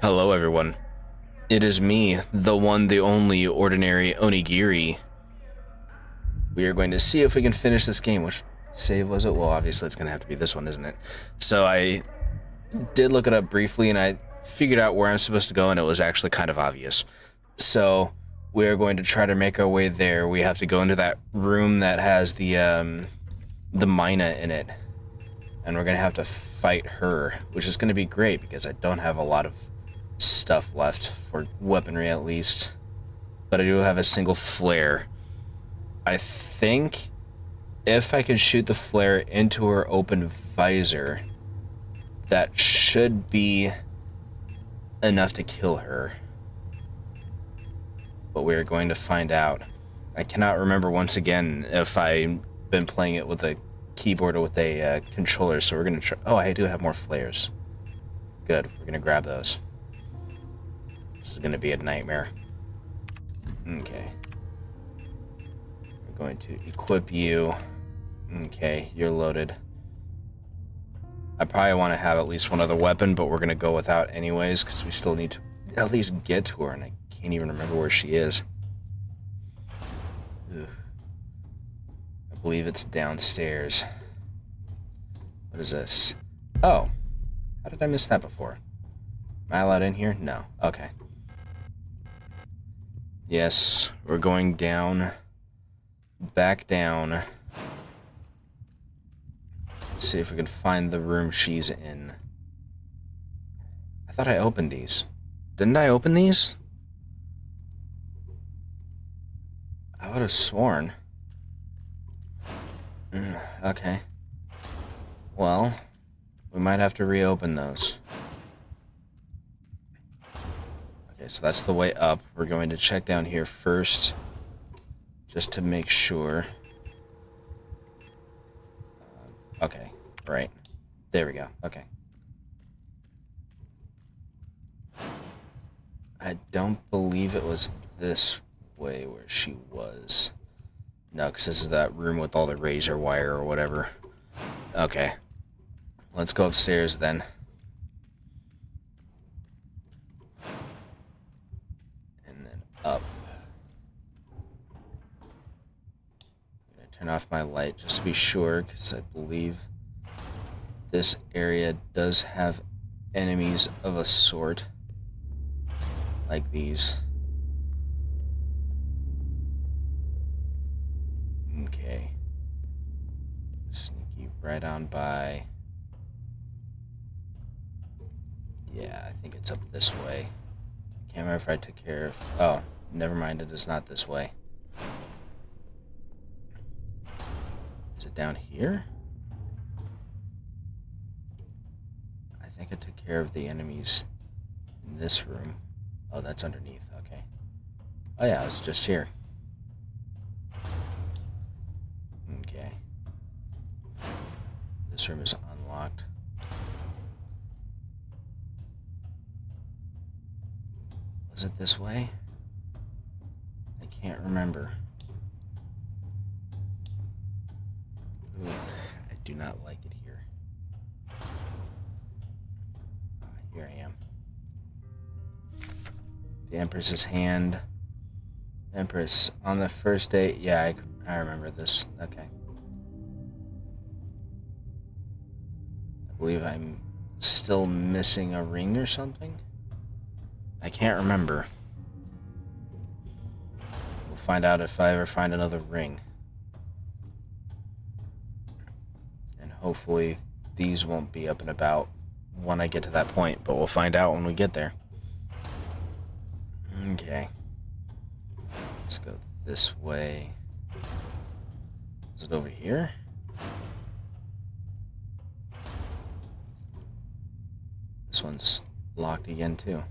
Hello, everyone. It is me, the one, the only, ordinary Onigiri. We are going to see if we can finish this game. Which save was it? Well, obviously it's going to have to be this one, isn't it? So I did look it up briefly, and I figured out where I'm supposed to go, and it was actually kind of obvious. So we are going to try to make our way there. We have to go into that room that has the mina in it, and we're going to have to fight her, which is going to be great because I don't have a lot of stuff left for weaponry, at least, but I do have a single flare. I think if I can shoot the flare into her open visor, that should be enough to kill her, but we're going to find out. I cannot remember once again if I've been playing it with a keyboard or with a controller, so we're going to try. Oh, I do have more flares. Good, we're going to grab those. This is going to be a nightmare. Okay. We're going to equip you. Okay, you're loaded. I probably want to have at least one other weapon, but we're going to go without anyways, because we still need to at least get to her, and I can't even remember where she is. Ugh. I believe it's downstairs. What is this? Oh. How did I miss that before? Am I allowed in here? No. Okay. Yes, we're going down. Back down. See if we can find the room she's in. I thought I opened these. Didn't I open these? I would have sworn. Okay. Well, we might have to reopen those. Okay, so that's the way up. We're going to check down here first, just to make sure. Okay, right. There we go. Okay. I don't believe it was this way where she was. No, because this is that room with all the razor wire or whatever. Okay. Let's go upstairs then. And then up. I'm going to turn off my light just to be sure, because I believe this area does have enemies of a sort. Like these. Okay. Sneaky right on by. Yeah, I think it's up this way. Can't remember if I took care of... Oh, never mind, it is not this way. Is it down here? I think I took care of the enemies in this room. Oh, that's underneath, okay. Oh yeah, it's just here. Okay. This room is unlocked. Was it this way? I can't remember. Ooh, I do not like it here. Here I am. The Empress's hand. Empress, on the first day... Yeah, I remember this. Okay. I believe I'm still missing a ring or something? I can't remember. We'll find out if I ever find another ring. And hopefully these won't be up and about when I get to that point, but we'll find out when we get there. Okay. Let's go this way. Is it over here? This one's locked again, too.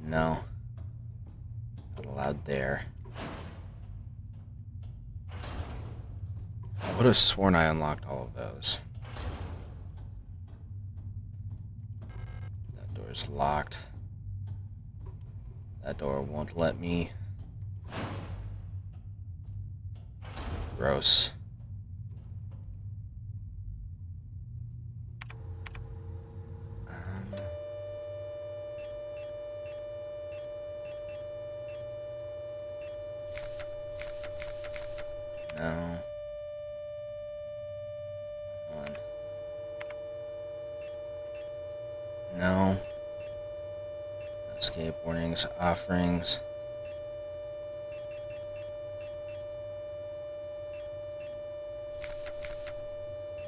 No. Not allowed there. I would have sworn I unlocked all of those. That door's locked. That door won't let me. Gross. No. Escape warnings, offerings.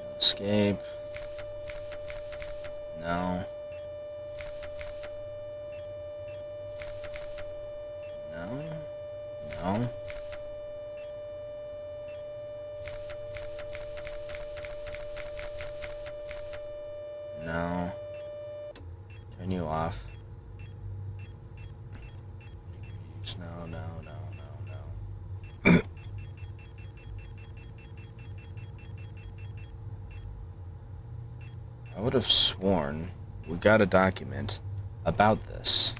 No escape. No. No. No. No. Turn you off. No, no, no, no, no. I would have sworn we got a document about this.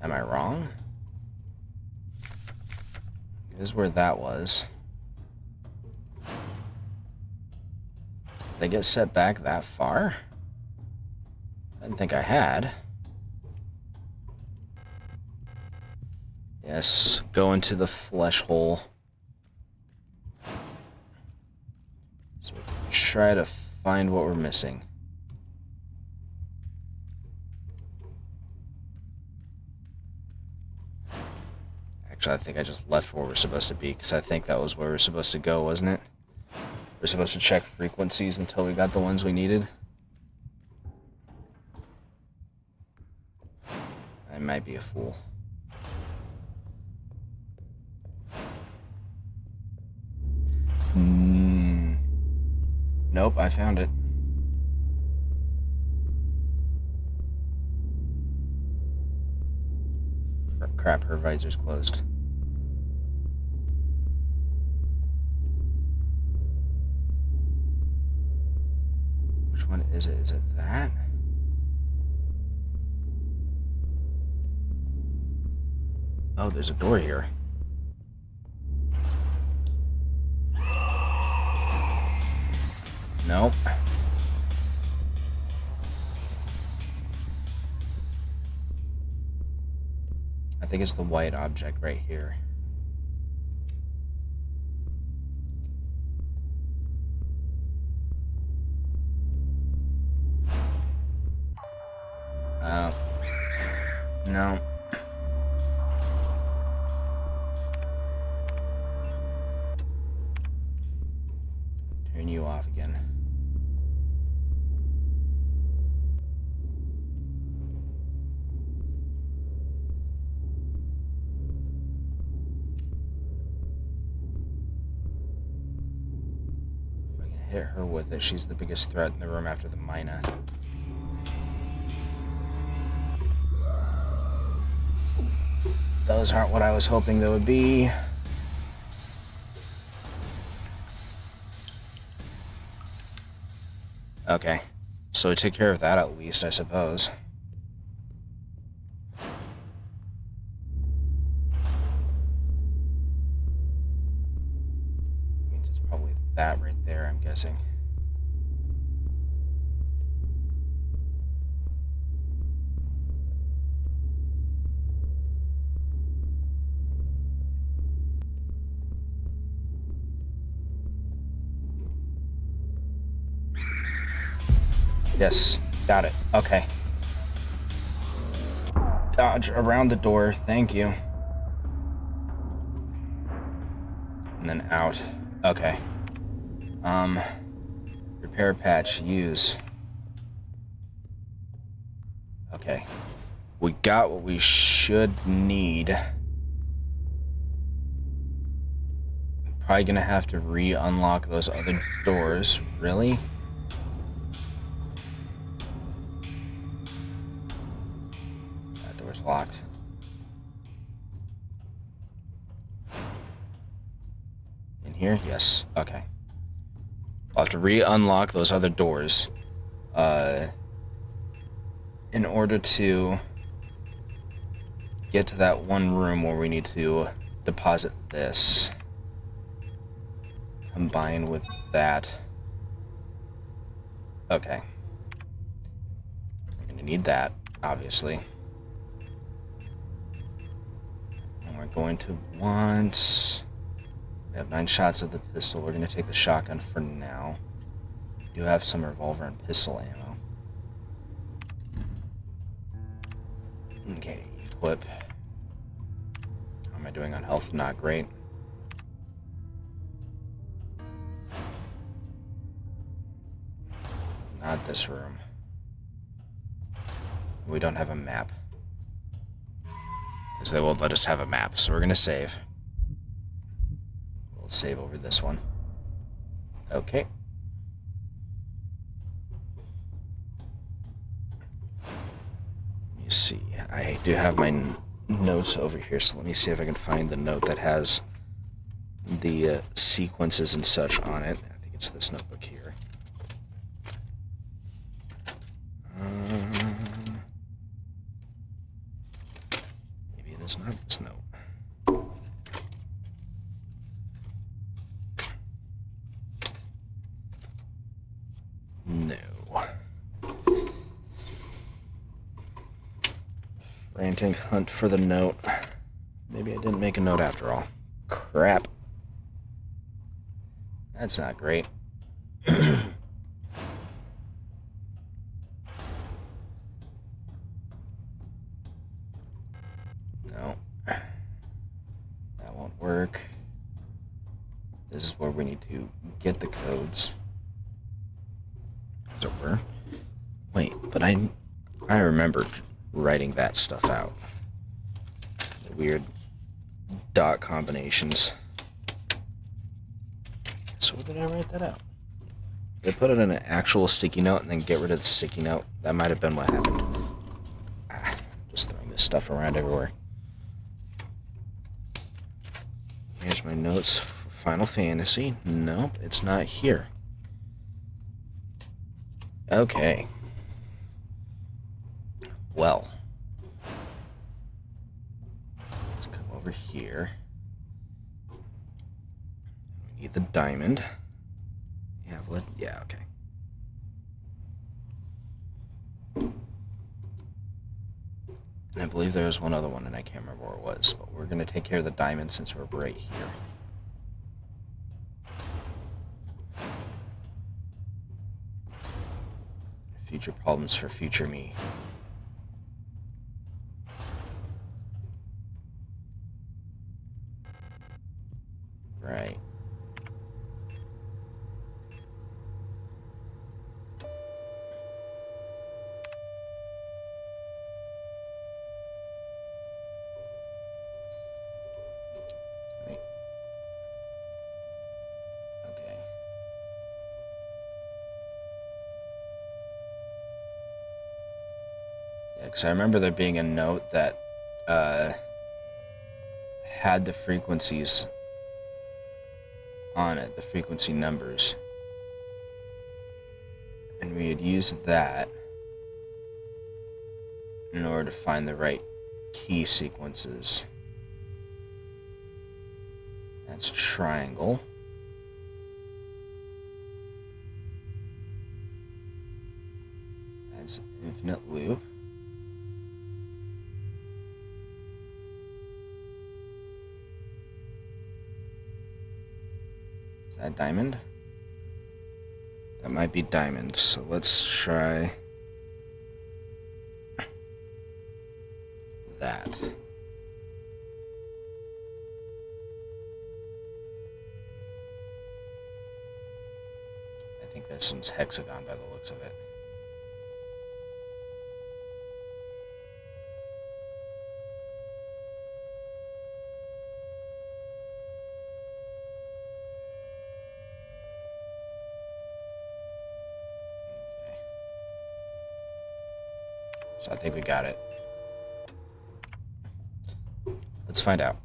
Am I wrong? This is where that was. Did I get set back that far? I didn't think I had. Yes, go into the flesh hole. So we can try to find what we're missing. Actually, I think I just left where we're supposed to be, because I think that was where we're supposed to go, wasn't it? We're supposed to check frequencies until we got the ones we needed. I might be a fool. Nope, I found it. Crap, her visor's closed. Which one is it? Is it that? Oh, there's a door here. Nope. I think it's the white object right here. No. Turn you off again. If I can hit her with it, she's the biggest threat in the room after the Mina. Those aren't what I was hoping they would be. Okay, so we took care of that at least, I suppose. Means it's probably that right there, I'm guessing. Yes, got it. Okay. Dodge around the door, thank you. And then out. Okay. Repair patch, use. Okay. We got what we should need. Probably gonna have to re-unlock those other doors. Really? Locked. In here? Yes. Okay. I'll have to re-unlock those other doors in order to get to that one room where we need to deposit this. Combine with that. Okay. We're gonna need that, obviously. We're going to want... We have 9 shots of the pistol. We're going to take the shotgun for now. We do have some revolver and pistol ammo. Okay, equip. How am I doing on health? Not great. Not this room. We don't have a map. Because they won't let us have a map, so we're going to save. We'll save over this one. Okay. Let me see. I do have my notes over here, so let me see if I can find the note that has the sequences and such on it. I think it's this notebook here. Maybe it is not this note. No. Frantic hunt for the note. Maybe I didn't make a note after all. Crap. That's not great. No. That won't work. This is where we need to get the codes. As it were. Wait, but I remembered writing that stuff out. The weird dot combinations. So did I write that out? Did I put it in an actual sticky note and then get rid of the sticky note? That might have been what happened. Just throwing this stuff around everywhere. Here's my notes for Final Fantasy. Nope, it's not here. Okay. Well. Let's come over here. We need the diamond. Yeah, okay. And I believe there was one other one, and I can't remember where it was. But we're going to take care of the diamond since we're right here. Future problems for future me. Right. Okay. Yeah, because I remember there being a note that had the frequencies on it, the frequency numbers. And we had used that in order to find the right key sequences. That's triangle. That's infinite loop. Is that diamond? That might be diamond, so let's try that. I think this one's hexagon by the looks of it. So I think we got it. Let's find out.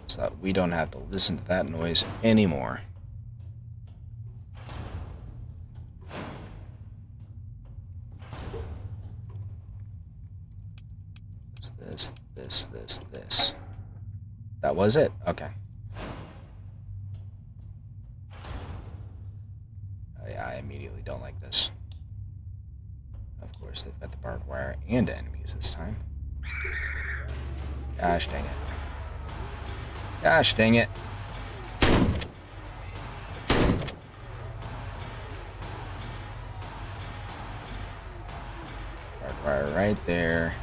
So that we don't have to listen to that noise anymore. This. That was it? Okay. I immediately don't like this. Of course, they've got the barbed wire and enemies this time. Gosh dang it. Gosh dang it. fire right there.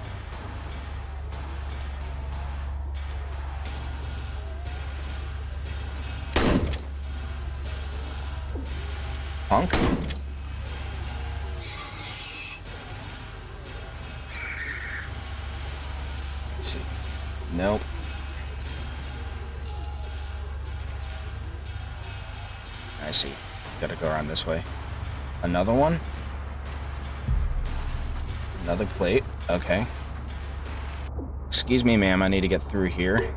Punk? Let's see. Nope. I see. Gotta go around this way. Another one? Another plate. Okay. Excuse me, ma'am. I need to get through here.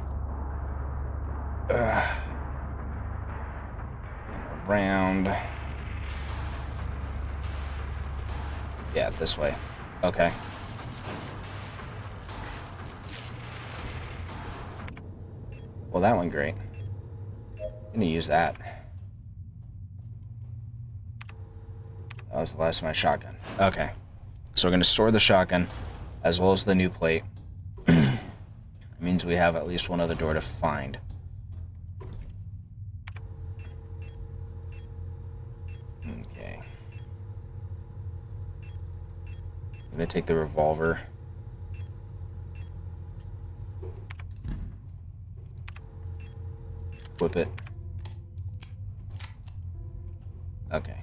Around. Yeah, this way. Okay. Well, that went great. I'm gonna use that. That was the last of my shotgun. Okay. So we're gonna store the shotgun as well as the new plate. It means we have at least one other door to find. Okay. I'm gonna take the revolver. Equip it. Okay.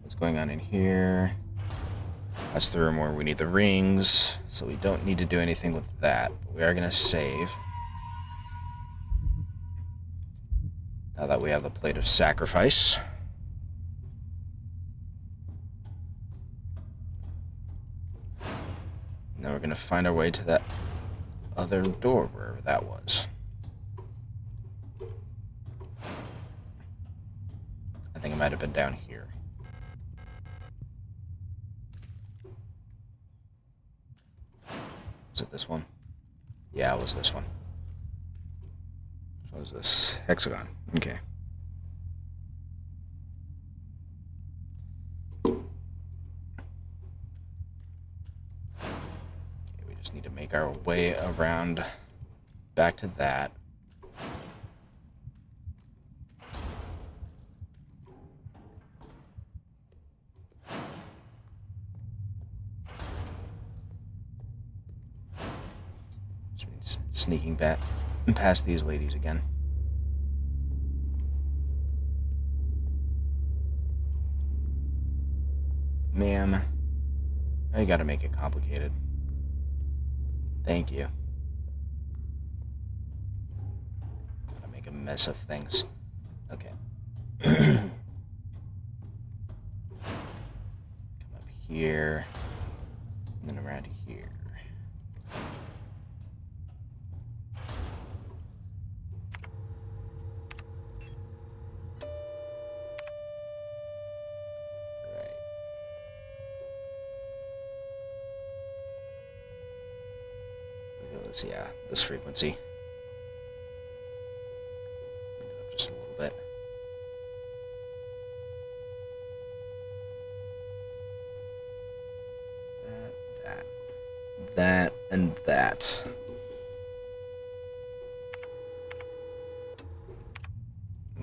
What's going on in here? That's the room where we need the rings, so we don't need to do anything with that. But we are gonna save. Now that we have the plate of sacrifice. Now we're gonna find our way to that other door, wherever that was. I think it might have been down here. Was it this one? Yeah, it was this one. What was this? Hexagon. Okay. We just need to make our way around back to that. Sneaking back past these ladies again. Ma'am, I gotta make it complicated. Thank you. Gotta make a mess of things. Okay. Come up here, and then around here. Yeah, this frequency. Just a little bit. That, and that.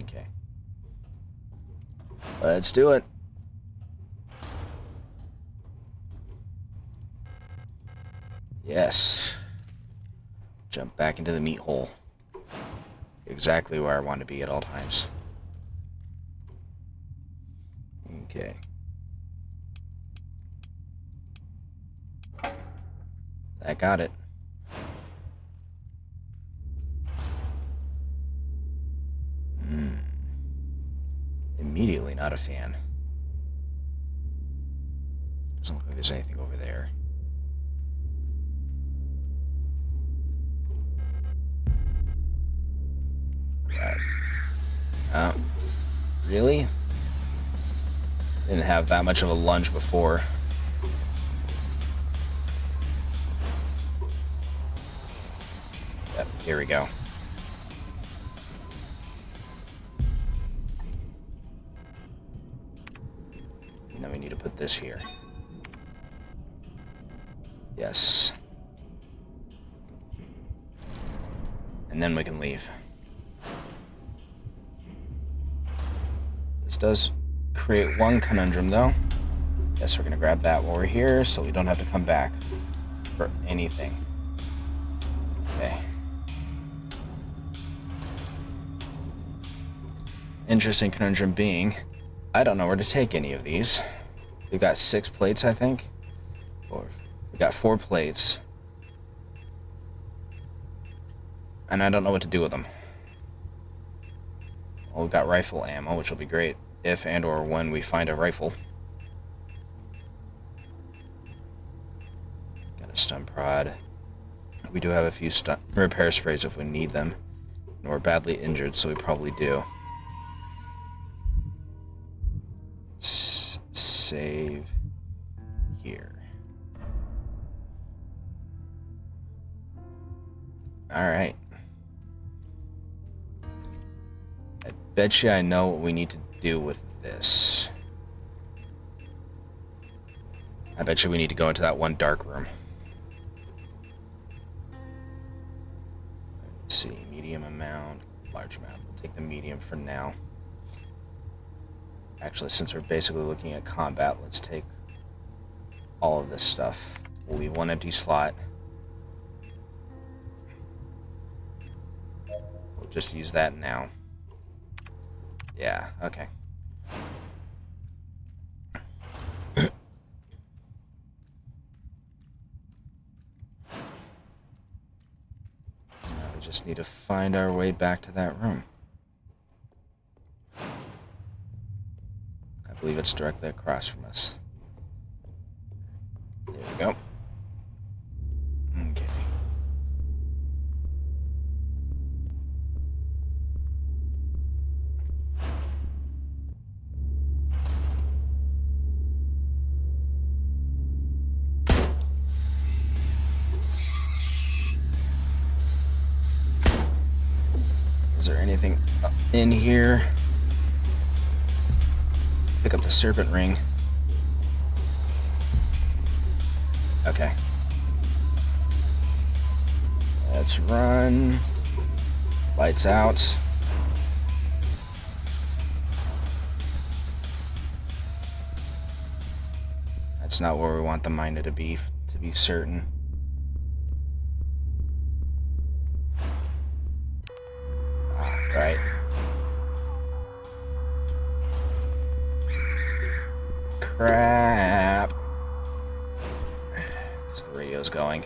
Okay. Let's do it. Yes. Jump back into the meat hole. Exactly where I want to be at all times. Okay. I got it. Immediately not a fan. Doesn't look like there's anything over there. Really? Didn't have that much of a lunge before. Yep, here we go. And then we need to put this here. Yes. And then we can leave. This does create one conundrum, though. Guess we're gonna grab that while we're here so we don't have to come back for anything. Okay. Interesting conundrum being, I don't know where to take any of these. We've got 6 plates, I think. Or we got 4 plates. And I don't know what to do with them. Well, we've got rifle ammo, which will be great if and or when we find a rifle. Got a stun prod. We do have a few repair sprays if we need them. And we're badly injured, so we probably do. Save here. Alright. I bet you I know what we need to do with this. I bet you we need to go into that one dark room. Let's see, medium amount, large amount. We'll take the medium for now. Actually, since we're basically looking at combat, let's take all of this stuff. We'll leave one empty slot. We'll just use that now. Yeah, okay. Now we just need to find our way back to that room. I believe it's directly across from us. There we go. Okay. Is there anything in here? Pick up the serpent ring. Okay. Let's run. Lights out. That's not where we want the miner to be certain. Right. Crap. Because the radio's going.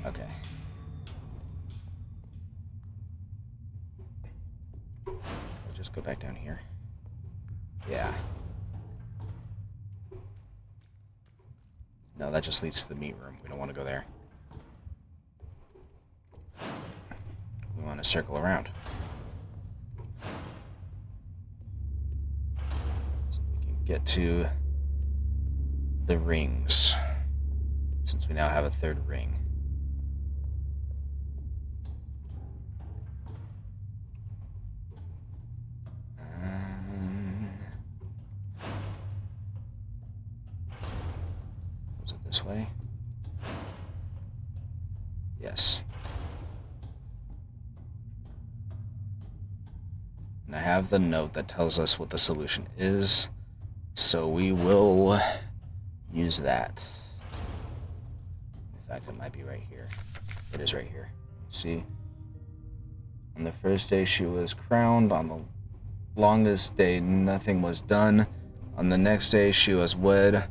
Okay. We'll just go back down here. Yeah. No, that just leads to the meat room. We don't want to go there. We want to circle around. So we can get to the rings. Since we now have a 3rd ring. Was it this way? Yes. And I have the note that tells us what the solution is, so we will use that. In fact, it might be right here. It is right here. See? On the first day she was crowned. On the longest day nothing was done. On the next day she was wed.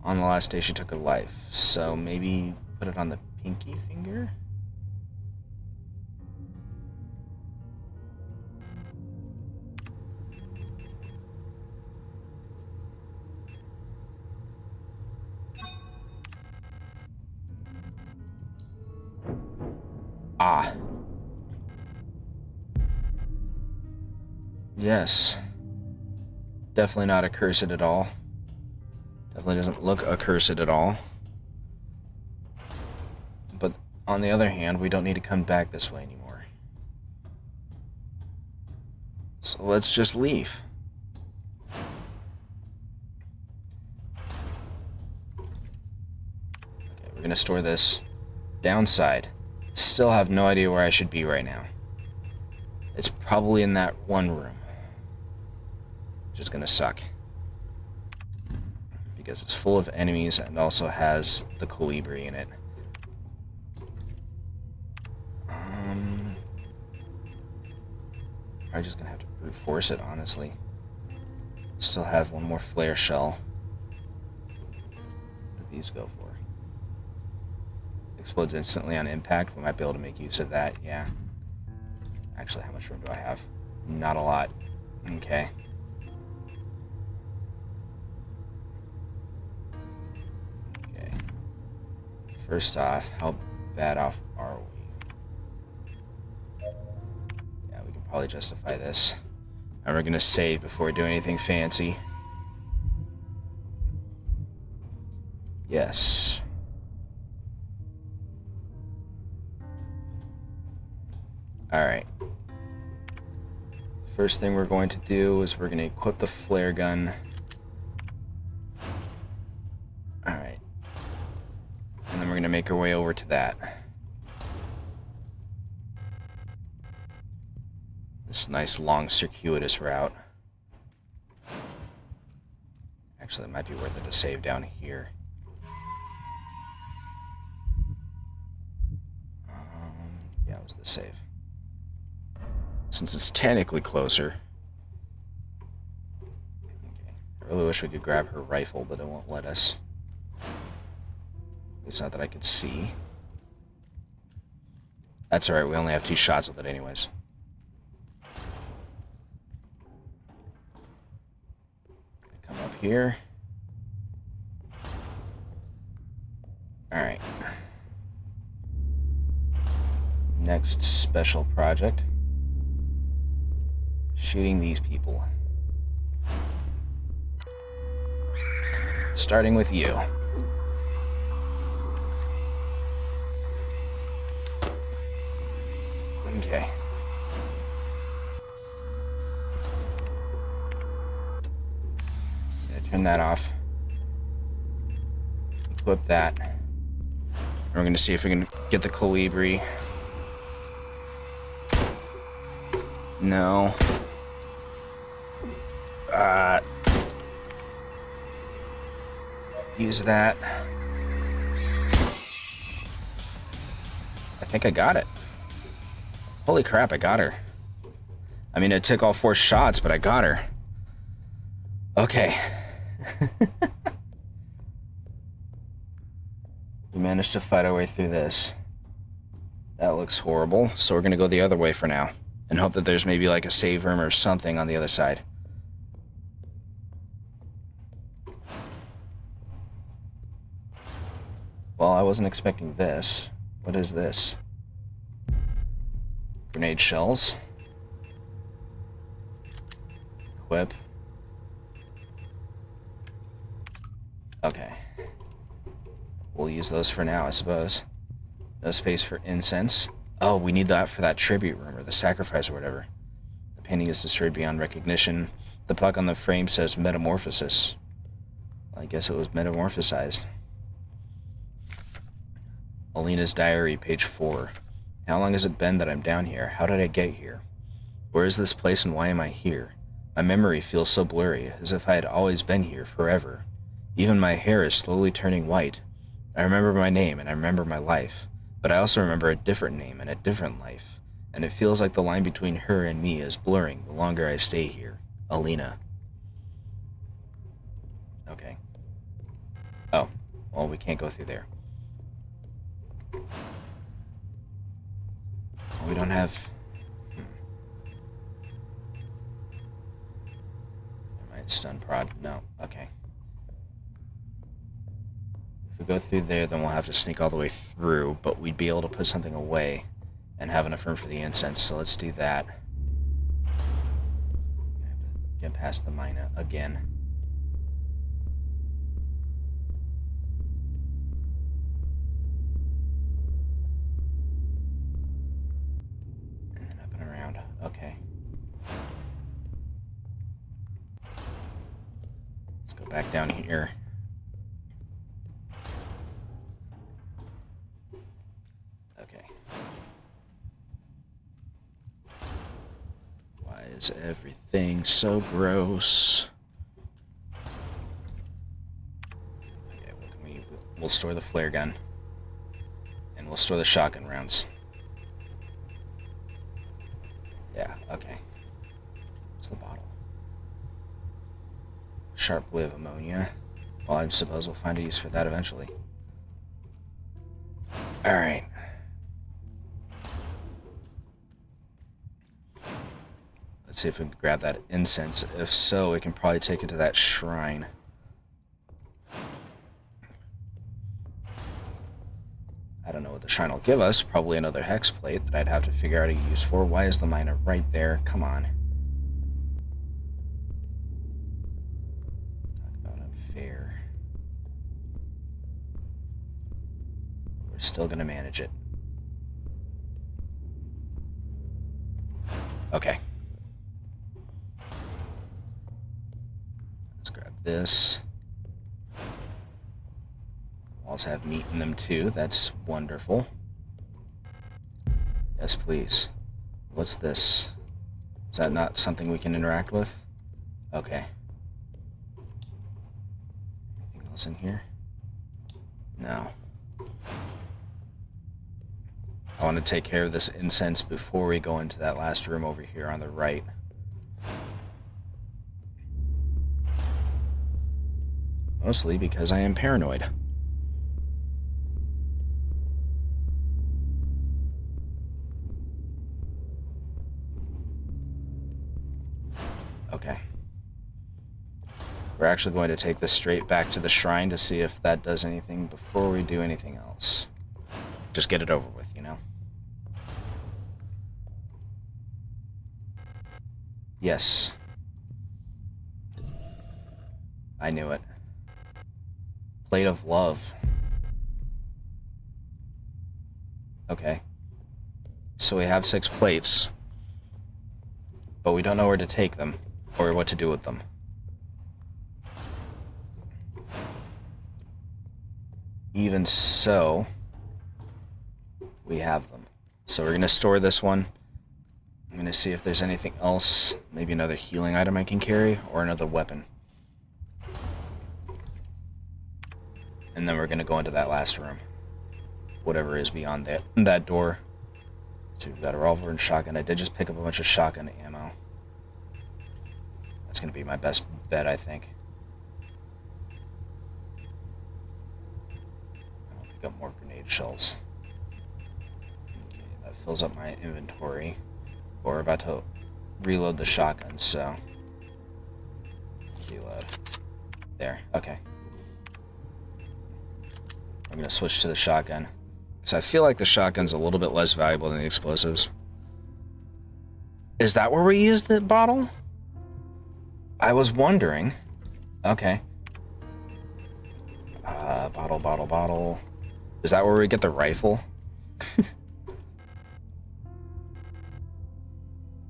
On the last day she took her life. So maybe put it on the pinky finger? Ah. Yes. Definitely not accursed at all. Definitely doesn't look accursed at all. But on the other hand, we don't need to come back this way anymore. So let's just leave. Okay, we're gonna store this. Downside. Still have no idea where I should be right now. It's probably in that one room. which is going to suck. Because it's full of enemies and also has the colibri in it. I'm just going to have to brute force it, honestly. Still have one more flare shell. What do these go for? Explodes instantly on impact. We might be able to make use of that, yeah. Actually, how much room do I have? Not a lot. Okay. Okay. First off, how bad off are we? Yeah, we can probably justify this. And we're gonna save before we do anything fancy. Yes. Alright. First thing we're going to do is we're going to equip the flare gun. Alright. And then we're going to make our way over to that. This nice long circuitous route. Actually, it might be worth it to save down here. Yeah, it was the save. Since it's technically closer. Okay. I really wish we could grab her rifle, but it won't let us. At least not that I could see. That's alright, we only have 2 shots with it anyways. Come up here. Alright. Next special project. Shooting these people. Starting with you. Okay. Gonna turn that off. Equip that. And we're gonna see if we can get the colibri. No. Use that. I think I got it. Holy crap, I got her. I mean, it took all 4 shots, but I got her. Okay. We managed to fight our way through this. That looks horrible, so we're gonna go the other way for now. And hope that there's maybe like a save room or something on the other side. Well, I wasn't expecting this. What is this? Grenade shells. Equip. Okay. We'll use those for now, I suppose. No space for incense. Oh, we need that for that tribute room, or the sacrifice, or whatever. The painting is destroyed beyond recognition. The plaque on the frame says metamorphosis. Well, I guess it was metamorphosized. Alina's diary, page 4. How long has it been that I'm down here? How did I get here? Where is this place and why am I here? My memory feels so blurry, as if I had always been here forever. Even my hair is slowly turning white. I remember my name and I remember my life, but I also remember a different name and a different life, and it feels like the line between her and me is blurring the longer I stay here. Alina. Okay. Oh, well, we can't go through there. We don't have... Am I stun prod? No. Okay. If we go through there, then we'll have to sneak all the way through, but we'd be able to put something away and have enough room for the incense, so let's do that. I have to get past the mina again. And then up and around. Okay. Let's go back down here. Okay. Why is everything so gross? Okay, we'll store the flare gun. And we'll store the shotgun rounds. Yeah, okay. What's the bottle? Sharp blue of ammonia. Well, I suppose we'll find a use for that eventually. Alright. Let's see if we can grab that incense. If so, we can probably take it to that shrine. I don't know what the shrine will give us. Probably another hex plate that I'd have to figure out a use for. Why is the miner right there? Come on. Talk about unfair. We're still going to manage it. Okay. Let's grab this. Walls have meat in them too. That's wonderful. Yes, please. What's this? Is that not something we can interact with? Okay. Anything else in here? No. I want to take care of this incense before we go into that last room over here on the right. Mostly because I am paranoid. Okay. We're actually going to take this straight back to the shrine to see if that does anything before we do anything else. Just get it over with, you know? Yes. I knew it. Plate of love. Okay. So we have 6 plates, but we don't know where to take them or what to do with them. Even so, we have them. So we're going to store this one. I'm going to see if there's anything else, maybe another healing item I can carry, or another weapon. And then we're going to go into that last room. Whatever is beyond that door. So we've got a revolver and shotgun. I did just pick up a bunch of shotgun ammo. That's going to be my best bet, I think. I'll pick up more grenade shells. Okay, that fills up my inventory. We're about to reload the shotgun, so... Reload. There, okay. I'm going to switch to the shotgun. So I feel like the shotgun's a little bit less valuable than the explosives. Is that where we used the bottle? I was wondering. Okay. Bottle. Is that where we get the rifle?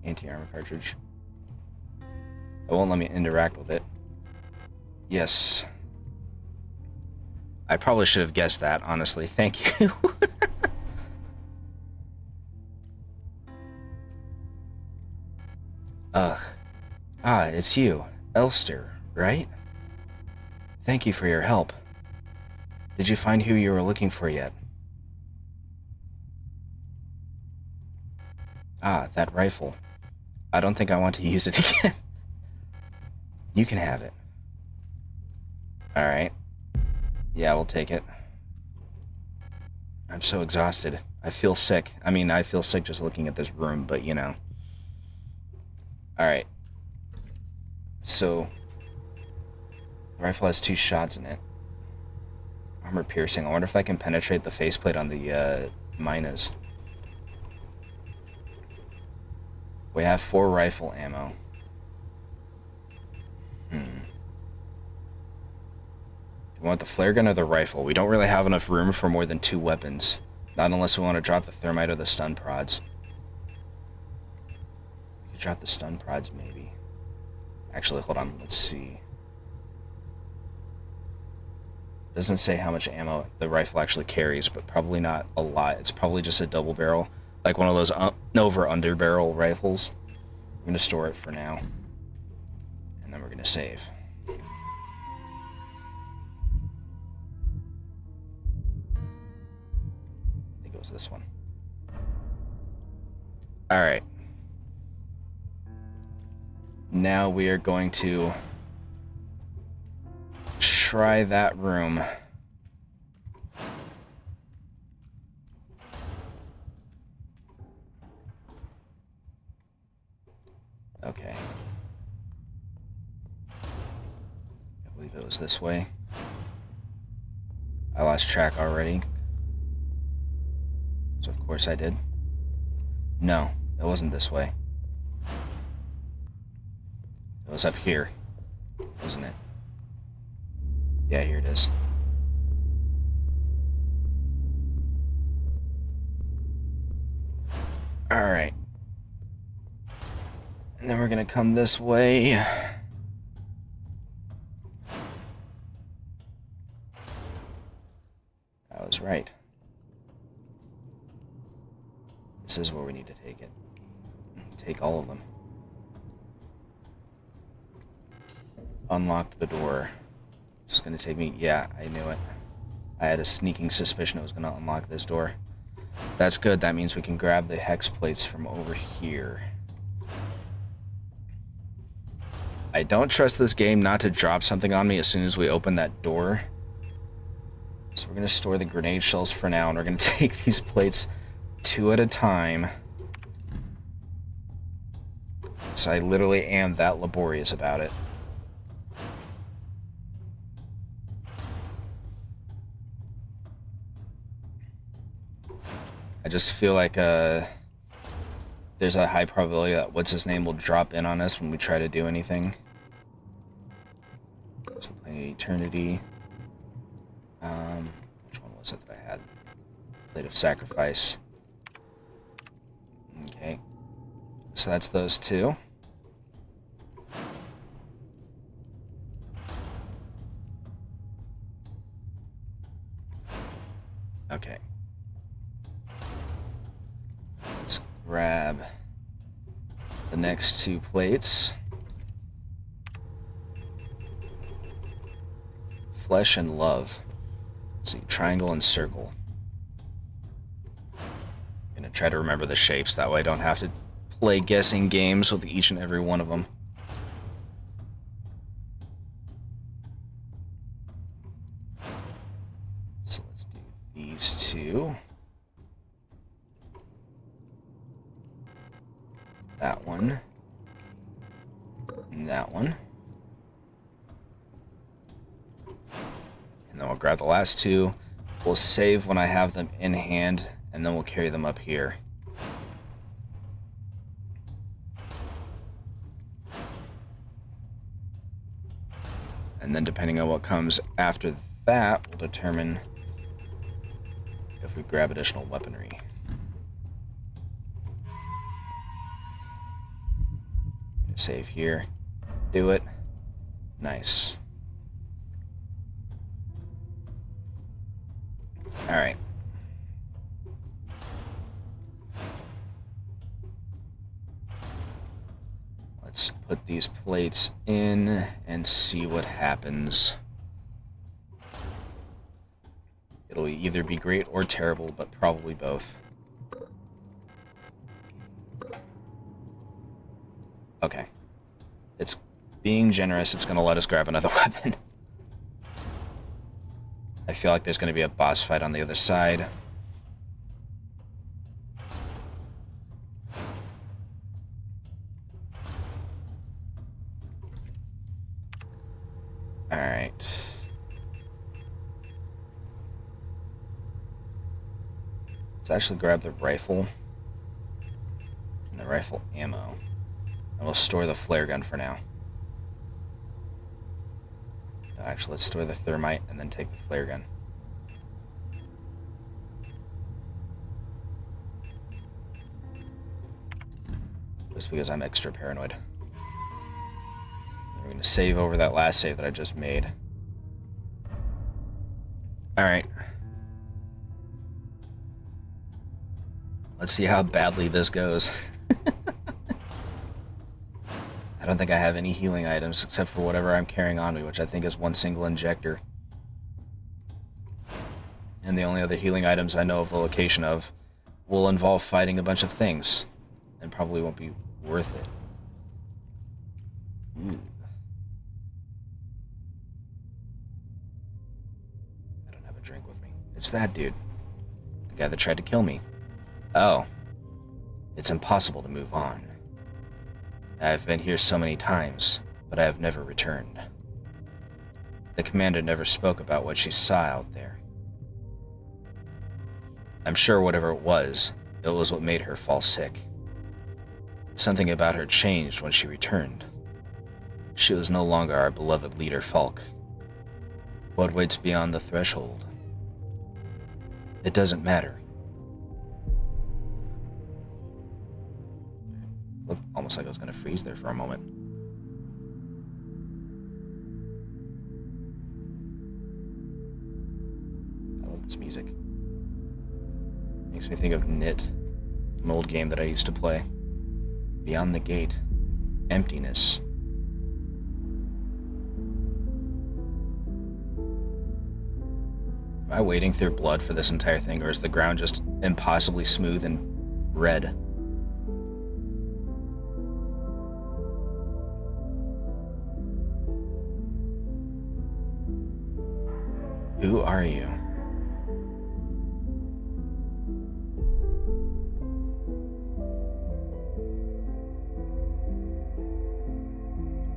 Anti-armor cartridge. It won't let me interact with it. Yes. I probably should have guessed that, honestly. Thank you. Ugh. Ah, it's you, Elster, right? Thank you for your help. Did you find who you were looking for yet? Ah, that rifle. I don't think I want to use it again. You can have it. Alright. Yeah, we'll take it. I'm so exhausted. I feel sick. I mean, I feel sick just looking at this room, but you know. Alright. So, the rifle has 2 shots in it. Armor piercing. I wonder if I can penetrate the faceplate on the minas. We have 4 rifle ammo. Do we want the flare gun or the rifle? We don't really have enough room for more than 2 weapons. Not unless we want to drop the thermite or the stun prods. We could drop the stun prods, maybe. Actually, hold on. Let's see. Doesn't say how much ammo the rifle actually carries, but probably not a lot. It's probably just a double barrel. Like one of those over-under barrel rifles. We're going to store it for now. And then we're going to save. I think it was this one. Alright. Now we are going to try that room. Okay. I believe it was this way. I lost track already. So of course I did. No, it wasn't this way. It was up here, wasn't it? Yeah, here it is. Alright. And then we're gonna come this way. I was right. This is where we need to take it. Take all of them. Unlocked the door. It's gonna take me... Yeah, I knew it. I had a sneaking suspicion it was gonna unlock this door. That's good. That means we can grab the hex plates from over here. I don't trust this game not to drop something on me as soon as we open that door. So we're gonna store the grenade shells for now, and we're gonna take these plates 2 at a time. So I literally am that laborious about it. I just feel like there's a high probability that what's-his-name will drop in on us when we try to do anything. It's the Plane of Eternity. Which one was it that I had? Plate of Sacrifice. Okay. So that's those 2. Okay. Let's grab the next 2 plates. Flesh and Love. See, triangle and circle. I'm gonna try to remember the shapes, that way I don't have to play guessing games with each and every one of them. So let's do these 2. That one. And that one. And then we'll grab the last 2. We'll save when I have them in hand, and then we'll carry them up here. And then depending on what comes after that, will determine if we grab additional weaponry. Save here. Do it. Nice. Alright. Let's put these plates in and see what happens. It'll either be great or terrible, but probably both. Okay. It's being generous. It's going to let us grab another weapon. I feel like there's going to be a boss fight on the other side. Alright. Let's actually grab the rifle. And the rifle ammo. And we'll store the flare gun for now. Actually, let's store the thermite and then take the flare gun. Just because I'm extra paranoid. We're going to save over that last save that I just made. Alright. Let's see how badly this goes. I don't think I have any healing items except for whatever I'm carrying on me, which I think is one single injector. And the only other healing items I know of the location of will involve fighting a bunch of things, and probably won't be worth it. Ooh. I don't have a drink with me. It's that dude. The guy that tried to kill me. Oh. It's impossible to move on. I've been here so many times, but I have never returned. The commander never spoke about what she saw out there. I'm sure whatever it was what made her fall sick. Something about her changed when she returned. She was no longer our beloved leader, Falk. What waits beyond the threshold? It doesn't matter. Looked almost like I was going to freeze there for a moment. I love this music. Makes me think of Knit, an old game that I used to play. Beyond the gate. Emptiness. Am I wading through blood for this entire thing, or is the ground just impossibly smooth and red? Who are you?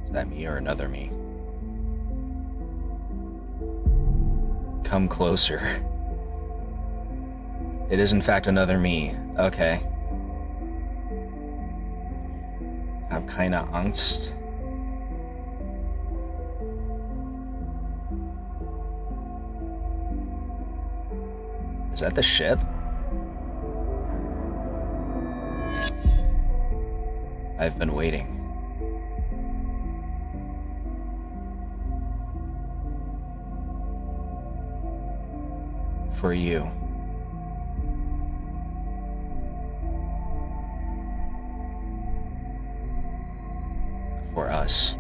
Is that me or another me? Come closer. It is in fact another me. Okay. I'm kinda angst. Is that the ship? I've been waiting. For you. For us.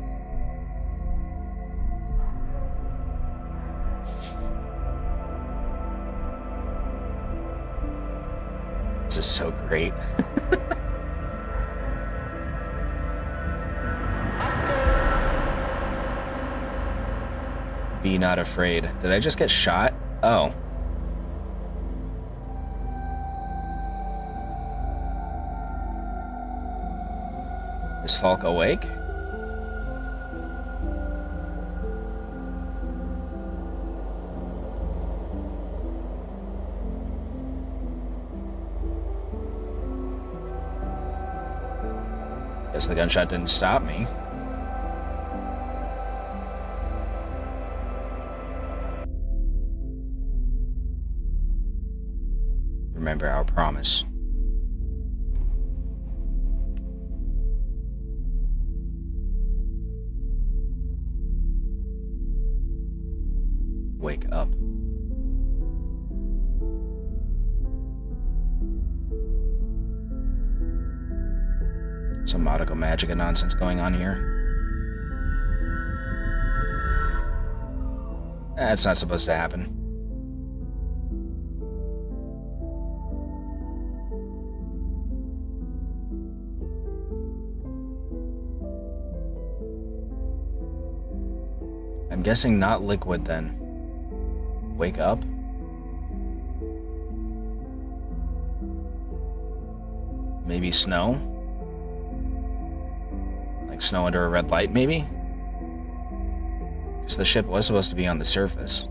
This is so great. Be not afraid. Did I just get shot? Oh. Is Falk awake? Guess the gunshot didn't stop me. Remember our promise. Wake up. Some nautical magic and nonsense going on here. That's not supposed to happen. I'm guessing not liquid then. Wake up? Maybe snow? Like snow under a red light, maybe? Because the ship was supposed to be on the surface.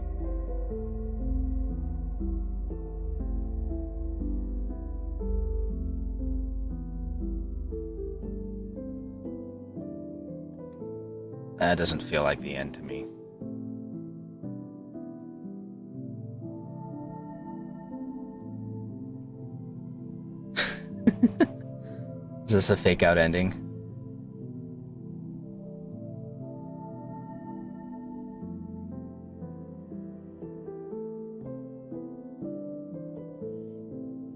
That doesn't feel like the end to me. Is this a fake out ending?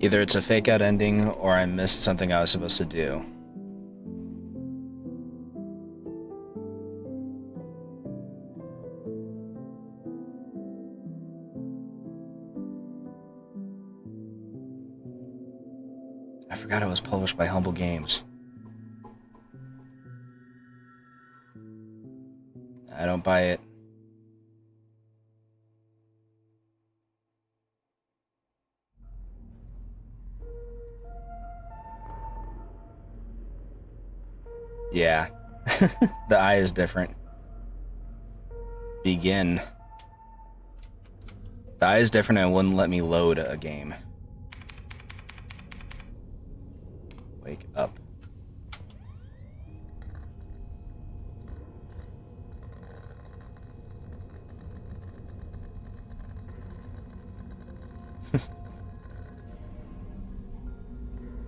Either it's a fake out ending or I missed something I was supposed to do. I forgot it was published by Humble Games. I don't buy it. Yeah. The eye is different. Begin. The eye is different and wouldn't let me load a game. Wake up.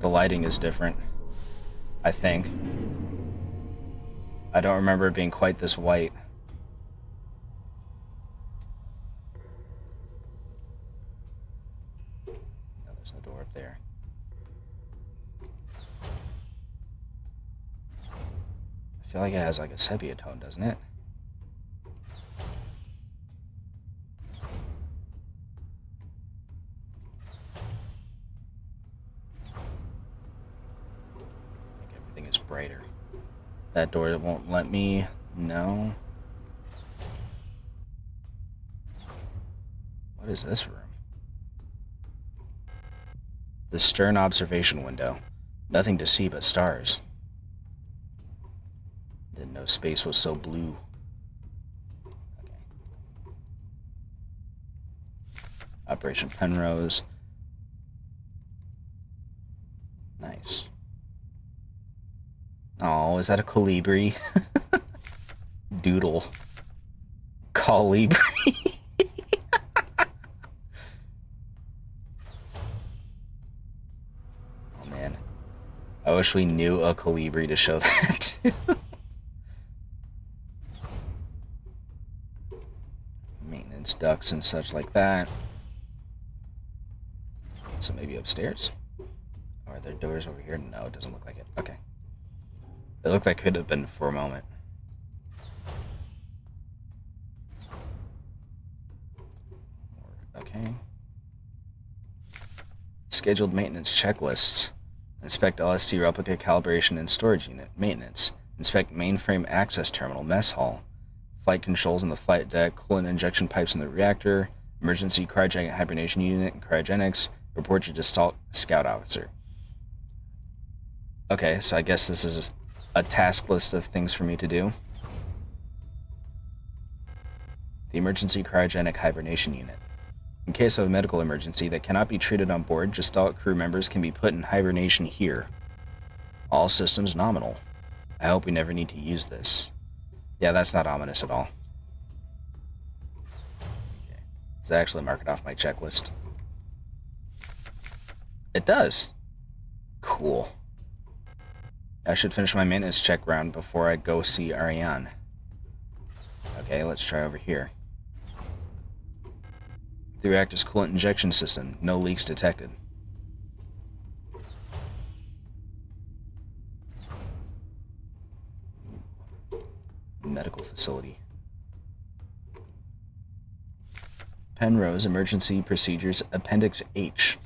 The lighting is different, I think. I don't remember it being quite this white. No, there's no door up there. I feel like it has like a sepia tone, doesn't it? Everything is brighter. That door won't let me. No. What is this room? The stern observation window. Nothing to see but stars. Didn't know space was so blue. Okay. Operation Penrose. Nice. Oh, is that a colibri? Doodle. Colibri. Oh man. I wish we knew a colibri to show that. Maintenance ducts and such like that. So maybe upstairs? Or are there doors over here? No, it doesn't look like it. Okay. It looked like it could have been for a moment. Okay. Scheduled maintenance checklist. Inspect LST replica calibration and storage unit. Maintenance. Inspect mainframe access terminal. Mess hall. Flight controls in the flight deck. Coolant injection pipes in the reactor. Emergency cryogenic hibernation unit and cryogenics. Report to Gestalt Scout Officer. Okay, so I guess this is a task list of things for me to do. The Emergency Cryogenic Hibernation Unit. In case of a medical emergency that cannot be treated on board, Gestalt crew members can be put in hibernation here. All systems nominal. I hope we never need to use this. Yeah, that's not ominous at all. Okay. Does that actually mark it off my checklist? It does. Cool. I should finish my maintenance check round before I go see Ariane. Okay, let's try over here. The reactor's coolant injection system. No leaks detected. Medical facility. Penrose Emergency Procedures Appendix H.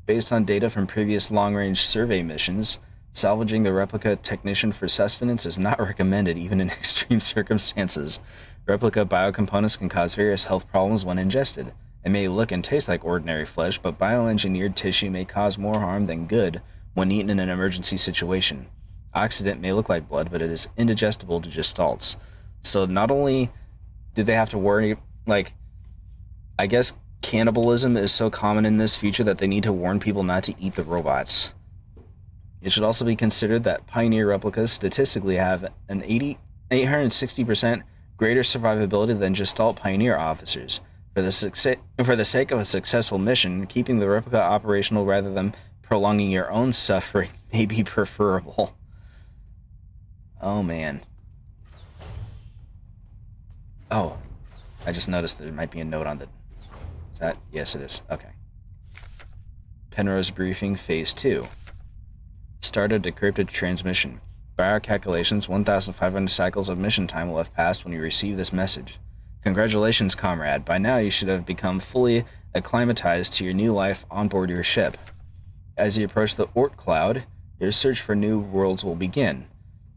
Based on data from previous long-range survey missions, salvaging the replica technician for sustenance is not recommended even in extreme circumstances. Replica biocomponents can cause various health problems when ingested. It may look and taste like ordinary flesh, but bioengineered tissue may cause more harm than good when eaten in an emergency situation. Oxidant may look like blood, but it is indigestible to gestalts. So not only do they have to worry, like, I guess cannibalism is so common in this future that they need to warn people not to eat the robots. It should also be considered that Pioneer replicas statistically have an 860% greater survivability than Gestalt Pioneer officers. For the sake of a successful mission, keeping the replica operational rather than prolonging your own suffering may be preferable. Oh man. Oh, I just noticed there might be a note on the... Is that? Yes, it is. Okay. Penrose Briefing Phase 2. Start a decrypted transmission. By our calculations, 1,500 cycles of mission time will have passed when you receive this message. Congratulations, comrade. By now you should have become fully acclimatized to your new life on board your ship. As you approach the Oort cloud, your search for new worlds will begin.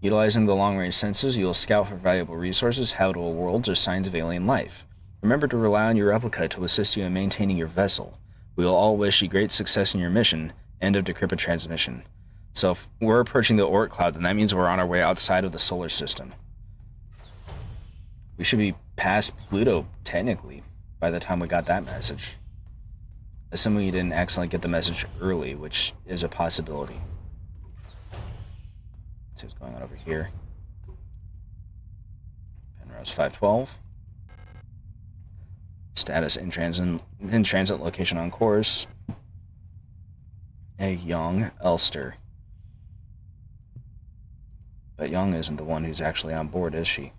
Utilizing the long-range sensors, you will scout for valuable resources, habitable worlds, or signs of alien life. Remember to rely on your replica to assist you in maintaining your vessel. We will all wish you great success in your mission. End of decrypted transmission. So if we're approaching the Oort cloud, then that means we're on our way outside of the solar system. We should be past Pluto, technically, by the time we got that message. Assuming you didn't accidentally get the message early, which is a possibility. Let's see what's going on over here. Penrose 512. Status in transit location on course. A Young Elster. But Young isn't the one who's actually on board, is she?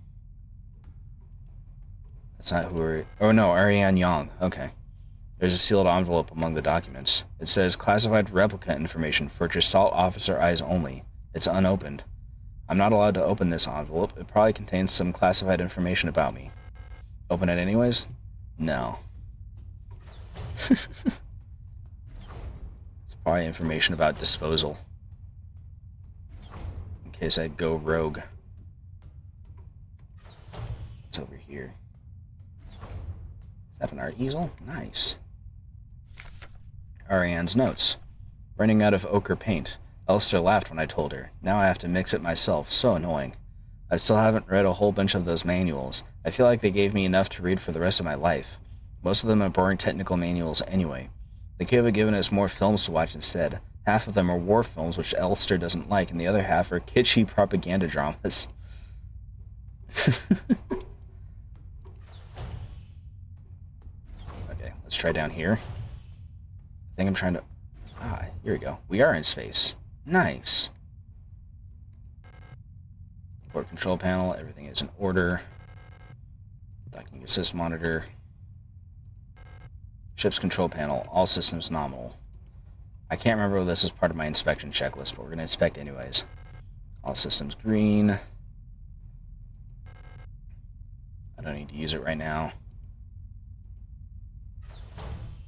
That's not who we're... Oh no, Ariane Young. Okay. There's a sealed envelope among the documents. It says, classified replica information for Gestalt officer eyes only. It's unopened. I'm not allowed to open this envelope. It probably contains some classified information about me. Open it anyways? No. It's probably information about disposal. In case I go rogue. What's over here? Is that an art easel? Nice. Ariane's notes. Running out of ochre paint. Elster laughed when I told her. Now I have to mix it myself. So annoying. I still haven't read a whole bunch of those manuals. I feel like they gave me enough to read for the rest of my life. Most of them are boring technical manuals anyway. They could have given us more films to watch instead. Half of them are war films, which Elster doesn't like, and the other half are kitschy propaganda dramas. Okay, let's try down here. I think I'm trying to... Ah, here we go. We are in space. Nice. Port control panel, everything is in order. Docking assist monitor. Ship's control panel, all systems nominal. I can't remember if this is part of my inspection checklist, but we're going to inspect anyways. All systems green. I don't need to use it right now.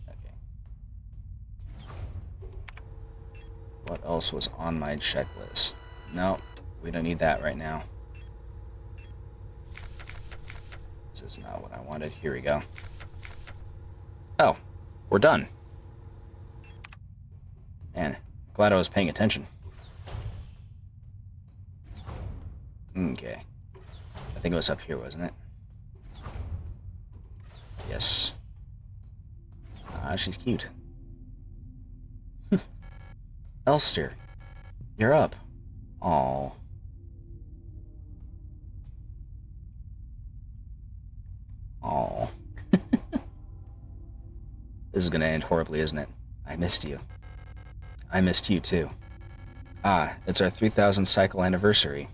Okay. What else was on my checklist? No, we don't need that right now. This is not what I wanted. Here we go. Oh, we're done. Man, glad I was paying attention. Okay. I think it was up here, wasn't it? Yes. Ah, she's cute. Elster, you're up. Aww. Aww. This is gonna end horribly, isn't it? I missed you. I missed you too. Ah, it's our 3000 cycle anniversary.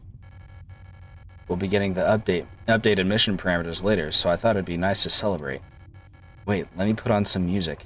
We'll be getting the updated mission parameters later, so I thought it'd be nice to celebrate. Wait, let me put on some music.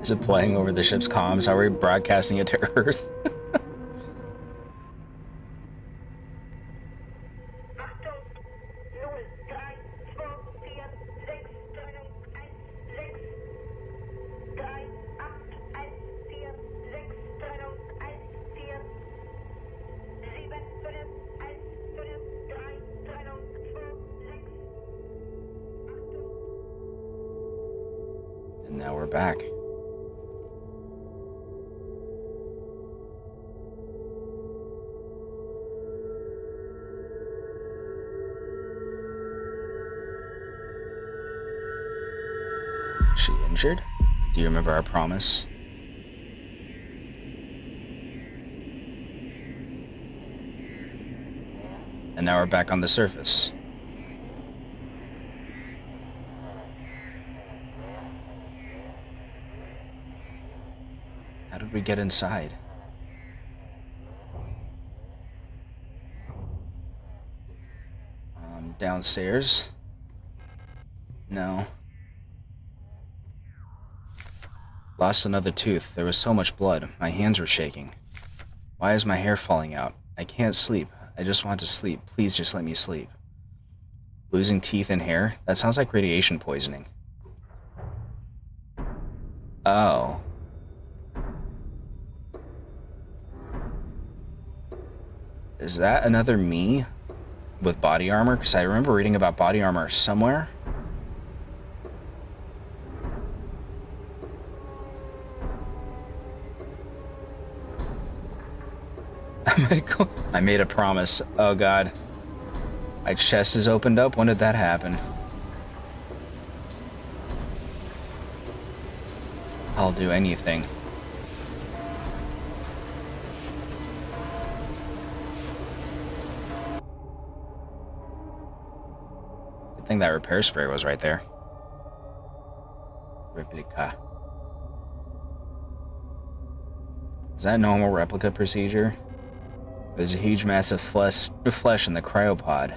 Is it playing over the ship's comms? Are we broadcasting it to Earth? And now we're back. Is she injured? Do you remember our promise? And now we're back on the surface. How did we get inside? Downstairs? No. Lost another tooth. There was so much blood. My hands were shaking. Why is my hair falling out? I can't sleep. I just want to sleep. Please just let me sleep. Losing teeth and hair? That sounds like radiation poisoning. Oh. Is that another me with body armor? Because I remember reading about body armor somewhere. I made a promise. Oh god. My chest is opened up. When did that happen? I'll do anything. Good thing that repair spray was right there. Replica. Is that normal replica procedure? There's a huge mass of flesh in the cryopod.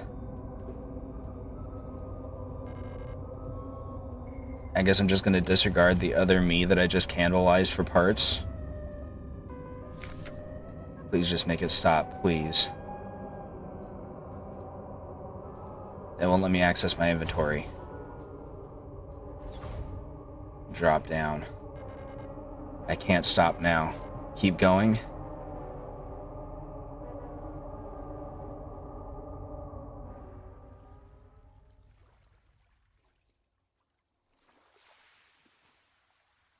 I guess I'm just gonna disregard the other me that I just cannibalized for parts. Please just make it stop, please. They won't let me access my inventory. Drop down. I can't stop now. Keep going.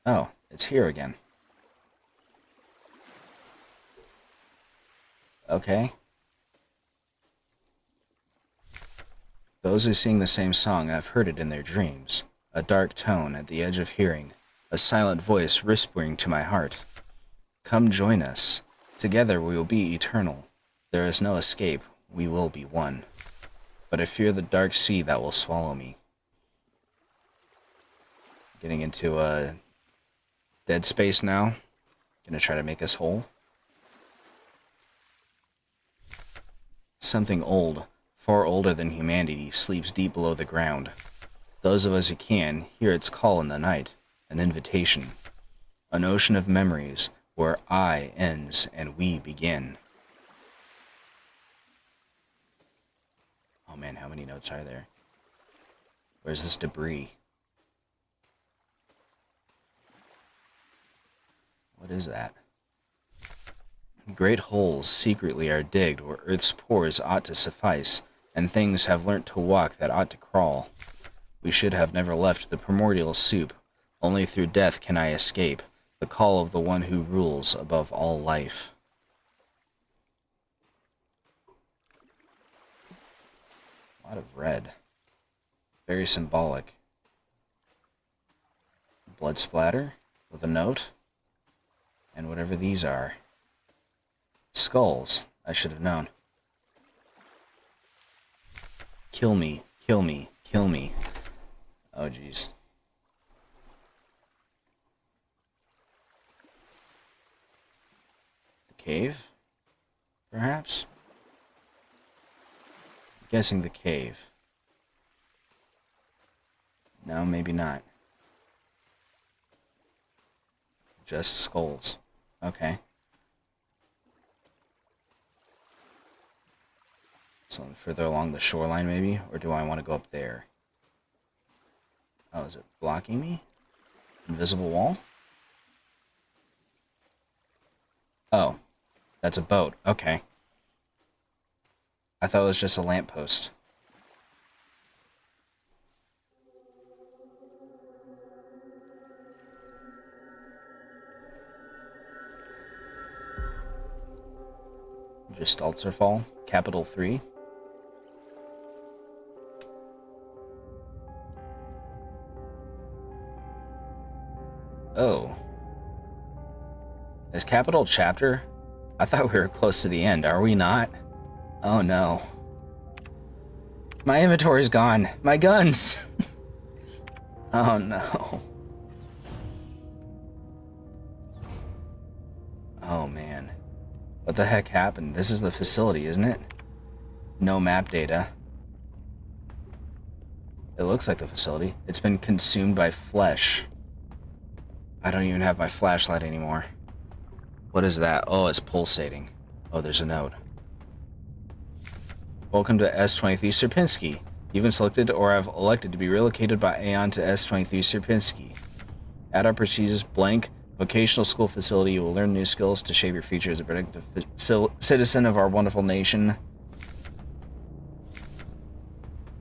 Oh, it's here again. Okay. Those who sing the same song, I've heard it in their dreams. A dark tone at the edge of hearing, a silent voice whispering to my heart. Come join us. Together we will be eternal. There is no escape. We will be one. But I fear the dark sea that will swallow me. Getting into a dead space now. Gonna try to make us whole. Something old, far older than humanity, sleeps deep below the ground. Those of us who can hear its call in the night, an invitation. An ocean of memories where I ends and we begin. Oh man, how many notes are there? Where's this debris? What is that? Great holes secretly are digged where earth's pores ought to suffice, and things have learnt to walk that ought to crawl. We should have never left the primordial soup. Only through death can I escape the call of the one who rules above all life. A lot of red. Very symbolic. Blood splatter with a note. And whatever these are. Skulls. I should have known. Kill me, kill me, kill me. Oh, jeez. The cave? Perhaps? I'm guessing the cave. No, maybe not. Just skulls. Okay. So further along the shoreline, maybe? Or do I want to go up there? Oh, is it blocking me? Invisible wall? Oh. That's a boat. Okay. I thought it was just a lamppost. Just Altzerfall. Capital 3. Oh. Is Capital Chapter? I thought we were close to the end. Are we not? Oh no. My inventory's gone. My guns! Oh no. Oh man. What the heck happened? This is the facility, isn't it? No map data. It looks like the facility. It's been consumed by flesh. I don't even have my flashlight anymore. What is that? Oh, it's pulsating. Oh, there's a note. Welcome to S23 Sierpinski. You've been selected or have elected to be relocated by Aeon to S23 Sierpinski. At our prestigious blank vocational school facility, you will learn new skills to shape your future as a productive citizen of our wonderful nation.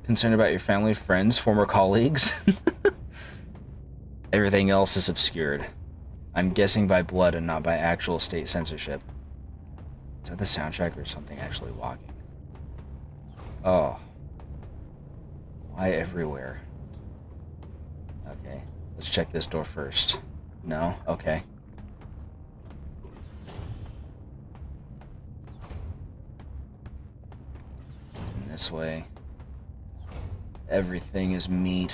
Concerned about your family, friends, former colleagues? Everything else is obscured. I'm guessing by blood and not by actual state censorship. Is that the soundtrack or something actually walking? Oh. Why everywhere? Okay, let's check this door first. No? Okay. And this way. Everything is meat.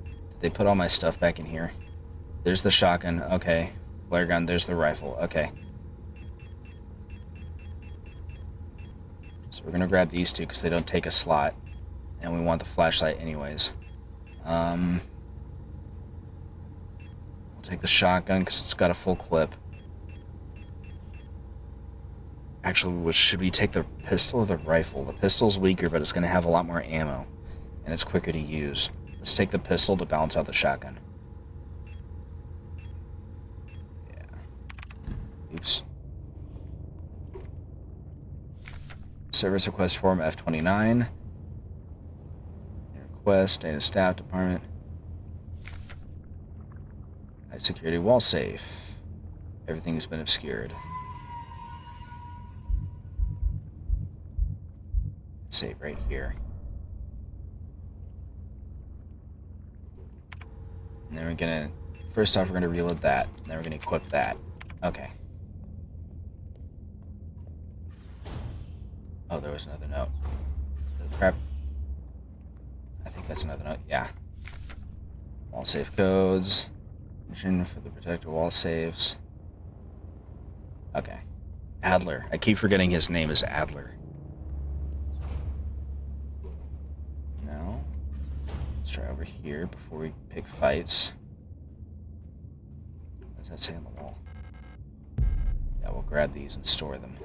Did they put all my stuff back in here? There's the shotgun. Okay. Flare gun. There's the rifle. Okay. So we're gonna grab these two because they don't take a slot. And we want the flashlight anyways. We'll take the shotgun because it's got a full clip. Actually, should we take the pistol or the rifle? The pistol's weaker, but it's going to have a lot more ammo. And it's quicker to use. Let's take the pistol to balance out the shotgun. Yeah. Oops. Service request form F29. Request, data staff department. High security wall safe. Everything has been obscured. Save right here. And then we're gonna, first off, we're gonna reload that. And then we're gonna equip that. Okay. Oh, there was another note. Crap. I think that's another note. Yeah. Wall safe codes. Mission for the protected wall safes. Okay. Adler. I keep forgetting his name is Adler. No. Let's try over here before we pick fights. What does that say on the wall? Yeah, we'll grab these and store them.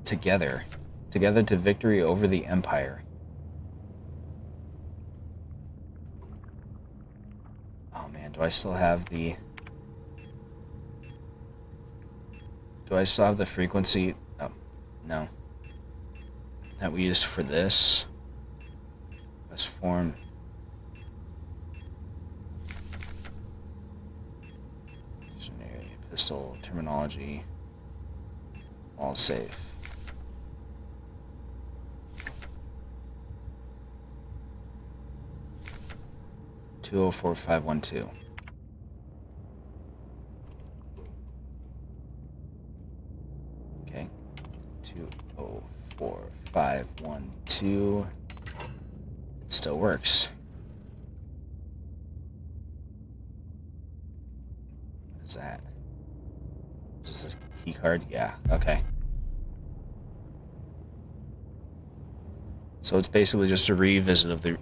Together. Together to victory over the Empire. Oh man, do I still have the... Do I still have the frequency? Oh, no. That we used for this. This form. Visionary pistol terminology. All safe. Two 04512. Okay. 204512. It still works. What is that? Is this a key card? Yeah, okay. So it's basically just a revisit of the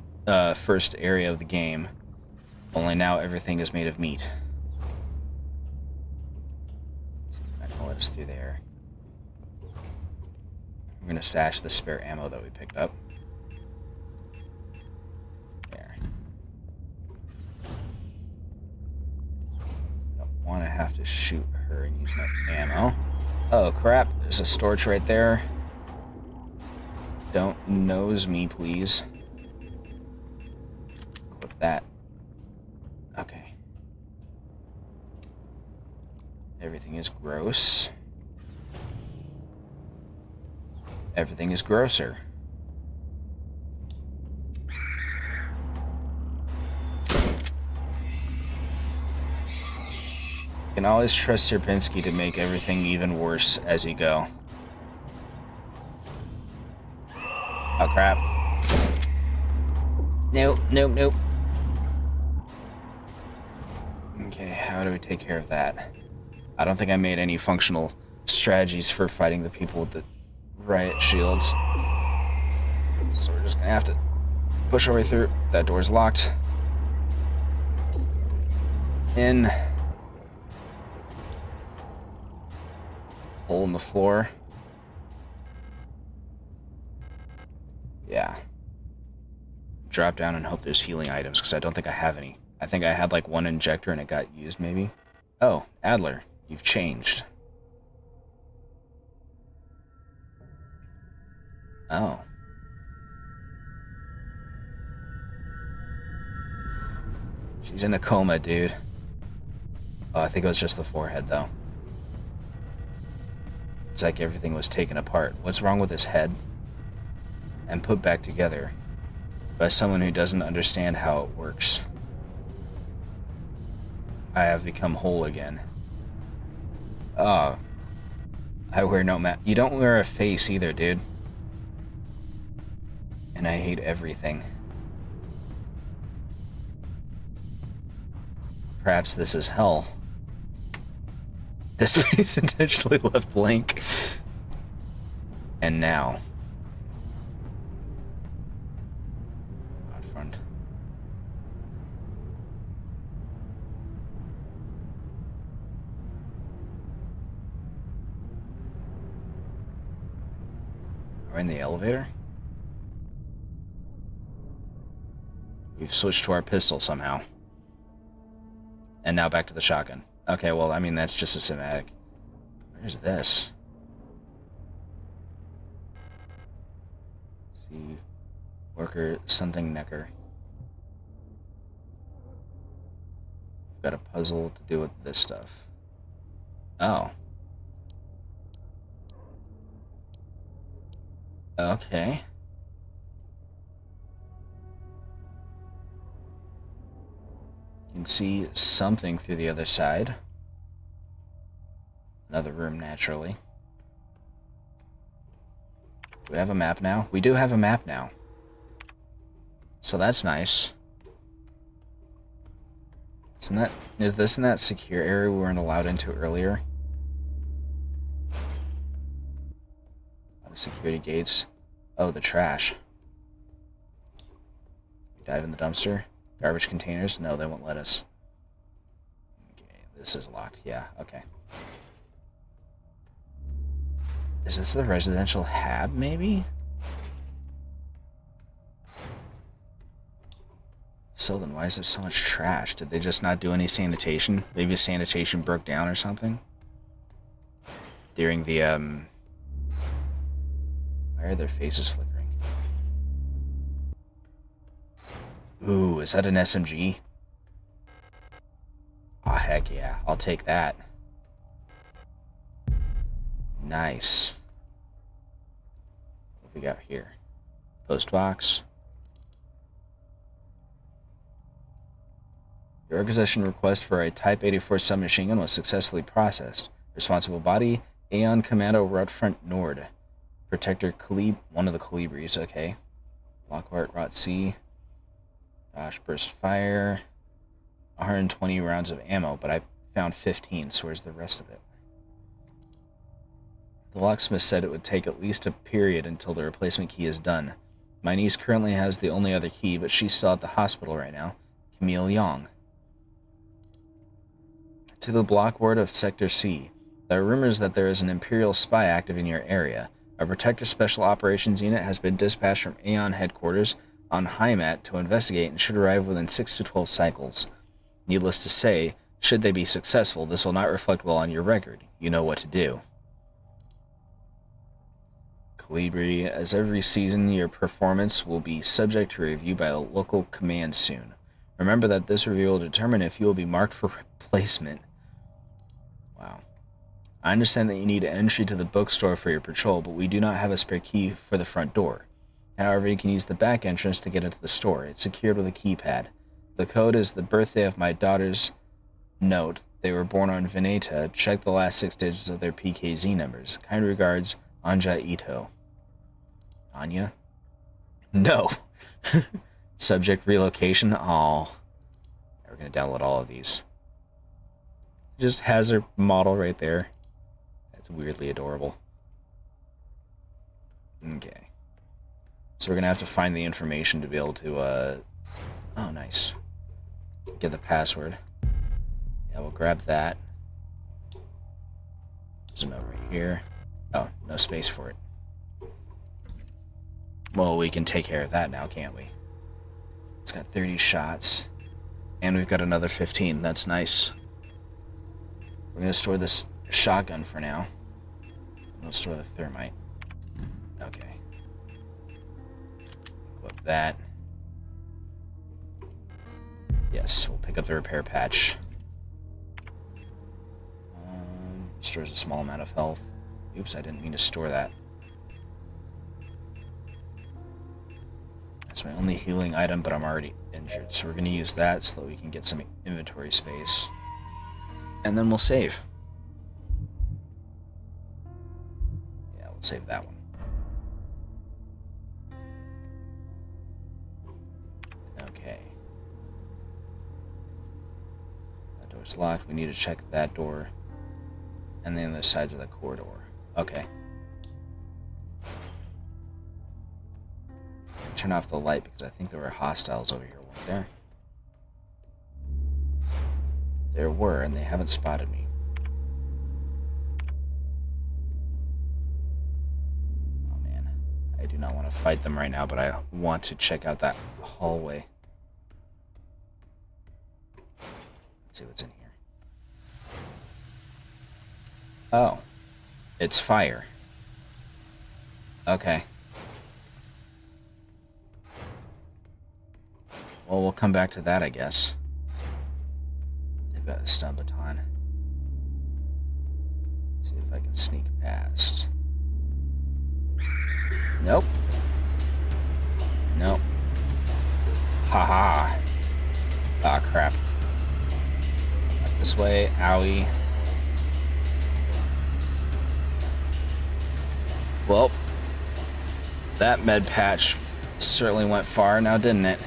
first area of the game. Only now everything is made of meat. So I'm not gonna let us through there. We're gonna stash the spare ammo that we picked up. There. Don't want to have to shoot her and use my ammo. Oh crap! There's a storage right there. Don't nose me, please. Equip that. Okay. Everything is gross. Everything is grosser. You can always trust Sierpinski to make everything even worse as you go. Oh, crap. Nope, nope, nope. Okay, how do we take care of that? I don't think I made any functional strategies for fighting the people with the riot shields. So we're just gonna have to push our way through. That door's locked. In. Hole in the floor. Yeah. Drop down and hope there's healing items, because I don't think I have any. I think I had like one injector and it got used, maybe. Oh, Adler, you've changed. Oh. She's in a coma, dude. Oh, I think it was just the forehead, though. It's like everything was taken apart. What's wrong with his head? And put back together by someone who doesn't understand how it works. I have become whole again. Oh. I wear no mask. You don't wear a face either, dude. And I hate everything. Perhaps this is hell. This space intentionally left blank. And now. Out front. Are we in the elevator? We've switched to our pistol somehow. And now back to the shotgun. Okay, well, I mean, that's just a cinematic. Where's this? See. Worker something Necker. Got a puzzle to do with this stuff. Oh. Okay. You can see something through the other side. Another room, naturally. Do we have a map now? We do have a map now. So that's nice. Is this in that secure area we weren't allowed into earlier? Security gates. Oh, the trash. Dive in the dumpster. Garbage containers? No, they won't let us. Okay, this is locked. Yeah, okay. Is this the residential hab, maybe? So then why is there so much trash? Did they just not do any sanitation? Maybe sanitation broke down or something? During the, Why are their faces flickering? Ooh, is that an SMG? Oh, heck yeah. I'll take that. Nice. What we got here? Post box. Your organization request for a Type 84 submachine gun was successfully processed. Responsible body, Aeon Commando Route Front Nord. Protector one of the Calibris, okay. Lockhart Rot C. Gosh, burst fire. 120 rounds of ammo, but I found 15, so where's the rest of it? The locksmith said it would take at least a period until the replacement key is done. My niece currently has the only other key, but she's still at the hospital right now. Camille Young. To the block ward of Sector C. There are rumors that there is an Imperial spy active in your area. A Protector Special Operations Unit has been dispatched from Aeon headquarters on Heimat to investigate and should arrive within 6 to 12 cycles. Needless to say, should they be successful, this will not reflect well on your record. You know what to do. Calibri, as every season, your performance will be subject to review by a local command soon. Remember that this review will determine if you will be marked for replacement. Wow. I understand that you need entry to the bookstore for your patrol, but we do not have a spare key for the front door. However, you can use the back entrance to get into the store. It's secured with a keypad. The code is the birthday of my daughter's note. They were born on Veneta. Check the last 6 digits of their PKZ numbers. Kind regards, Anja Ito. Anya? No. Subject relocation. Oh. We're going to download all of these. Just has her model right there. That's weirdly adorable. Okay. So we're going to have to find the information to be able to, oh, nice. Get the password. Yeah, we'll grab that. Zoom over here. Oh, no space for it. Well, we can take care of that now, can't we? It's got 30 shots. And we've got another 15. That's nice. We're going to store this shotgun for now. We'll store the thermite. Okay. Equip that. Yes, we'll pick up the repair patch. Stores a small amount of health. Oops, I didn't mean to store that. That's my only healing item, but I'm already injured. So we're going to use that so that we can get some inventory space. And then we'll save. Yeah, we'll save that one. Okay. That door's locked. We need to check that door. And the other sides of the corridor. Okay. Turn off the light because I think there were hostiles over here, weren't there? There were, and they haven't spotted me. Oh man. I do not want to fight them right now, but I want to check out that hallway. Let's see what's in here. Oh. It's fire. Okay. Well, we'll come back to that, I guess. They've got a stun baton. Let's see if I can sneak past. Nope. Nope. Haha. Ah, crap. Back this way. Owie. Well, that med patch certainly went far now, didn't it?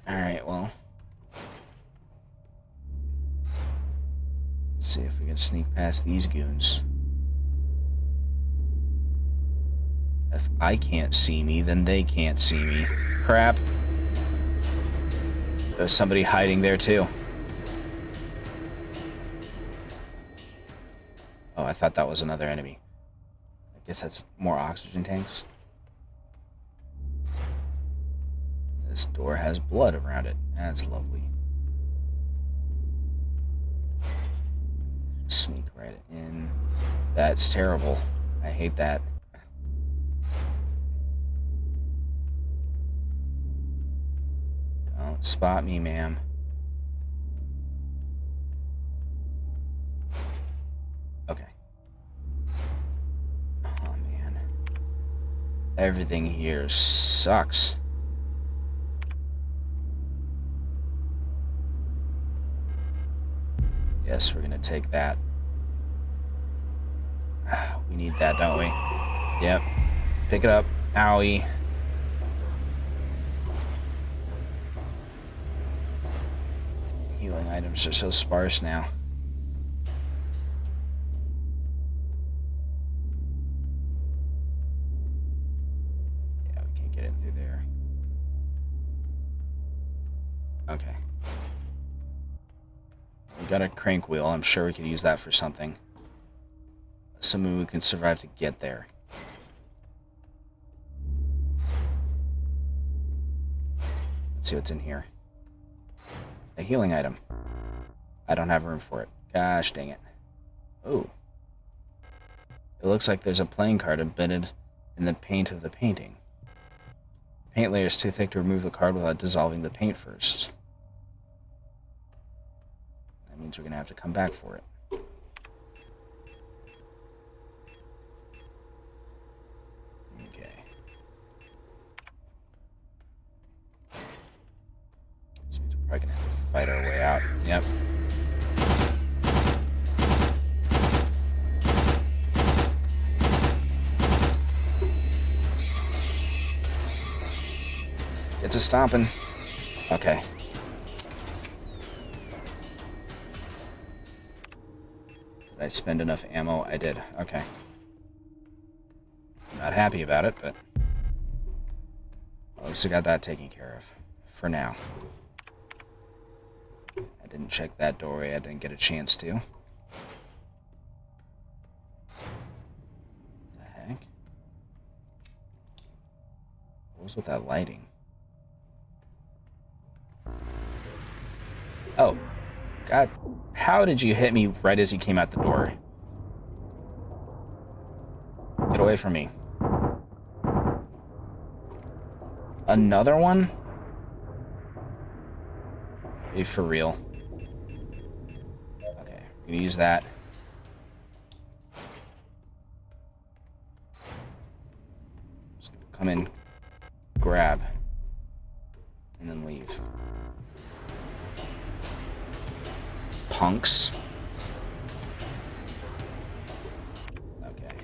Alright, well. Let's see if we can sneak past these goons. If I can't see me, then they can't see me. Crap. There's somebody hiding there, too. Oh, I thought that was another enemy. I guess that's more oxygen tanks. This door has blood around it. That's lovely. Sneak right in. That's terrible. I hate that. Don't spot me, ma'am. Okay. Oh, man. Everything here sucks. Yes, we're gonna take that. We need that, don't we? Yep. Pick it up. Owie. Healing items are so sparse now. Yeah, we can't get in through there. Okay. We got a crank wheel. I'm sure we could use that for something. Assuming we can survive to get there. Let's see what's in here. A healing item. I don't have room for it. Gosh dang it. Ooh. It looks like there's a playing card embedded in the paint of the painting. The paint layer is too thick to remove the card without dissolving the paint first. That means we're going to have to come back for it. Okay. This means we're probably going to have to fight our way out. Yep. Get to stomping. Okay. Did I spend enough ammo? I did. Okay. Not happy about it, but at least I got that taken care of. For now. I didn't check that doorway. I didn't get a chance to. The heck? What was with that lighting? Oh. God. How did you hit me right as he came out the door? Get away from me. Another one? Are you for real? Okay, I'm gonna use that. Just gonna come in, grab, and then leave. Punks. Okay.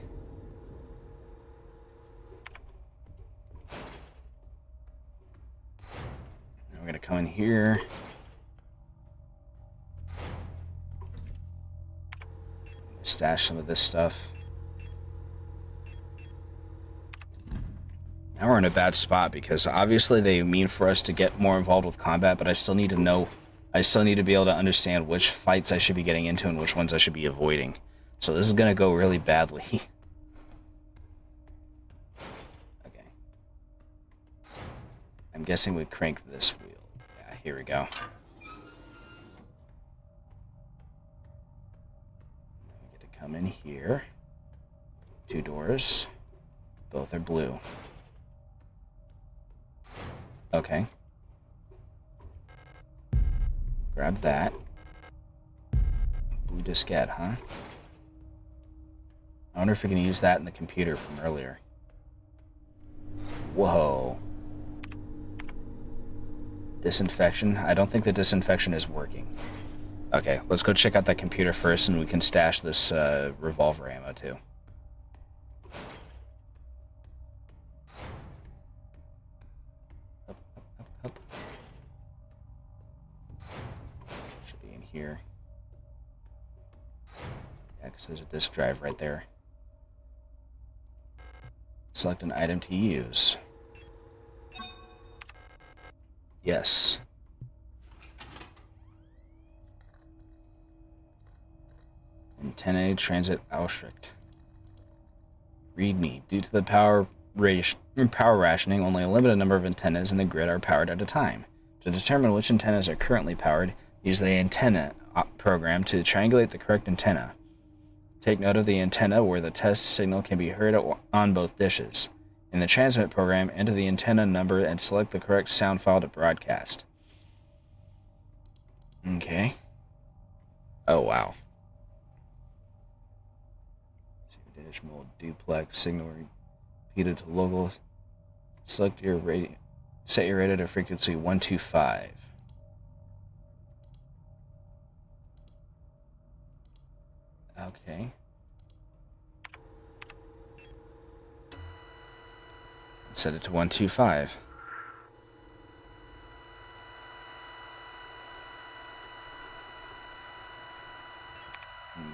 Now we're gonna come in here. Stash some of this stuff. Now we're in a bad spot because obviously they mean for us to get more involved with combat, but I still need to know, I still need to be able to understand which fights I should be getting into and which ones I should be avoiding. So this is going to go really badly. Okay. I'm guessing we crank this wheel. Yeah, here we go. We get to come in here. 2 doors. Both are blue. Okay. Grab that. Blue diskette, huh? I wonder if we can use that in the computer from earlier. Whoa. Disinfection? I don't think the disinfection is working. Okay, let's go check out that computer first and we can stash this revolver ammo too. Up. Should be in here. Yeah, because there's a disk drive right there. Select an item to use. Yes. Antennae transit Ausricht. Readme. Due to the power rationing, only a limited number of antennas in the grid are powered at a time. To determine which antennas are currently powered, use the antenna program to triangulate the correct antenna. Take note of the antenna where the test signal can be heard on both dishes. In the transmit program, enter the antenna number and select the correct sound file to broadcast. Okay. Oh, wow. Dash mode, duplex, signal repeated to local. Select your radio. Set your radio to frequency 125. Okay. Set it to 125.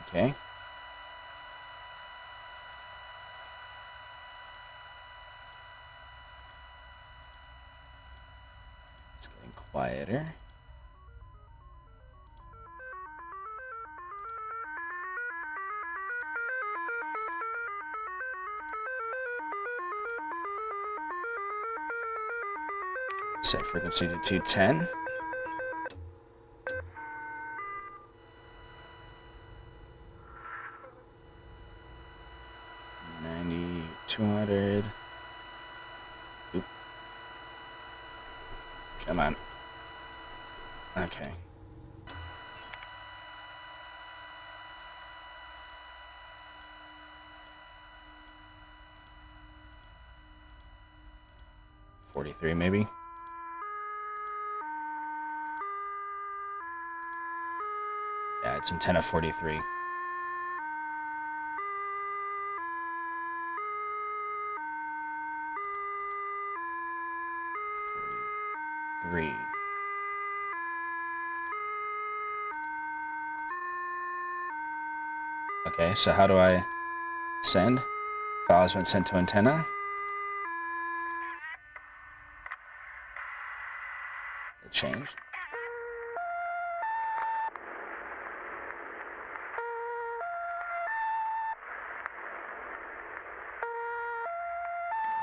Okay. It's getting quieter. Set frequency to 210. $90, 200. Oop. Come on. Okay. $43 maybe. Yeah, it's antenna 43. 3. Okay, so how do I send? File has been sent to antenna. It changed.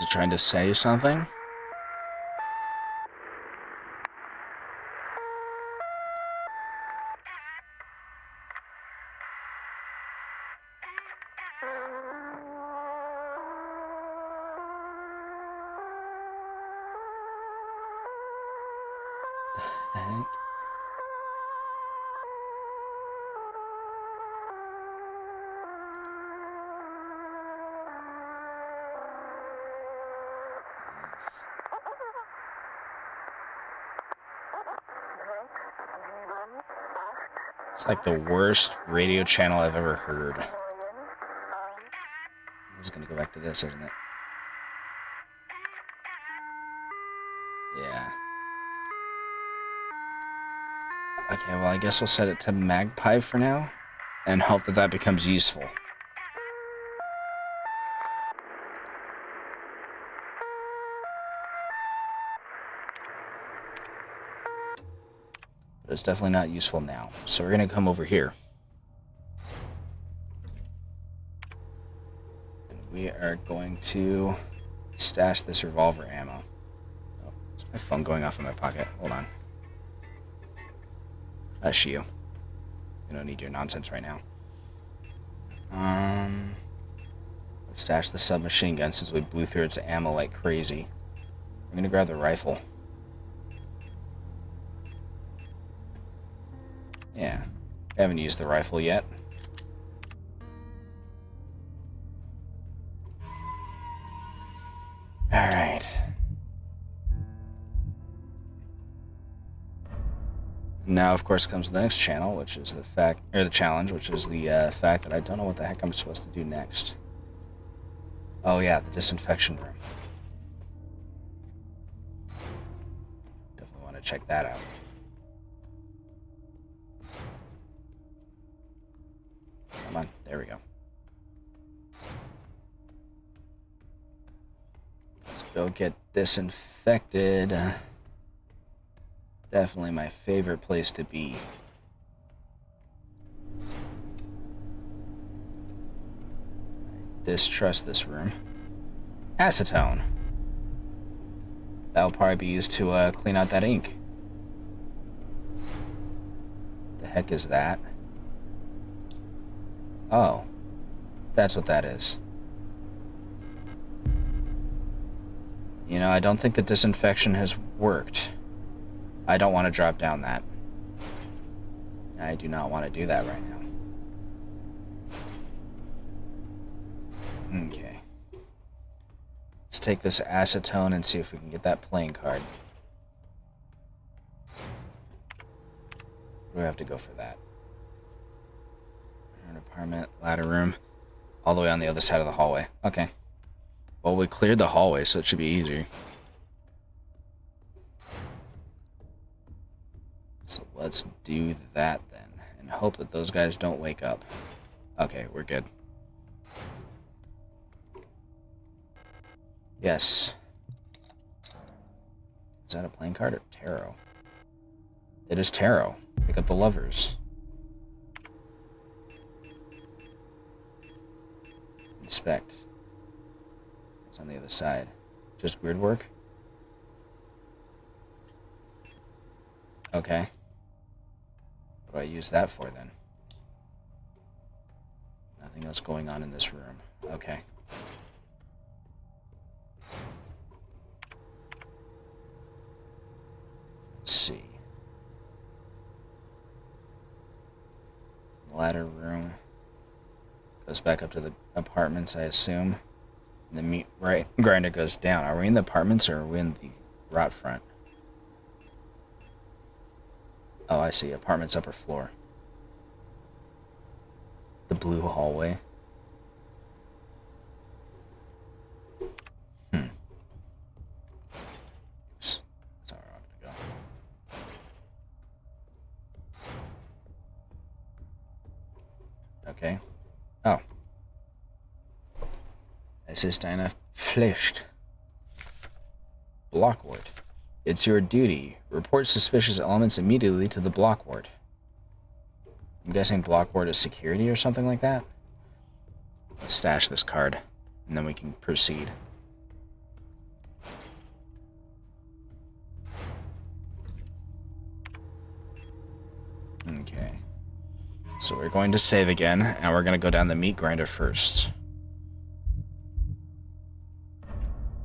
Is it trying to say something? The heck? It's like the worst radio channel I've ever heard. I'm just gonna go back to this, isn't it? Yeah. Okay, well, I guess we'll set it to Magpie for now, and hope that that becomes useful. But it's definitely not useful now. So we're gonna come over here. And we are going to stash this revolver ammo. Oh, is my phone going off in my pocket? Hold on. That's you. We don't need your nonsense right now. Let's stash the submachine gun since we blew through its ammo like crazy. I'm gonna grab the rifle. Yeah, I haven't used the rifle yet. Alright. Now, of course, comes the next channel, which is the challenge, which is the fact that I don't know what the heck I'm supposed to do next. Oh yeah, the disinfection room. Definitely want to check that out. Come on, there we go. Let's go get disinfected. Definitely my favorite place to be. I distrust this room. Acetone. That'll probably be used to clean out that ink. The heck is that? Oh, that's what that is. You know, I don't think the disinfection has worked. I don't want to drop down that. I do not want to do that right now. Okay. Let's take this acetone and see if we can get that playing card. Where do we have to go for that? An apartment, ladder room, all the way on the other side of the hallway. Okay. Well, we cleared the hallway, so it should be easier. So let's do that then, and hope that those guys don't wake up. Okay, we're good. Yes. Is that a playing card or tarot? It is tarot. Pick up the lovers. Inspect. It's on the other side. Just grid work? Okay. What do I use that for then? Nothing else going on in this room. Okay. Let's see. Ladder room. Goes back up to the apartments, I assume. And the meat grinder goes down. Are we in the apartments or are we in the rot front? Oh, I see. Apartment's upper floor. The blue hallway. Oops. That's how I wanted to go. Okay. Oh. Es ist eine Pflicht. Block ward. It's your duty. Report suspicious elements immediately to the block ward. I'm guessing block ward is security or something like that. Let's stash this card, and then we can proceed. Okay. So we're going to save again, and we're going to go down the meat grinder first.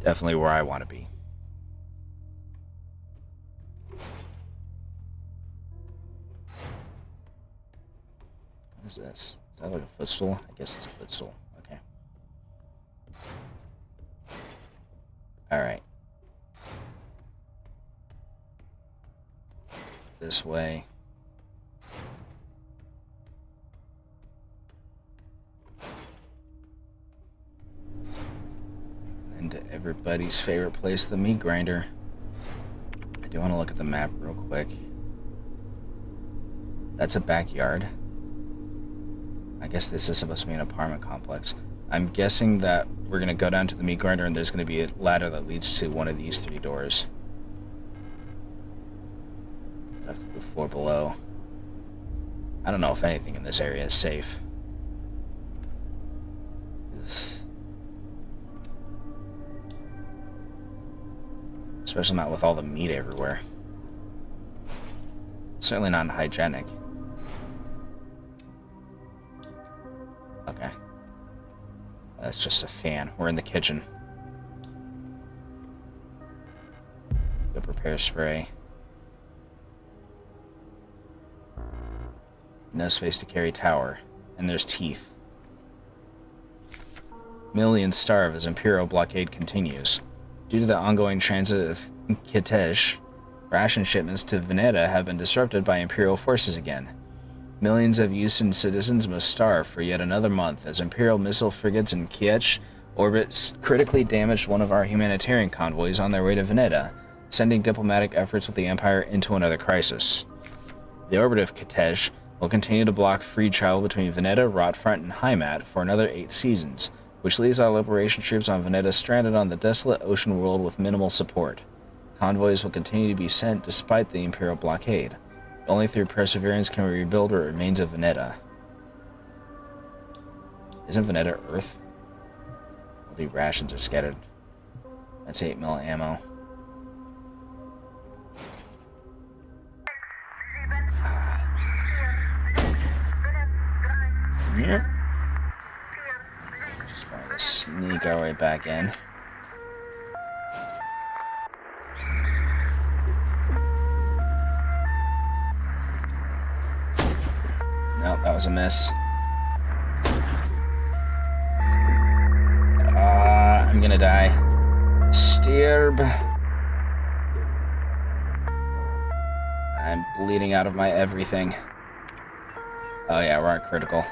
Definitely where I want to be. What is this? Is that like a footstool? I guess it's a footstool. Okay. Alright. This way. And everybody's favorite place, the meat grinder. I do want to look at the map real quick. That's a backyard. I guess this is supposed to be an apartment complex. I'm guessing that we're going to go down to the meat grinder and there's going to be a ladder that leads to one of these 3 doors. Up to the floor below. I don't know if anything in this area is safe. Especially not with all the meat everywhere. Certainly not hygienic. Okay. That's just a fan. We're in the kitchen. Go prepare spray. No space to carry tower. And there's teeth. Millions starve as Imperial blockade continues. Due to the ongoing transit of Kitesh, ration shipments to Veneta have been disrupted by Imperial forces again. Millions of Yusin citizens must starve for yet another month as Imperial missile frigates in Kiech orbit critically damaged one of our humanitarian convoys on their way to Veneta, sending diplomatic efforts of the Empire into another crisis. The orbit of Kitesh will continue to block free travel between Veneta, Rotfront, and Heimat for another 8 seasons, which leaves our liberation troops on Veneta stranded on the desolate ocean world with minimal support. Convoys will continue to be sent despite the Imperial blockade. Only through perseverance can we rebuild what remains of Veneta. Isn't Veneta Earth? All the rations are scattered. That's 8mm ammo. Yep. Just going to sneak our way back in. Nope, that was a miss. I'm gonna die. Stirb. I'm bleeding out of my everything. Oh yeah, we're on critical.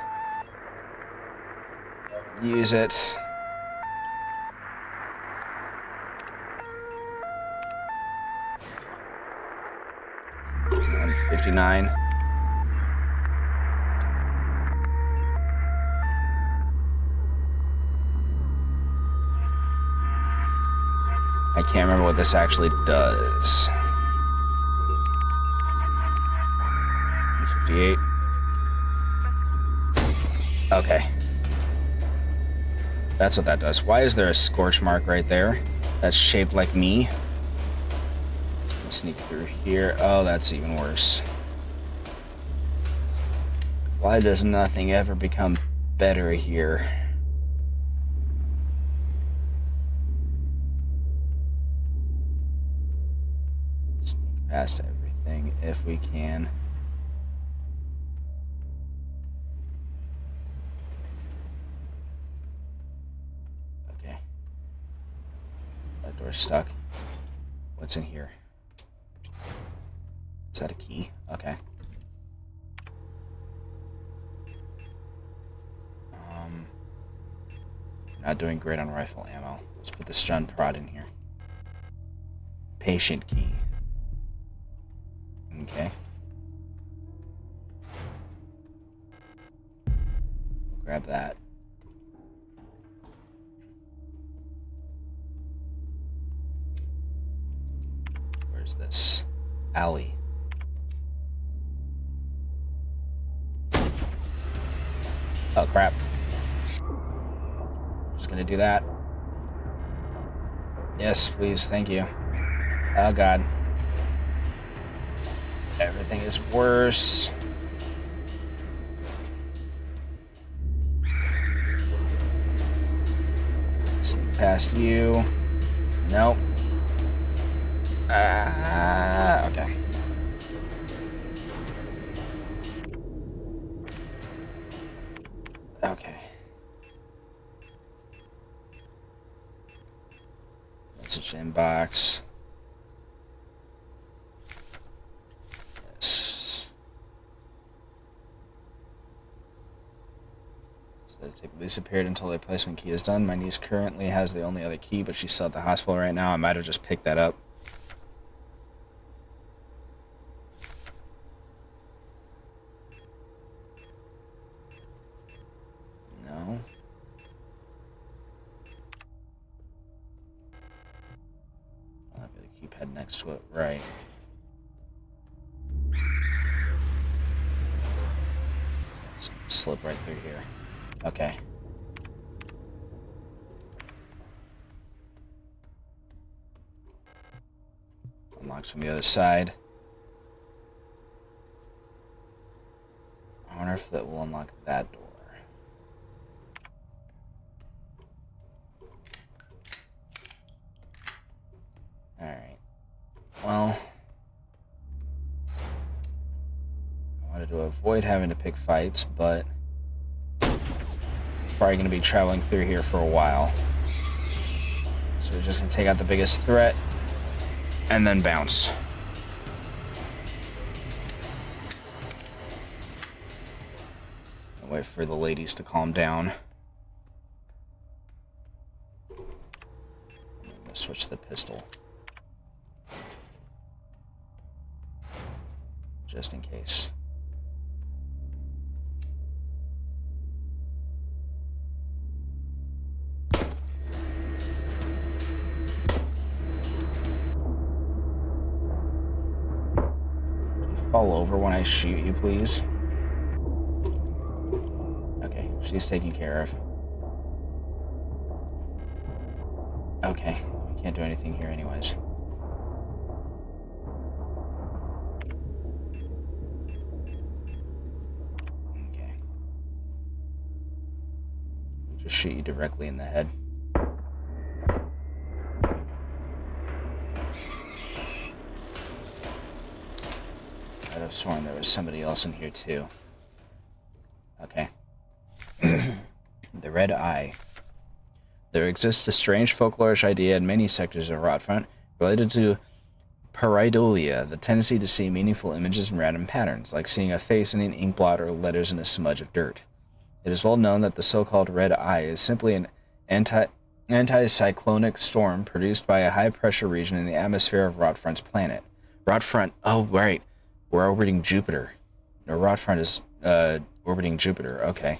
Use it. 159. I can't remember what this actually does. 58. Okay. That's what that does. Why is there a scorch mark right there? That's shaped like me. Let's sneak through here. Oh, that's even worse. Why does nothing ever become better here? Sneak past everything if we can. Okay. That door's stuck. What's in here? Is that a key? Okay. Not doing great on rifle ammo. Let's put the stun prod in here. Patient key. Okay. Grab that. Where's this? Alley. Oh, crap. Just gonna do that. Yes, please, thank you. Oh, God. Everything is worse. Sneak past you. Nope. Okay. Okay. Message inbox. Yes. So the ticket lease appeared until the replacement key is done. My niece currently has the only other key, but she's still at the hospital right now. I might have just picked that up. No. I'll have the keypad next to it. Right. Slip right through here. Okay. Unlocks from the other side. I wonder if that will unlock that door. Alright. Well, I wanted to avoid having to pick fights, but probably going to be traveling through here for a while. So we're just going to take out the biggest threat and then bounce. Wait for the ladies to calm down. I'm going to switch the pistol. Just in case. Fall over when I shoot you, please. Okay, she's taken care of. Okay, we can't do anything here anyways. Okay. We'll just shoot you directly in the head. I'd have sworn there was somebody else in here too. Okay. The red eye. There exists a strange folklorish idea in many sectors of Rotfront related to pareidolia, the tendency to see meaningful images in random patterns, like seeing a face in an ink blot or letters in a smudge of dirt. It is well known that the so-called red eye is simply an anticyclonic storm produced by a high-pressure region in the atmosphere of Rotfront's planet. Rotfront, oh, right. We're orbiting Jupiter. No, Rotfront is orbiting Jupiter, okay.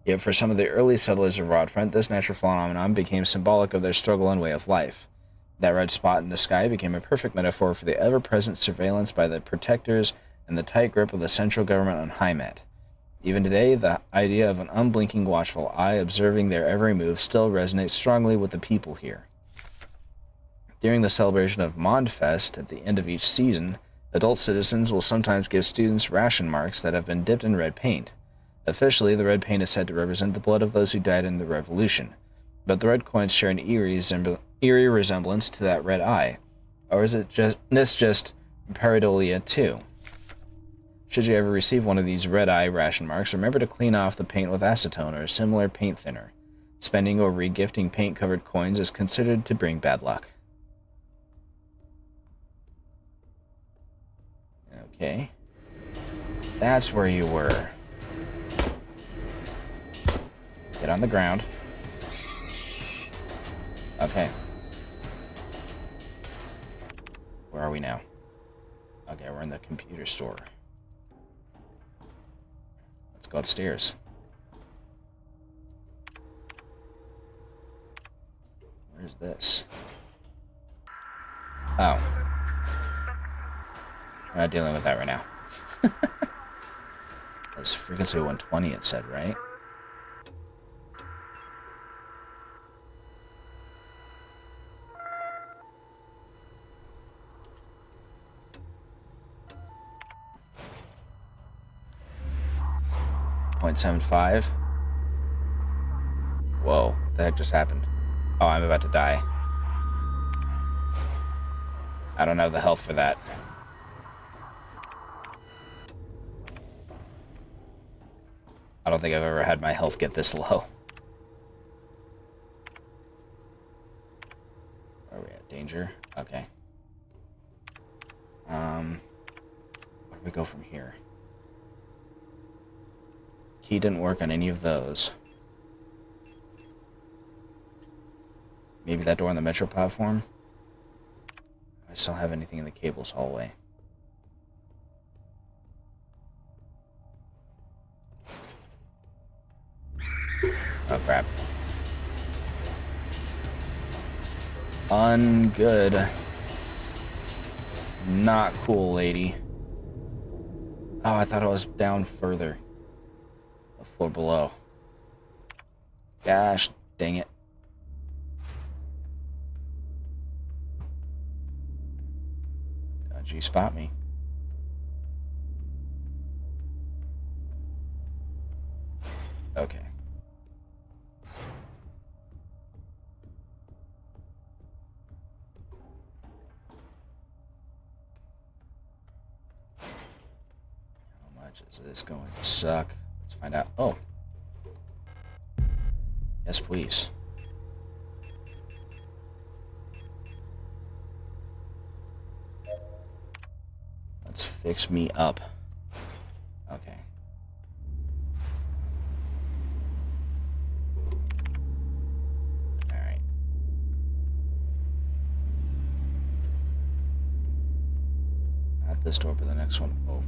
Yet for some of the early settlers of Rotfront, this natural phenomenon became symbolic of their struggle and way of life. That red spot in the sky became a perfect metaphor for the ever-present surveillance by the protectors and the tight grip of the central government on Hymet. Even today, the idea of an unblinking watchful eye observing their every move still resonates strongly with the people here. During the celebration of Mondfest at the end of each season, adult citizens will sometimes give students ration marks that have been dipped in red paint. Officially, the red paint is said to represent the blood of those who died in the Revolution, but the red coins share an eerie resemblance to that red eye. Or is it just pareidolia too? Should you ever receive one of these red eye ration marks, remember to clean off the paint with acetone or a similar paint thinner. Spending or regifting paint-covered coins is considered to bring bad luck. Okay. That's where you were. Get on the ground. Okay. Where are we now? Okay, we're in the computer store. Let's go upstairs. Where's this? Oh. We're not dealing with that right now. That's frequency 120, it said, right? .75. Whoa, what the heck just happened? Oh, I'm about to die. I don't have the health for that. I don't think I've ever had my health get this low. Where are we at? Danger? Okay. Where do we go from here? Key didn't work on any of those. Maybe that door on the metro platform? I still have anything in the cables hallway. Oh, crap. Ungood. Not cool, lady. Oh, I thought it was down further. The floor below. Gosh, dang it. Did you spot me? Okay. How much is this going to suck? Let's find out. Oh. Yes, please. Let's fix me up. Okay. Alright. Not this door, but the next one over.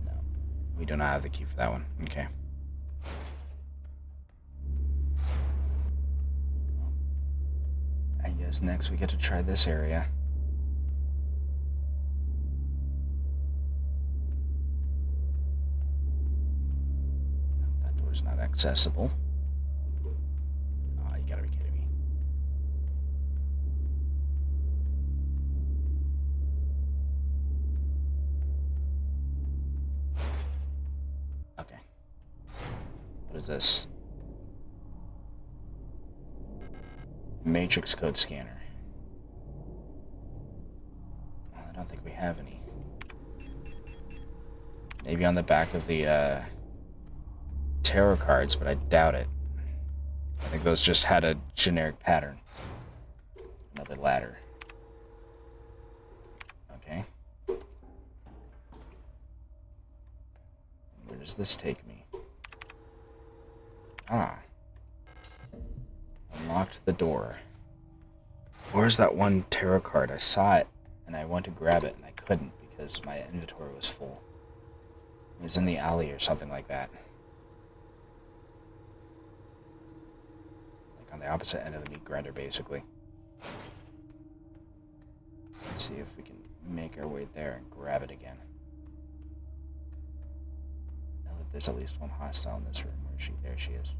No. We do not have the key for that one. Okay. I guess next we get to try this area. That door's not accessible. Oh, you gotta be kidding me. Okay. What is this? Matrix code scanner. Well, I don't think we have any. Maybe on the back of the tarot cards, but I doubt it. I think those just had a generic pattern. Another ladder. Okay. Where does this take me? Ah. Unlocked the door. Where's that one tarot card? I saw it, and I went to grab it, and I couldn't because my inventory was full. It was in the alley or something like that. Like on the opposite end of the meat grinder, basically. Let's see if we can make our way there and grab it again. Now that there's at least one hostile in this room. Where is she? There she is.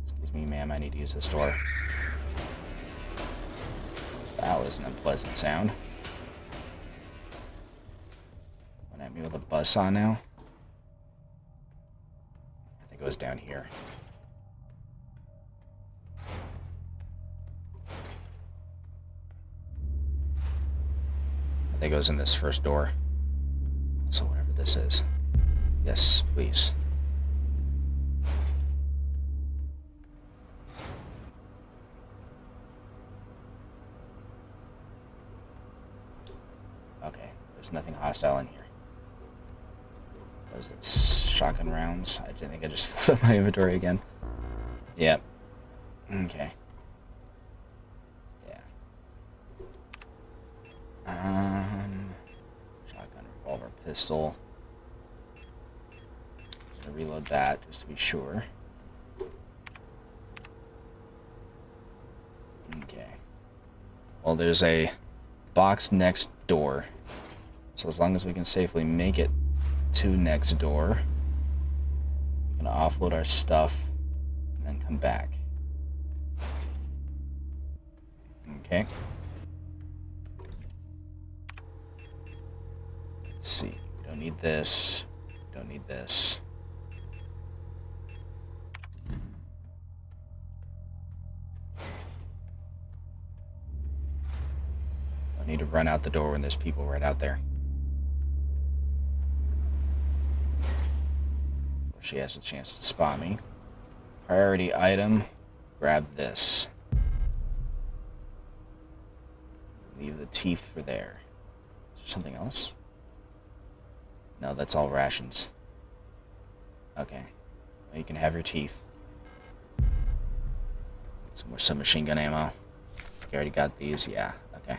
Excuse me, ma'am, I need to use this door. That was an unpleasant sound. Went at me with a buzzsaw now. I think it was down here. I think it was in this first door. So whatever this is. Yes, please. Okay, there's nothing hostile in here. What is this? Shotgun rounds? I think I just filled up my inventory again. Yep. Okay. Yeah. pistol. I'm gonna reload that just to be sure. Okay. Well, there's a box next door. So as long as we can safely make it to next door, we're gonna offload our stuff and then come back. Okay. Let's see. We don't need this. We don't need this. I need to run out the door when there's people right out there. Before she has a chance to spot me. Priority item. Grab this. Leave the teeth for there. Is there something else? No, that's all rations. Okay. Well, you can have your teeth. Some more submachine gun ammo. You already got these? Yeah, okay.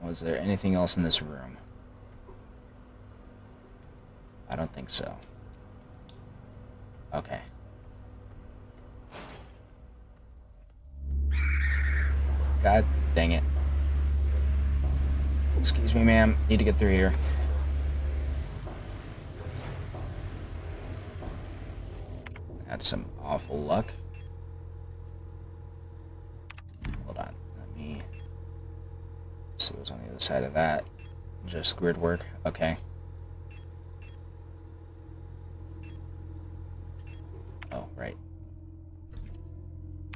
Was there anything else in this room? I don't think so. Okay. God dang it. Excuse me, ma'am. Need to get through here. That's some awful luck. Hold on. Let me see what's on the other side of that. Just grid work. Okay. Oh, right.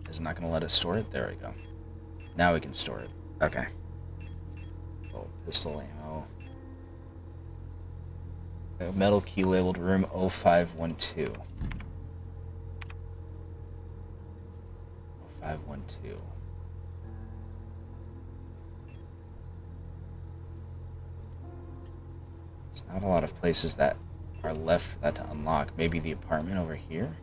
Is it not going to let us store it? There we go. Now we can store it. Okay. Oh, pistol ammo. A metal key labeled room 0512. 0512. There's not a lot of places that are left for that to unlock. Maybe the apartment over here?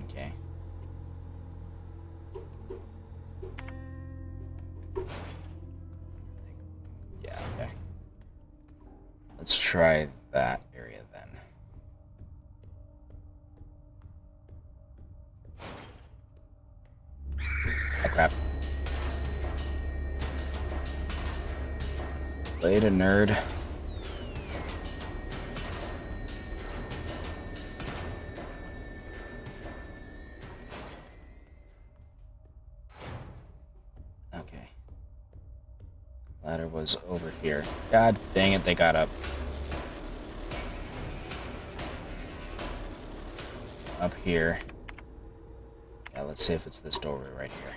Okay. Yeah, okay. Let's try that area then. Oh, crap. Played a nerd. Okay. Ladder was over here. God dang it, they got up. Up here. Yeah, let's see if it's this doorway right here.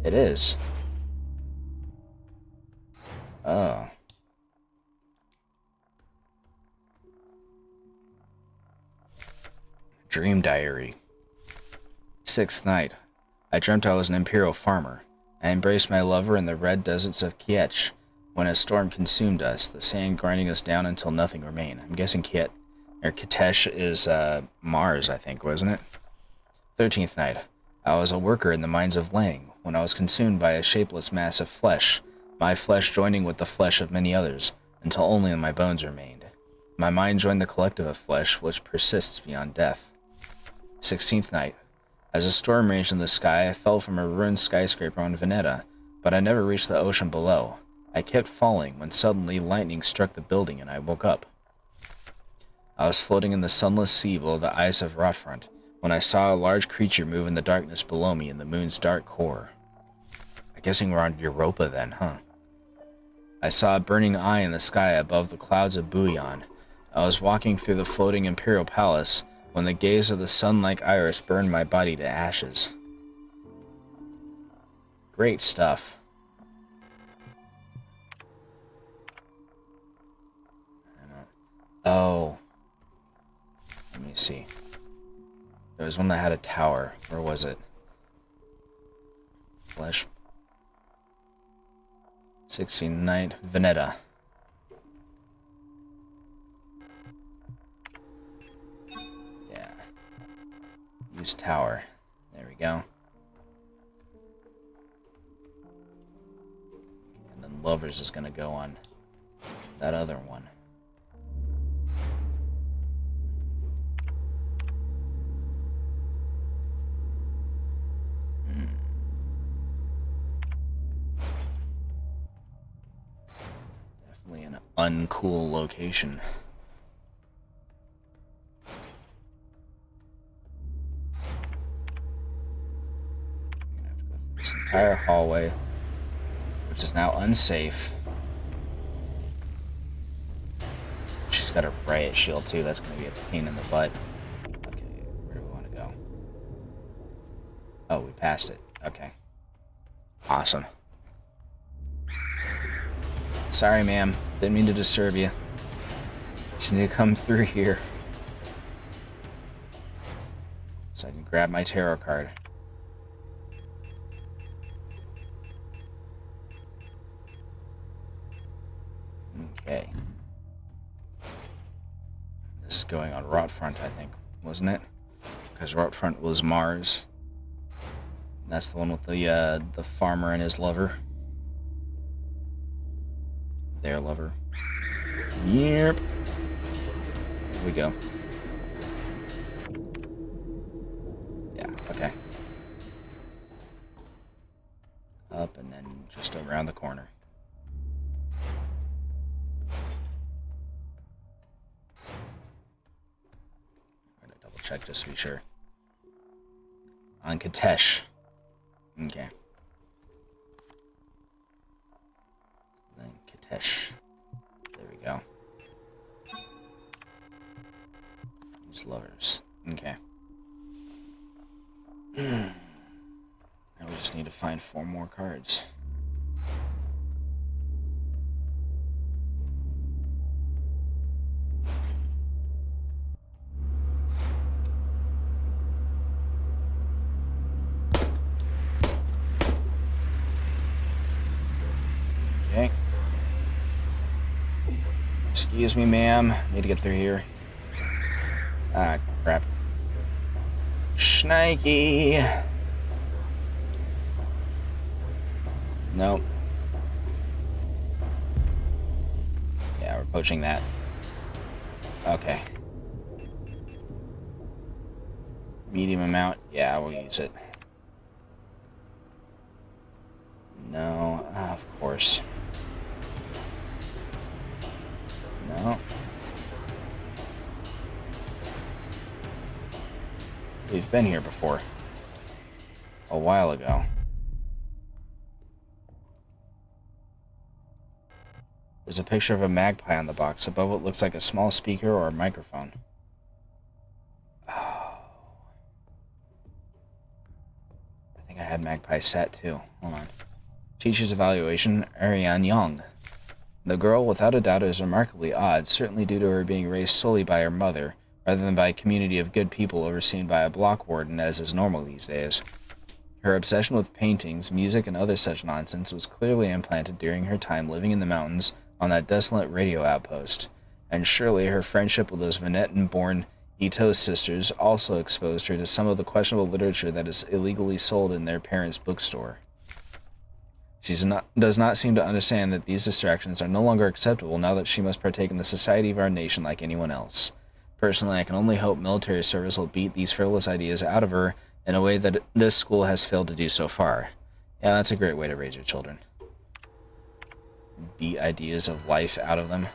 It is. Oh. Dream diary. 6th night. I dreamt I was an imperial farmer. I embraced my lover in the red deserts of Kiech when a storm consumed us, the sand grinding us down until nothing remained. I'm guessing Kiet, or Kitesh is Mars, I think, wasn't it? 13th night. I was a worker in the mines of Lang when I was consumed by a shapeless mass of flesh, my flesh joining with the flesh of many others, until only my bones remained. My mind joined the collective of flesh which persists beyond death. 16th night. As a storm raged in the sky, I fell from a ruined skyscraper on Veneta, but I never reached the ocean below. I kept falling when suddenly lightning struck the building and I woke up. I was floating in the sunless sea below the ice of Rotfront when I saw a large creature move in the darkness below me in the moon's dark core. I'm guessing we're on Europa then, huh? I saw a burning eye in the sky above the clouds of Buyan. I was walking through the floating Imperial Palace when the gaze of the sun-like iris burned my body to ashes. Great stuff. Oh. Let me see. There was one that had a tower. Where was it? Flesh. 16th night. Veneta. Use tower. There we go. And then lovers is going to go on that other one. Definitely an uncool location. I'm gonna have to go through this entire hallway, which is now unsafe. She's got a riot shield too. That's going to be a pain in the butt. Okay, where do we want to go? Oh, we passed it. Okay. Awesome. Sorry, ma'am. Didn't mean to disturb you. Just need to come through here so I can grab my tarot card. Okay. This is going on Rotfront, I think, wasn't it? Because Rotfront was Mars. That's the one with the farmer and his lover. Their lover. Yep. Here we go. Yeah, okay. Up and then just around the corner. I'm gonna double check just to be sure. On Katesh. Okay. Then Katesh. There we go. These lovers. Okay. Now we just need to find 4 more cards. Okay. Excuse me, ma'am. Need to get through here. Ah, crap. Schnikey. Nope. Yeah, we're poaching that. Okay. Medium amount. Yeah, we'll use it. No, of course. No. We've been here before. A while ago. There's a picture of a magpie on the box. Above it looks like a small speaker or a microphone. Oh. I think I had magpie set too. Hold on. Teacher's evaluation, Ariane Young. The girl, without a doubt, is remarkably odd, certainly due to her being raised solely by her mother, rather than by a community of good people overseen by a block warden, as is normal these days. Her obsession with paintings, music, and other such nonsense was clearly implanted during her time living in the mountains on that desolate radio outpost, and surely her friendship with those Venetan-born Ito sisters also exposed her to some of the questionable literature that is illegally sold in their parents' bookstore. She does not seem to understand that these distractions are no longer acceptable now that she must partake in the society of our nation like anyone else. Personally, I can only hope military service will beat these frivolous ideas out of her in a way that this school has failed to do so far. Yeah, that's a great way to raise your children. Beat ideas of life out of them.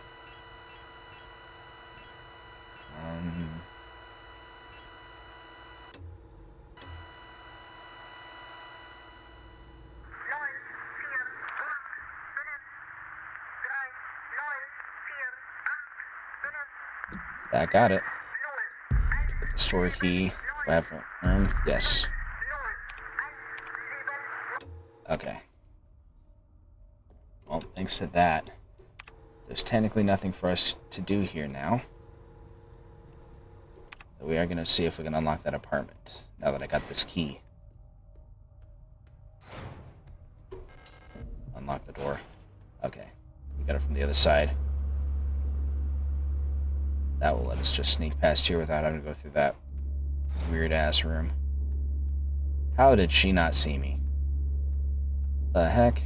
That got it. Get the store key. Do I have room? Yes. Okay. Well, thanks to that, there's technically nothing for us to do here now. But we are going to see if we can unlock that apartment, now that I got this key. Unlock the door. Okay. We got it from the other side. That will let us just sneak past here without having to go through that weird-ass room. How did she not see me? The heck?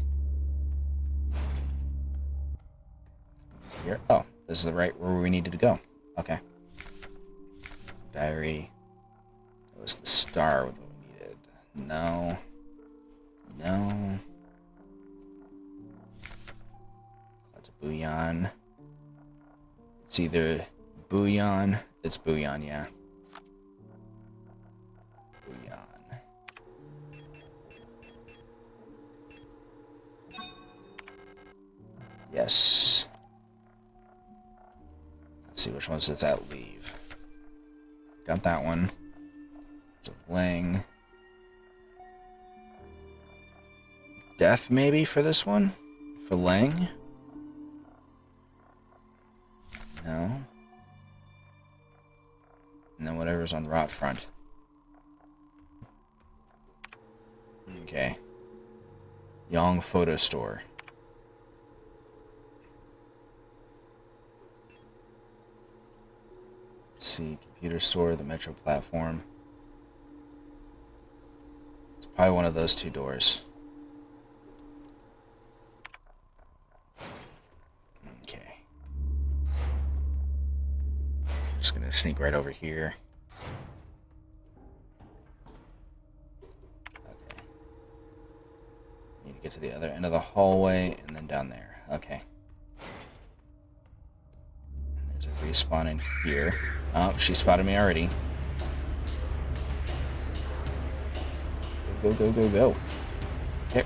Here. Oh, this is the right where we needed to go. Okay. Diary. It was the star that we needed. No. No. That's a bouillon. It's either bouillon. It's bouillon, yeah. Bouillon. Yes. Let's see which ones does that leave. Got that one. It's a Lang. Death, maybe, for this one? For Lang? No. And then whatever's on Rot Front. Okay. Yong Photo Store. Let's see, Computer Store, the Metro Platform. It's probably one of those two doors. Okay. Just gonna sneak right over here. Okay. Need to get to the other end of the hallway and then down there. Okay. And there's a respawn in here. Oh, she spotted me already. Go, go, go, go. Okay.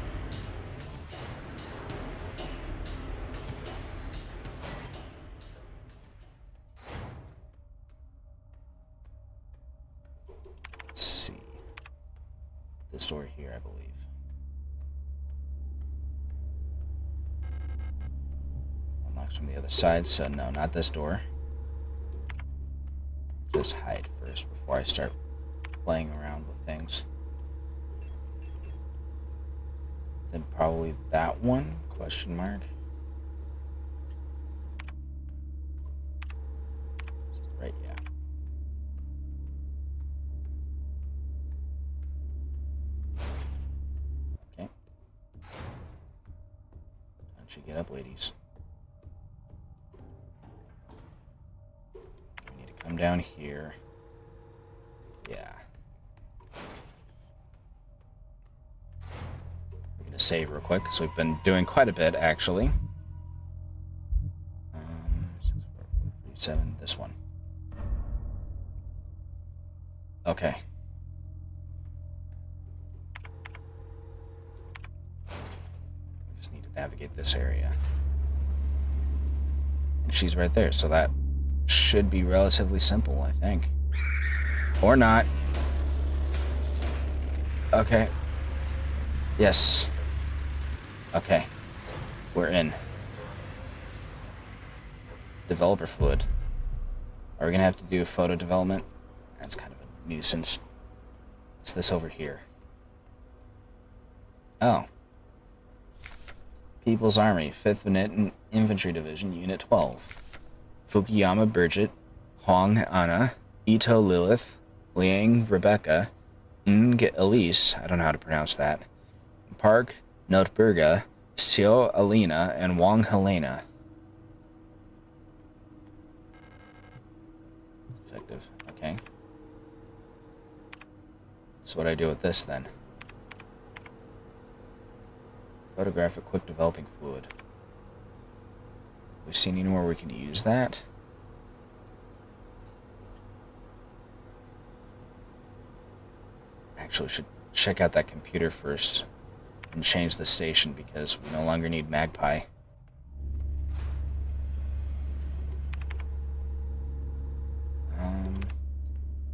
Let's see. This door here, I believe. Unlocks from the other side, so no, not this door. Just hide first before I start playing around with things. Then probably that one, question mark. Right, yeah. Okay. Don't you get up, ladies. We need to come down here. Yeah. To save real quick, because we've been doing quite a bit, actually. 7, this one. Okay. We just need to navigate this area. And she's right there, so that should be relatively simple, I think. Or not. Okay. Yes. Okay, we're in. Developer fluid. Are we gonna have to do photo development? That's kind of a nuisance. What's this over here? Oh. People's Army, 5th Infantry Division, Unit 12. Fukuyama Birgit, Hong Anna, Ito Lilith, Liang Rebecca, Ng Elise, I don't know how to pronounce that, Park Notburga, Seo Alina, and Wang Helena. Effective. Okay. So what do I do with this then? Photographic quick developing fluid. We've seen anywhere we can use that? Actually, we should check out that computer first. And change the station because we no longer need Magpie.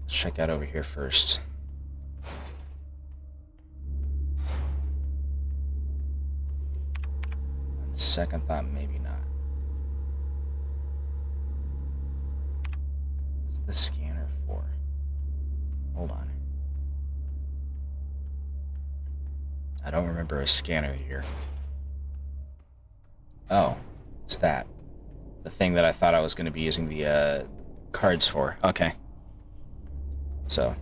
Let's check out over here first. On second thought, maybe not. What's the scanner for? Hold on. I don't remember a scanner here. Oh, it's that. The thing that I thought I was going to be using the cards for. Okay. So,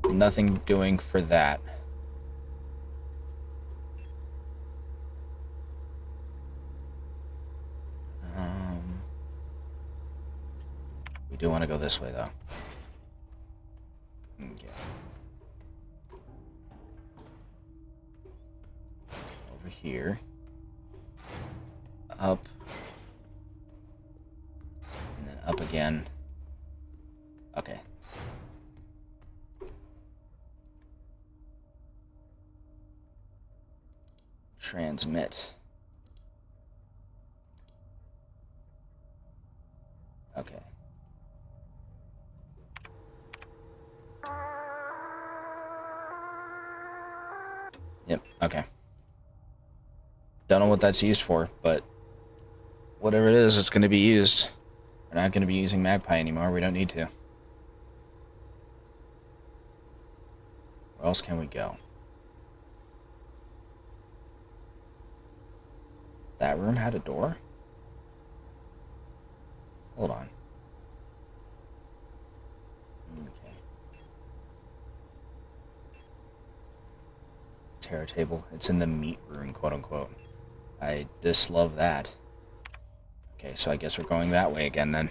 nothing doing for that. We do want to go this way, though. Okay. Over here. Up. And then up again. Okay. Transmit. Okay. Yep, okay. Don't know what that's used for, but whatever it is, it's going to be used. We're not going to be using Magpie anymore. We don't need to. Where else can we go? That room had a door? Hold on. Okay. Terror table. It's in the meat room, quote unquote. I dislove that. Okay, so I guess we're going that way again then.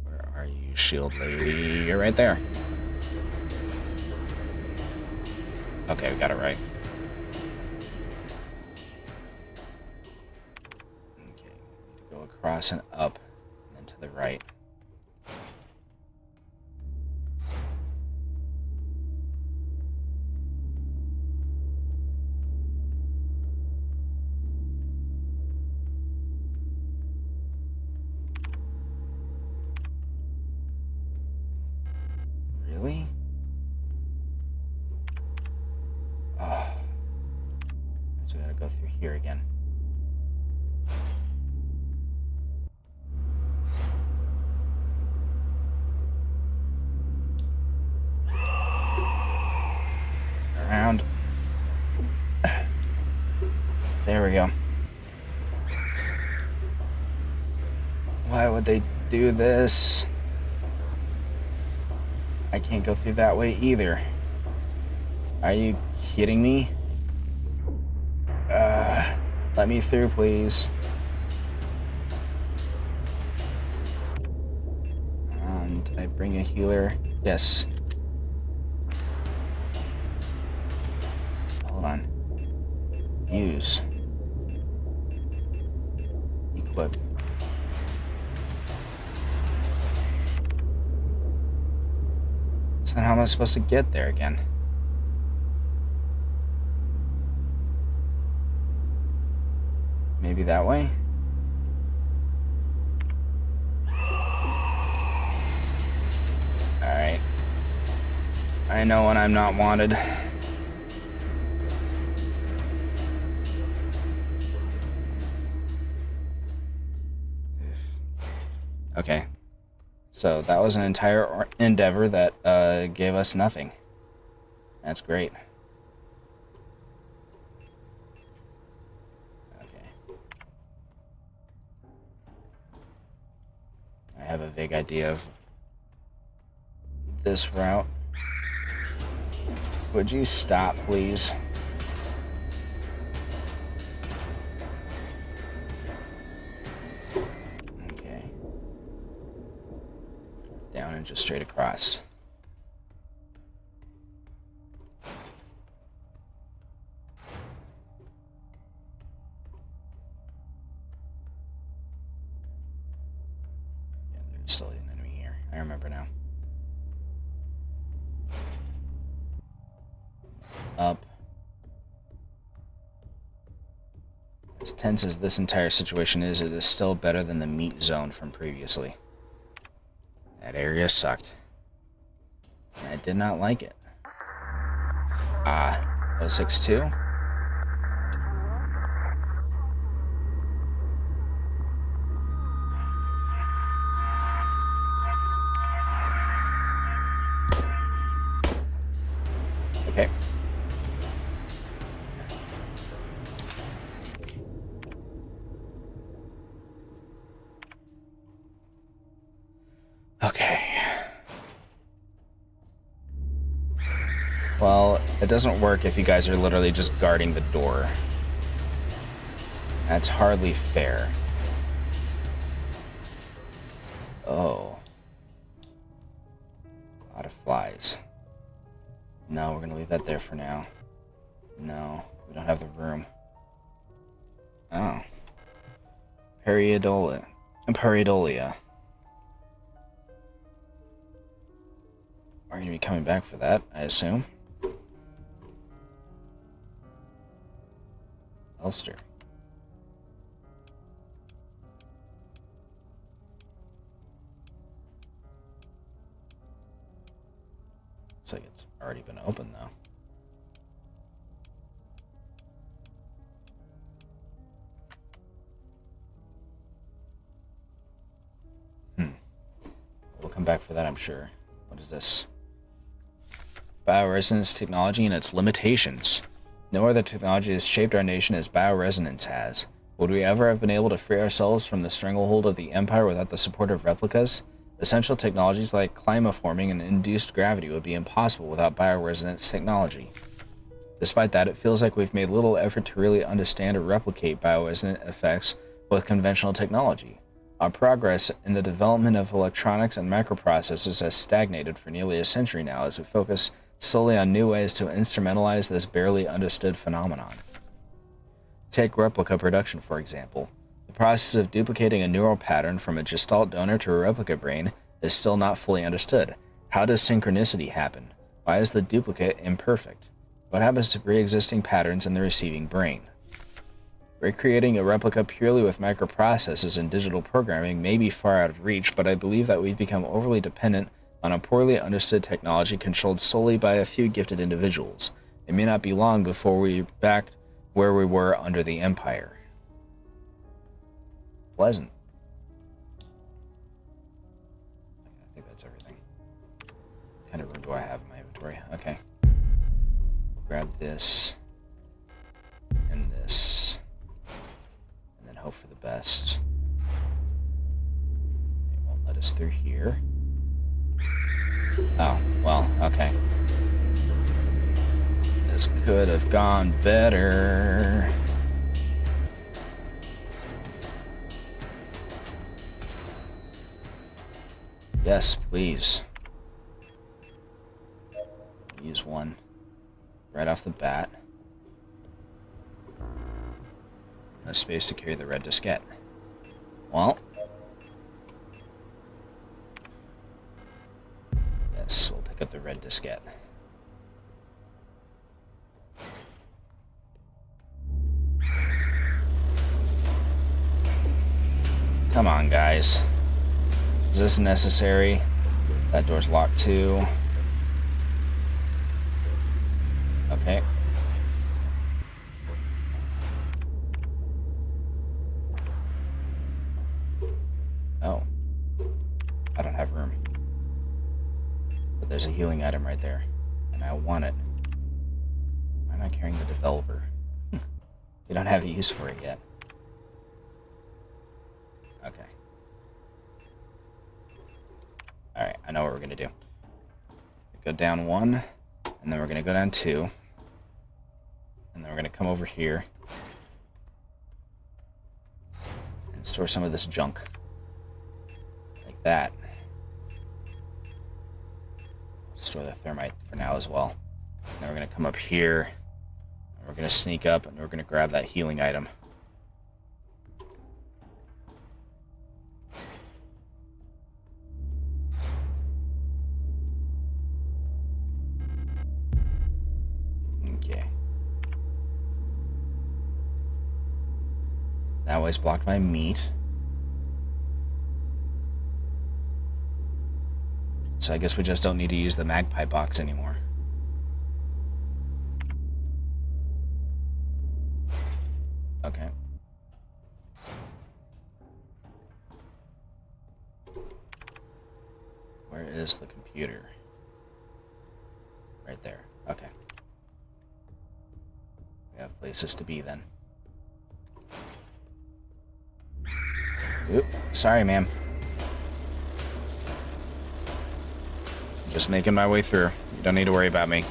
Where are you, shield lady? You're right there. Okay, we got it right. Okay, need to go across and up, and then to the right. Really? Oh. So we gotta go through here again. Around. There we go. Why would they do this? I can't go through that way either. Are you kidding me? Let me through, please. Did I bring a healer? Yes. Hold on. Use. Equip. So how am I supposed to get there again? Maybe that way? Alright. I know when I'm not wanted. Okay. So that was an entire endeavor that gave us nothing. That's great. Okay. I have a vague idea of this route. Would you stop, please? Okay. Down and just straight across. Yeah, there's still an enemy here. I remember now. Up. As tense as this entire situation is, it is still better than the meat zone from previously. That area sucked. And I did not like it. 062. Okay. Okay. Well, it doesn't work if you guys are literally just guarding the door. That's hardly fair. Oh. A lot of flies. No, we're gonna leave that there for now. No, we don't have the room. Oh. Periodolia. Periodolia. We're gonna be coming back for that, I assume. Ulster. Looks like it's already been opened, though. We'll come back for that, I'm sure. What is this? Bioresonance technology and its limitations. No other technology has shaped our nation as bioresonance has. Would we ever have been able to free ourselves from the stranglehold of the Empire without the support of replicas? Essential technologies like climaforming and induced gravity would be impossible without bioresonance technology. Despite that, it feels like we've made little effort to really understand or replicate bioresonant effects with conventional technology. Our progress in the development of electronics and microprocessors has stagnated for nearly a century now as we focus solely on new ways to instrumentalize this barely understood phenomenon. Take replica production, for example. The process of duplicating a neural pattern from a gestalt donor to a replica brain is still not fully understood. How does synchronicity happen? Why is the duplicate imperfect? What happens to pre-existing patterns in the receiving brain? Recreating a replica purely with microprocessors and digital programming may be far out of reach, but I believe that we've become overly dependent on a poorly understood technology controlled solely by a few gifted individuals. It may not be long before we're back where we were under the Empire. Pleasant. I think that's everything. What kind of room do I have in my inventory? Okay. We'll grab this and this. And then hope for the best. It won't let us through here. Oh, well, okay. This could have gone better. Yes, please. Use one right off the bat. No space to carry the red diskette. Well. Yes, we'll pick up the red diskette. Come on, guys. Is this necessary? That door's locked too. Okay. Oh. I don't have room. But there's a healing item right there. And I want it. Why am I carrying the developer? We don't have a use for it yet. Okay. Alright, I know what we're going to do. Go down 1, and then we're going to go down 2. And then we're going to come over here. And store some of this junk. Like that. Store the thermite for now as well. And then we're going to come up here. And we're going to sneak up, and we're going to grab that healing item. That way's blocked by meat. So I guess we just don't need to use the magpie box anymore. Okay. Where is the computer? Right there. Okay. We have places to be then. Oop, sorry, ma'am. Just making my way through. You don't need to worry about me.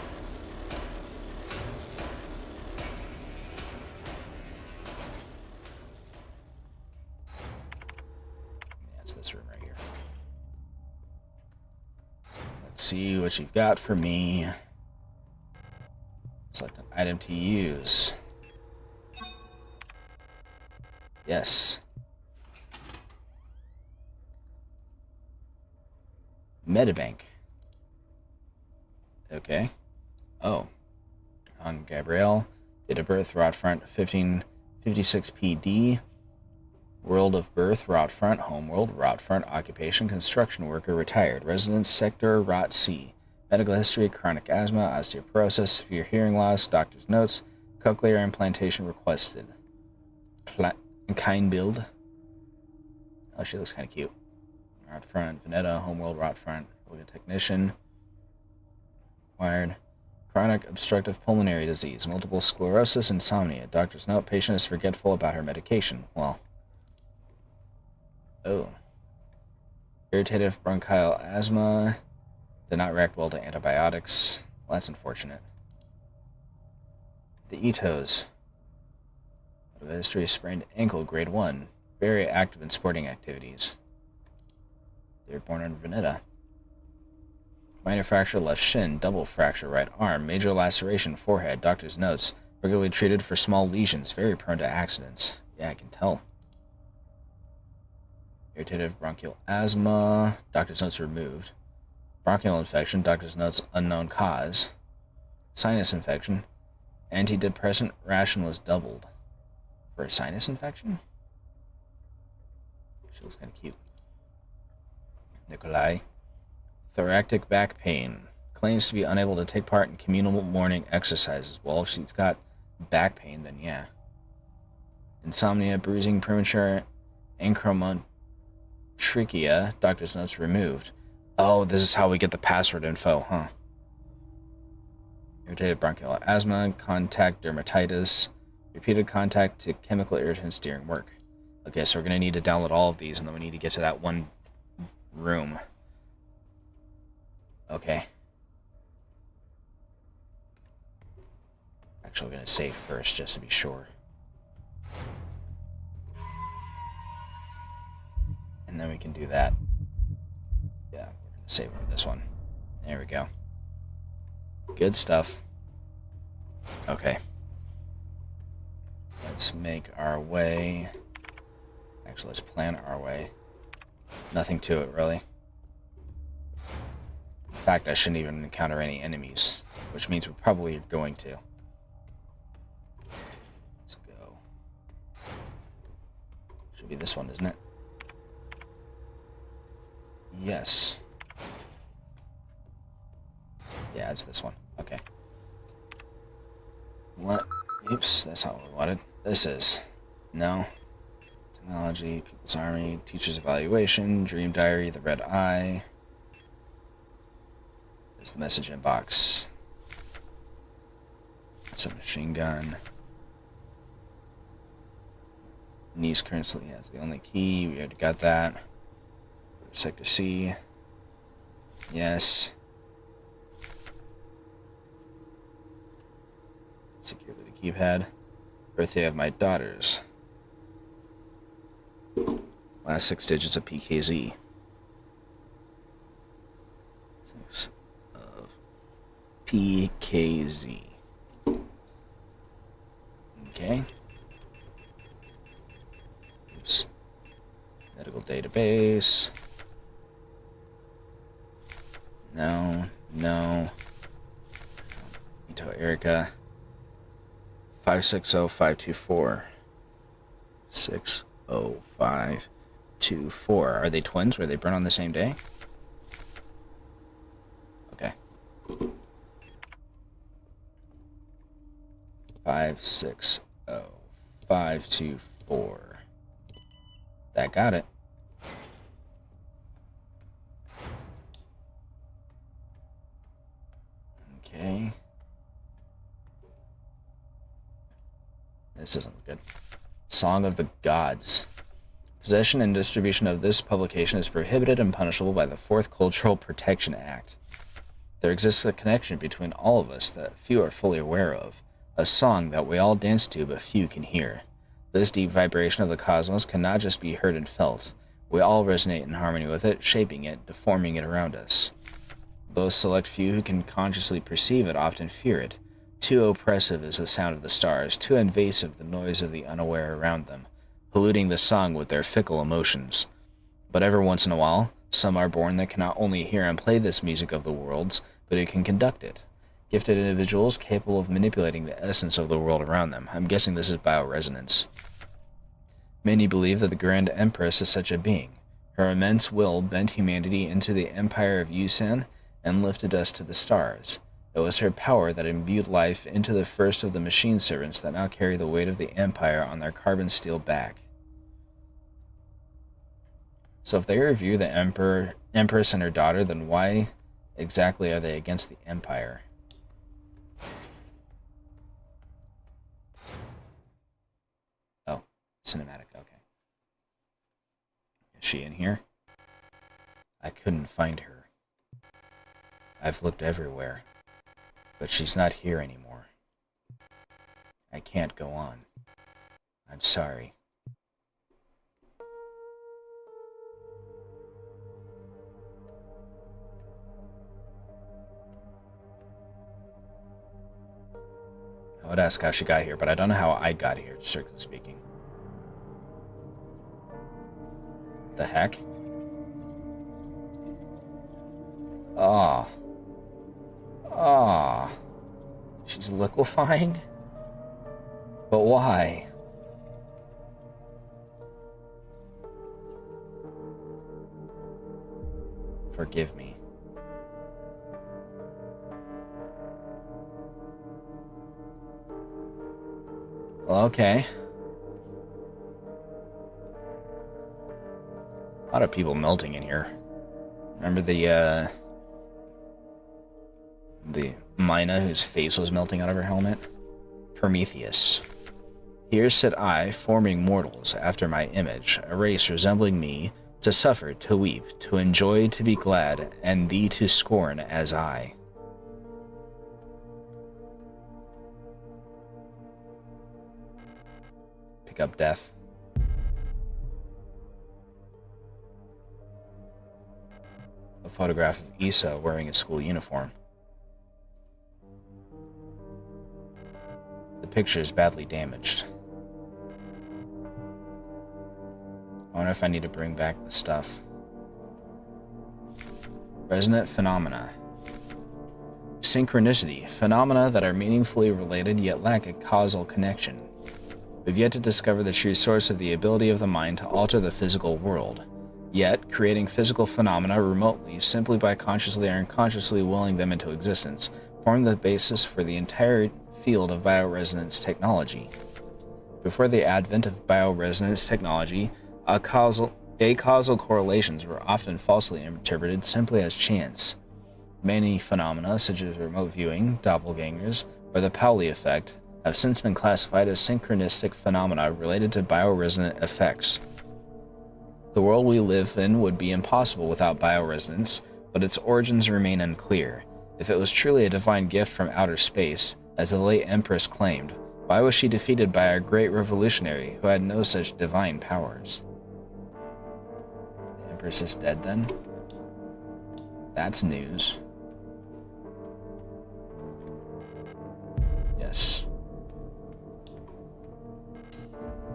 see what you've got for me. Select an item to use. Yes. Metabank. Okay. Oh. On Gabrielle. Date of birth, Rot Front, 1556 PD. World of birth, Rot Front. Homeworld, Rot Front. Occupation, construction worker, retired. Residence, sector, Rot C. Medical history, chronic asthma, osteoporosis, severe hearing loss, doctor's notes, cochlear implantation requested. Kind build. Oh, she looks kind of cute. Rot Front, Veneta, Homeworld, Rot Front. Organ technician. Acquired. Chronic obstructive pulmonary disease, multiple sclerosis, insomnia. Doctor's note, patient is forgetful about her medication. Well. Oh. Irritative bronchial asthma. Did not react well to antibiotics. Well, that's unfortunate. The Itos. History, sprained ankle, grade 1. Very active in sporting activities. They were born in Veneta. Minor fracture left shin, double fracture right arm, major laceration forehead. Doctor's notes. Regularly treated for small lesions, very prone to accidents. Yeah, I can tell. Irritative bronchial asthma. Doctor's notes removed. Bronchial infection. Doctor's notes unknown cause. Sinus infection. Antidepressant ration was doubled. For a sinus infection? She looks kind of cute. Nikolai. Thoracic back pain. Claims to be unable to take part in communal morning exercises. Well, if she's got back pain, then yeah. Insomnia, bruising, premature acromontrichia. Doctor's notes removed. Oh, this is how we get the password info, huh? Irritated bronchial asthma, contact dermatitis, repeated contact to chemical irritants during work. Okay, so we're going to need to download all of these, and then we need to get to that one room. Okay. Actually, we're going to save first, just to be sure. And then we can do that. Yeah, we're going to save over this one. There we go. Good stuff. Okay. Let's make our way. Actually, let's plan our way. Nothing to it, really. In fact, I shouldn't even encounter any enemies, which means we're probably going to. Let's go. Should be this one, isn't it? Yes. Yeah, it's this one. Okay. What? Oops, that's not what we wanted. This is. No. Technology, People's Army, Teacher's Evaluation, Dream Diary, The Red Eye. There's the message inbox. It's a machine gun. Niece currently has the only key. We already got that. Sector C. Yes. Secure the keypad. Birthday of my daughters. Last 6 digits of PKZ. Of PKZ. Okay. Oops. Medical database. No. Ito Erica. 560524. 60524. Are they twins? Were they born on the same day? Okay. 560524. That got it. Okay. This doesn't look good. Song of the Gods. Possession and distribution of this publication is prohibited and punishable by the 4th Cultural Protection Act. There exists a connection between all of us that few are fully aware of, a song that we all dance to but few can hear. This deep vibration of the cosmos cannot just be heard and felt. We all resonate in harmony with it, shaping it, deforming it around us. Those select few who can consciously perceive it often fear it. Too oppressive is the sound of the stars, too invasive the noise of the unaware around them, polluting the song with their fickle emotions. But every once in a while, some are born that cannot only hear and play this music of the worlds, but who can conduct it. Gifted individuals capable of manipulating the essence of the world around them. I'm guessing this is bioresonance. Many believe that the Grand Empress is such a being. Her immense will bent humanity into the empire of Yusan and lifted us to the stars. It was her power that imbued life into the first of the machine servants that now carry the weight of the empire on their carbon steel back. So if they revere the Empress and her daughter, then why exactly are they against the empire? Oh, cinematic, okay. Is she in here? I couldn't find her. I've looked everywhere, but she's not here anymore. I can't go on. I'm sorry. I would ask how she got here, but I don't know how I got here, strictly speaking. The heck? Ah. Ah. She's liquefying? But why? Forgive me. Well, okay. A lot of people melting in here. Remember the Mina whose face was melting out of her helmet? Prometheus. Here sit I, forming mortals after my image, a race resembling me, to suffer, to weep, to enjoy, to be glad, and thee to scorn as I. Pick up death. A photograph of Issa wearing a school uniform. The picture is badly damaged. I wonder if I need to bring back the stuff. Resonant phenomena. Synchronicity. Phenomena that are meaningfully related yet lack a causal connection. We've yet to discover the true source of the ability of the mind to alter the physical world. Yet, creating physical phenomena remotely simply by consciously or unconsciously willing them into existence form the basis for the entire field of bioresonance technology. Before the advent of bioresonance technology, acausal correlations were often falsely interpreted simply as chance. Many phenomena, such as remote viewing, doppelgangers, or the Pauli effect, have since been classified as synchronistic phenomena related to bioresonant effects. The world we live in would be impossible without bioresonance, but its origins remain unclear. If it was truly a divine gift from outer space, as the late Empress claimed, why was she defeated by our great revolutionary who had no such divine powers? The Empress is dead then? That's news. Yes.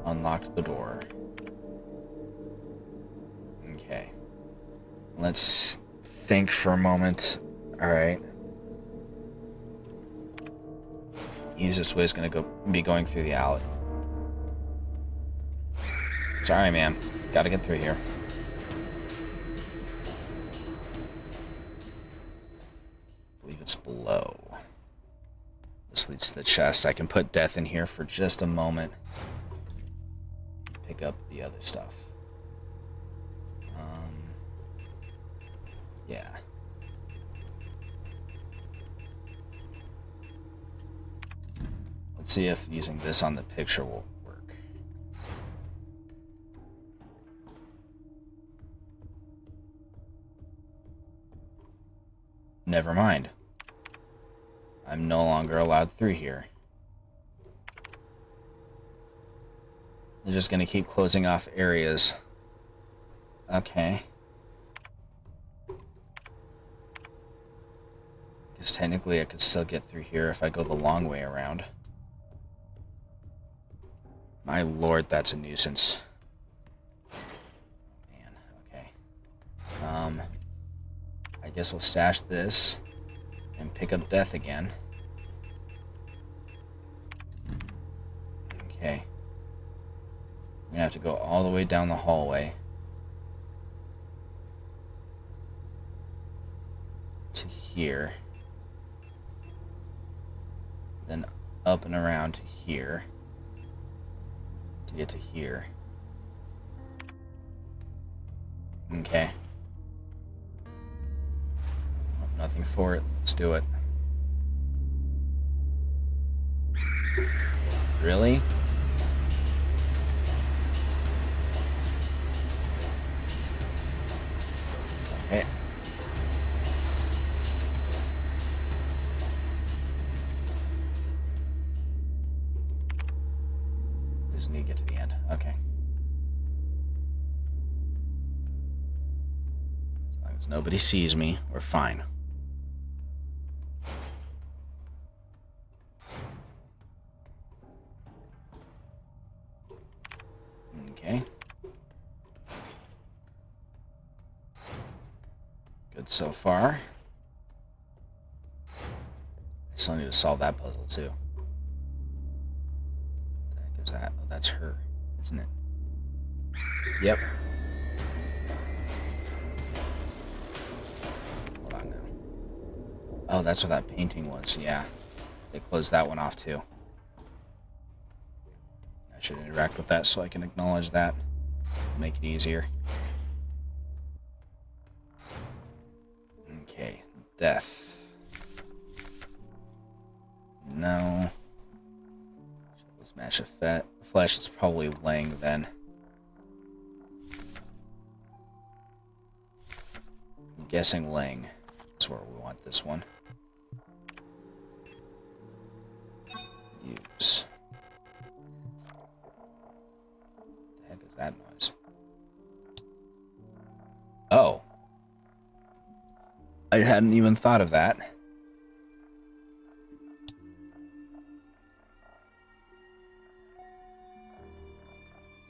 Unlocked the door. Okay. Let's think for a moment. Alright. Easiest way is gonna be going through the alley. Sorry, man. Gotta get through here. I believe it's below. This leads to the chest. I can put death in here for just a moment. Pick up the other stuff. Yeah. Let's see if using this on the picture will work. Never mind. I'm no longer allowed through here. They're just gonna keep closing off areas. Okay. Because technically I could still get through here if I go the long way around. My lord, that's a nuisance. Man, okay. I guess we'll stash this and pick up death again. Okay. I'm gonna have to go all the way down the hallway to here. Then up and around to here to get to here. Okay. Nothing for it. Let's do it. Really? Okay. Just need to get to the end. Okay. As long as nobody sees me, we're fine. Okay. Good so far. I still need to solve that puzzle too. What the heck is that? Oh, that's her, isn't it? Yep. Hold on now. Oh, that's what that painting was. Yeah. They closed that one off too. I should interact with that so I can acknowledge that. Make it easier. Okay, death. No. Let's match a flesh. It's probably Lang then. I'm guessing Lang is where we want this one. Use. What the heck is that noise? Oh. I hadn't even thought of that.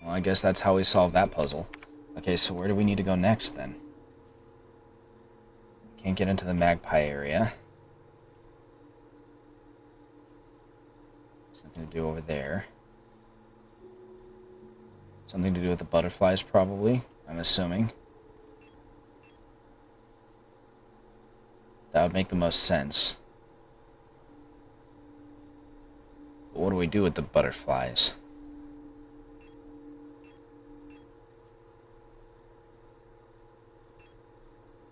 Well, I guess that's how we solve that puzzle. Okay, so where do we need to go next then? Can't get into the magpie area. Something to do over there. Something to do with the butterflies, probably, I'm assuming. That would make the most sense. But what do we do with the butterflies?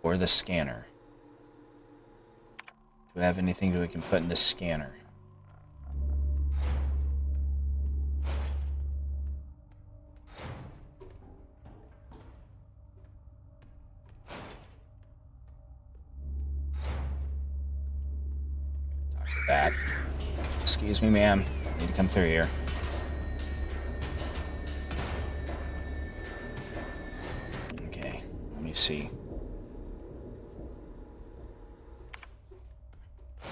Or the scanner? Do we have anything that we can put in the scanner? Back. Excuse me, ma'am. Need to come through here. Okay, let me see. I'm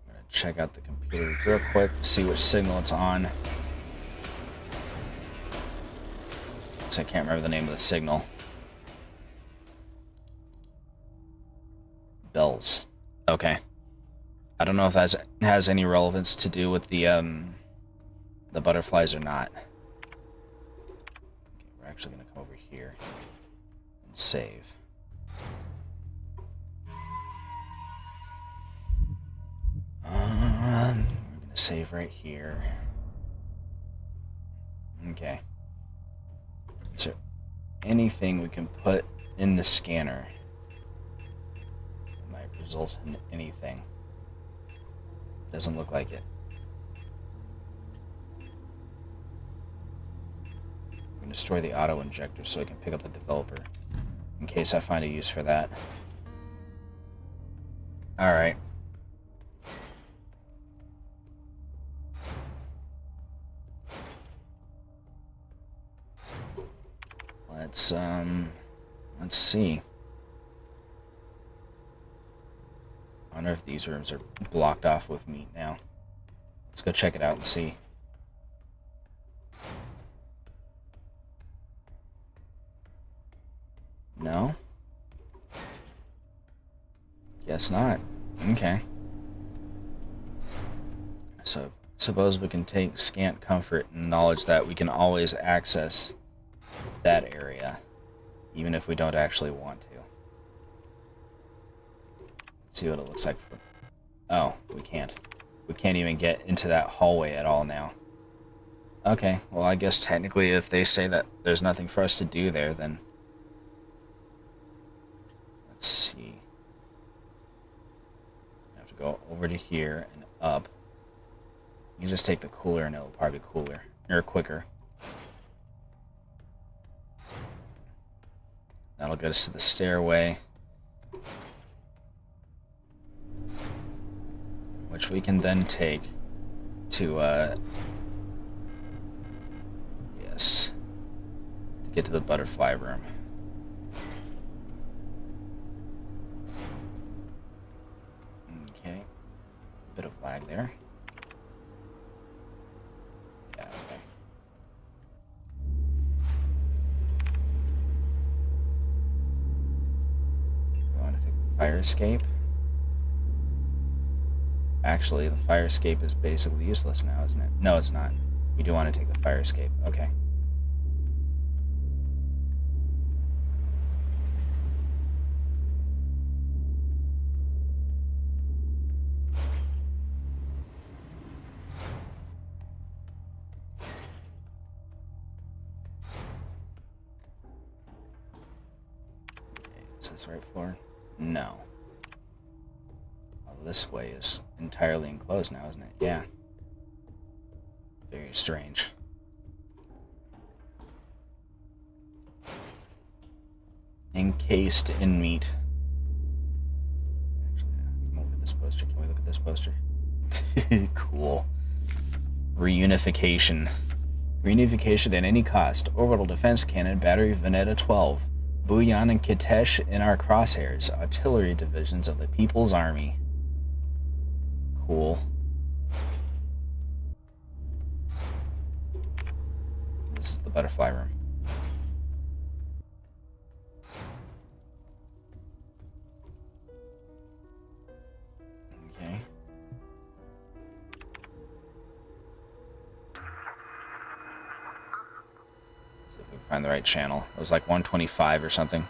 gonna check out the computer real quick, see which signal it's on. I can't remember the name of the signal. Bells. Okay. I don't know if that has any relevance to do with the butterflies or not. Okay, we're actually going to come over here and save. We're going to save right here. Okay. Is there anything we can put in the scanner that might result in anything? Doesn't look like it. I'm going to destroy the auto injector so I can pick up the developer in case I find a use for that. Alright. Let's see. I wonder if these rooms are blocked off with meat now. Let's go check it out and see. No? Guess not. Okay. So, suppose we can take scant comfort in knowledge that we can always access that area, even if we don't actually want to. Let's see what it looks like. Oh, we can't. We can't even get into that hallway at all now. Okay, well, I guess technically if they say that there's nothing for us to do there, then... Let's see. I have to go over to here and up. You can just take the cooler and it'll probably be cooler. Or quicker. That'll get us to the stairway. Which we can then take to, yes, to get to the butterfly room. Okay, bit of lag there. Yeah, okay. We want to take the fire escape. Actually, the fire escape is basically useless now, isn't it? No, it's not. We do want to take the fire escape. Okay. Is this the right floor? No. This way is entirely enclosed now, isn't it? Yeah. Very strange. Encased in meat. Actually, yeah, look at this poster. Can we look at this poster? Cool. Reunification. Reunification at any cost. Orbital defense cannon, battery Veneta 12. Buyan and Kitesh in our crosshairs. Artillery divisions of the People's Army. Cool. This is the butterfly room. Okay. See if we can find the right channel. It was like 125 or something.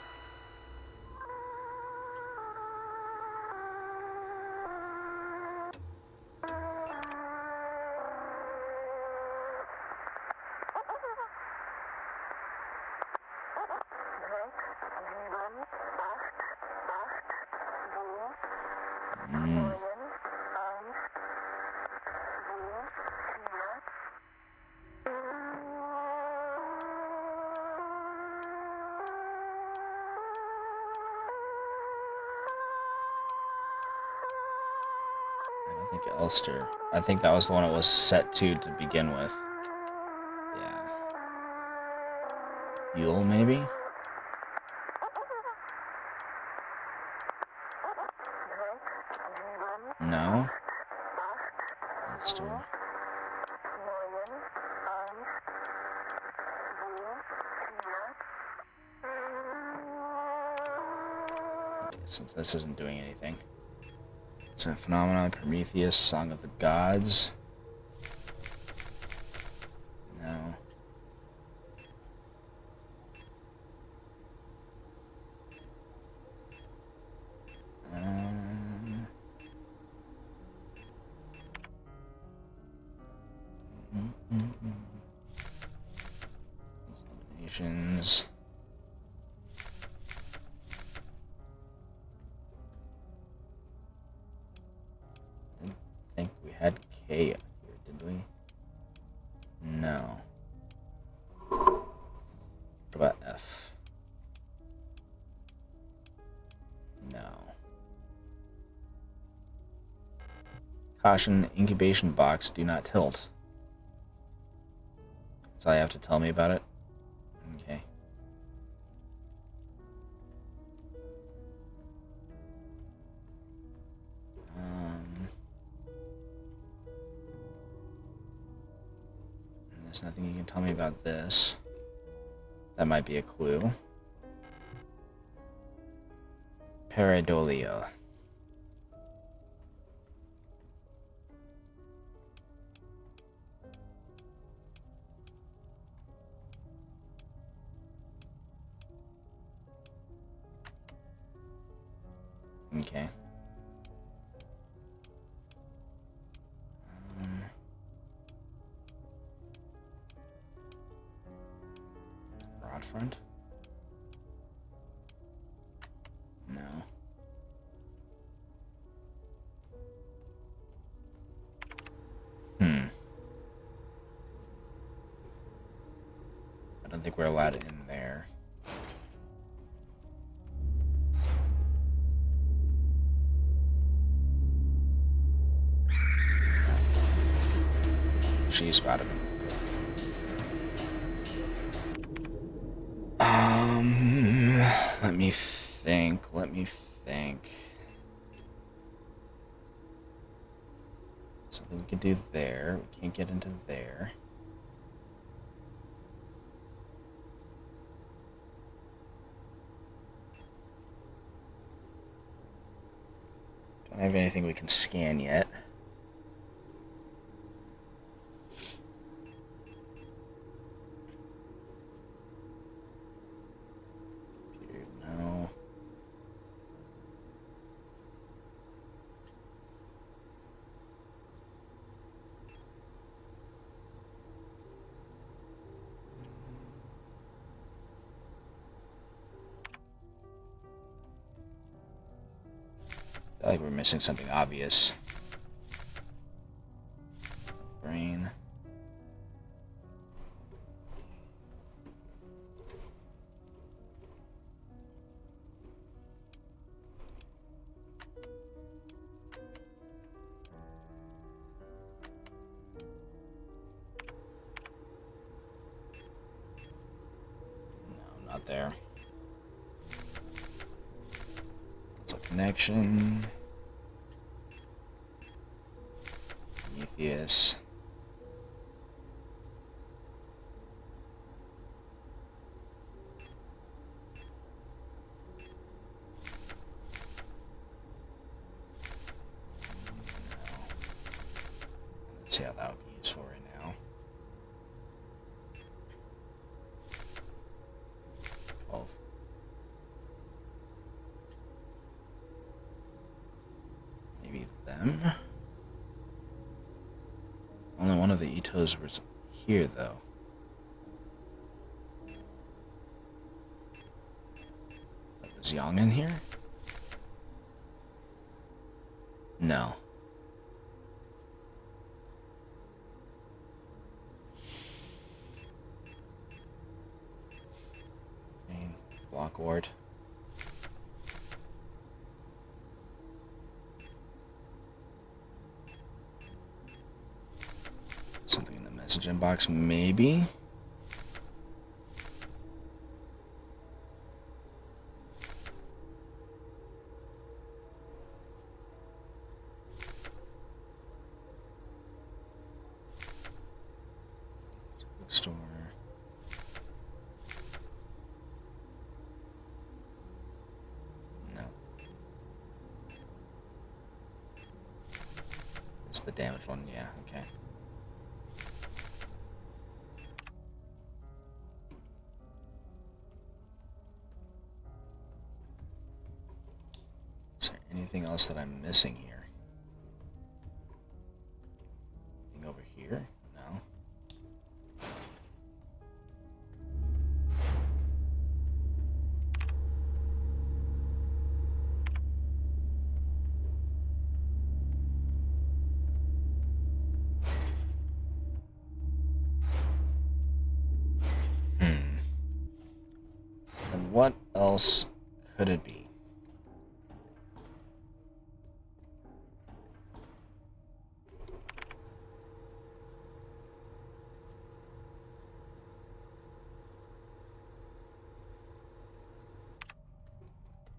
Elster. I think that was the one it was set to begin with. Yeah. Fuel, maybe? No. Elster. Okay, since this isn't doing anything. So, Phenomenon, Prometheus, Song of the Gods. No. Eliminations. Had K up here, did we? No. What about F? No. Caution, incubation box, do not tilt. That's all you have to tell me about it? Okay. There's nothing you can tell me about this. That might be a clue. Pareidolia. Okay. Broadfront? No. I don't think we're allowed in there. She spotted him. Let me think. Something we could do there. We can't get into there. Don't have anything we can scan yet. No. I feel like we're missing something obvious. Brain. No, not there. So connection. Prometheus. Let's see how that would be useful right now. 12. Maybe them? Only one of the Itos was here, though. Was Yang in here? No. Block ward. Something in the message inbox, maybe? Store. No. It's the damaged one, yeah, okay. Is there anything else that I'm missing here? Anything over here? No. And what else could it be?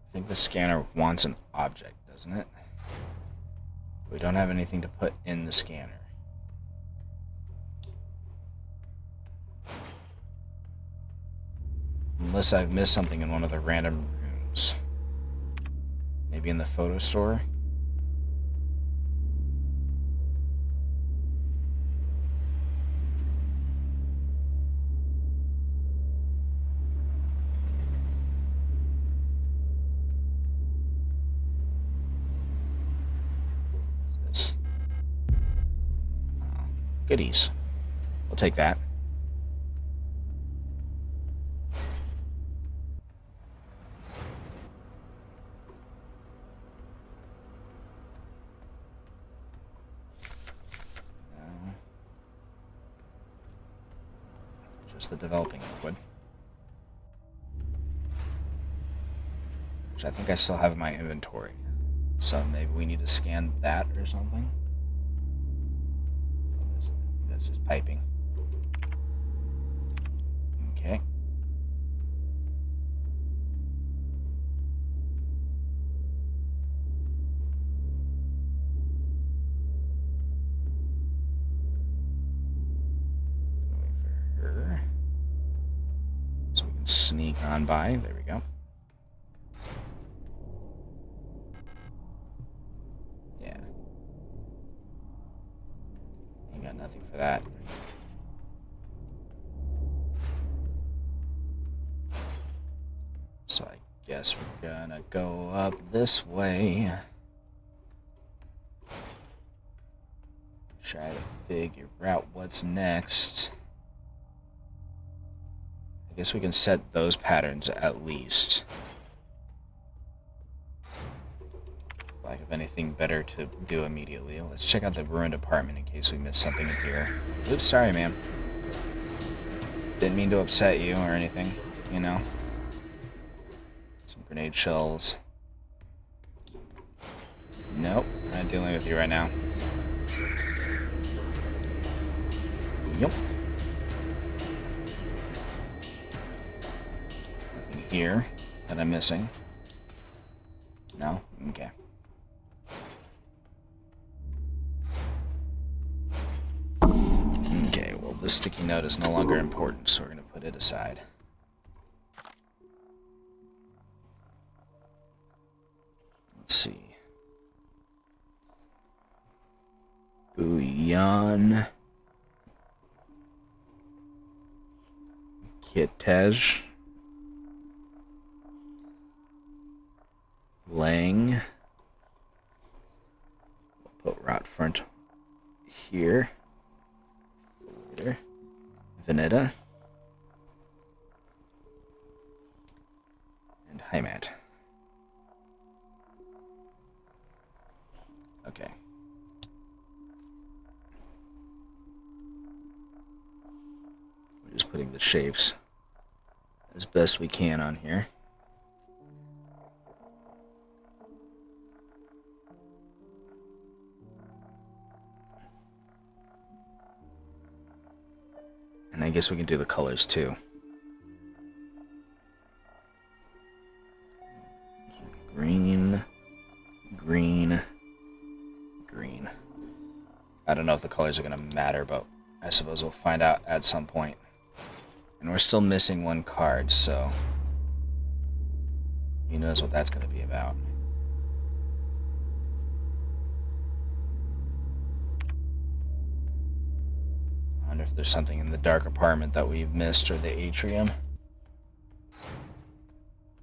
I think the scanner wants an object, doesn't it? We don't have anything to put in the scanner. Unless I've missed something in one of the random rooms. Maybe in the photo store? What's this? Oh, goodies. We'll take that. Just the developing liquid. Which I think I still have in my inventory. So maybe we need to scan that or something. That's just piping. Okay. Wait for her. So we can sneak on by. There we go. Yeah. Ain't got nothing for that. So I guess we're gonna go up this way. Try to figure out what's next. I guess we can set those patterns at least. Like, if anything better to do immediately. Let's check out the ruined apartment in case we missed something in here. Oops, sorry, ma'am. Didn't mean to upset you or anything, you know. Some grenade shells. Nope, not dealing with you right now. Yep. Nothing here that I'm missing. No? Okay. Okay, well, this sticky note is no longer important, so we're going to put it aside. Let's see. Bouillon. Kitej. Lang. We'll put rot front here. Later. Veneta. And Heimat. Okay. We're just putting the shapes as best we can on here. And I guess we can do the colors too. Green, green, green. I don't know if the colors are going to matter, but I suppose we'll find out at some point. And we're still missing one card, so who knows what that's going to be about. I wonder if there's something in the dark apartment that we've missed, or the atrium.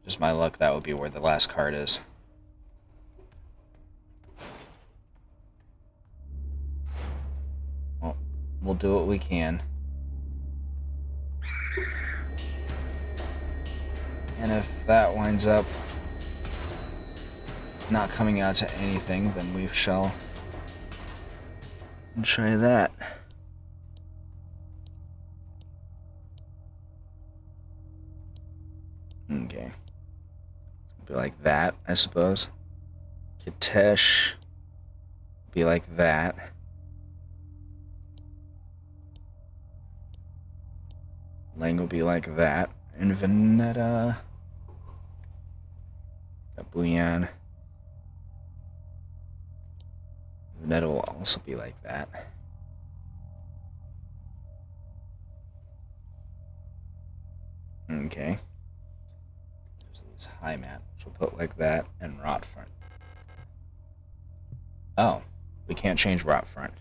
Just my luck, that would be where the last card is. Well, we'll do what we can. And if that winds up not coming out to anything, then we shall try that. Okay. Be like that, I suppose. Kitesh. Be like that. Lang will be like that. And Veneta. Got Bouillon. Veneta will also be like that. Okay. It's high mat, which we'll put like that, and rot front. Oh, we can't change rot front.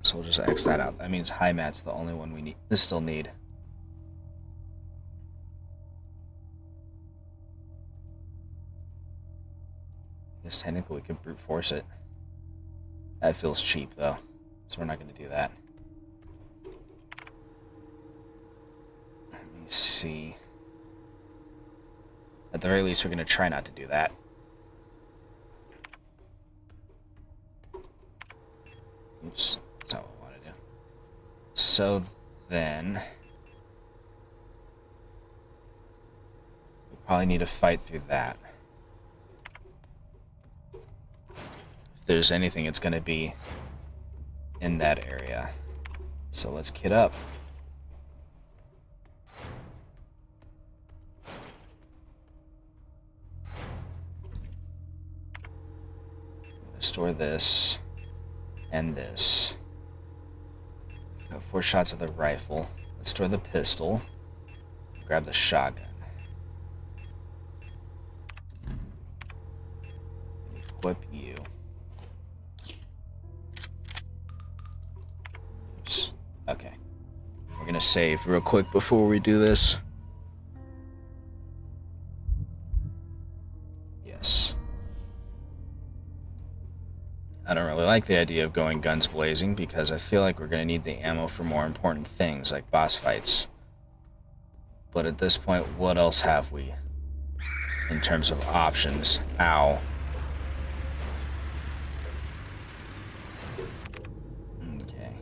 So we'll just X that out. That means high mat's the only one we still need. I guess technically we could brute force it. That feels cheap though, so we're not going to do that. Let me see. At the very least, we're going to try not to do that. Oops, that's not what we want to do. So then, we probably need to fight through that. If there's anything, it's going to be in that area. So let's kit up. Store this and this. Got 4 shots of the rifle. Let's store the pistol. Grab the shotgun. Equip you. Oops. Okay. We're gonna save real quick before we do this. Yes. I don't really like the idea of going guns blazing because I feel like we're going to need the ammo for more important things like boss fights. But at this point, what else have we in terms of options? Ow. Okay.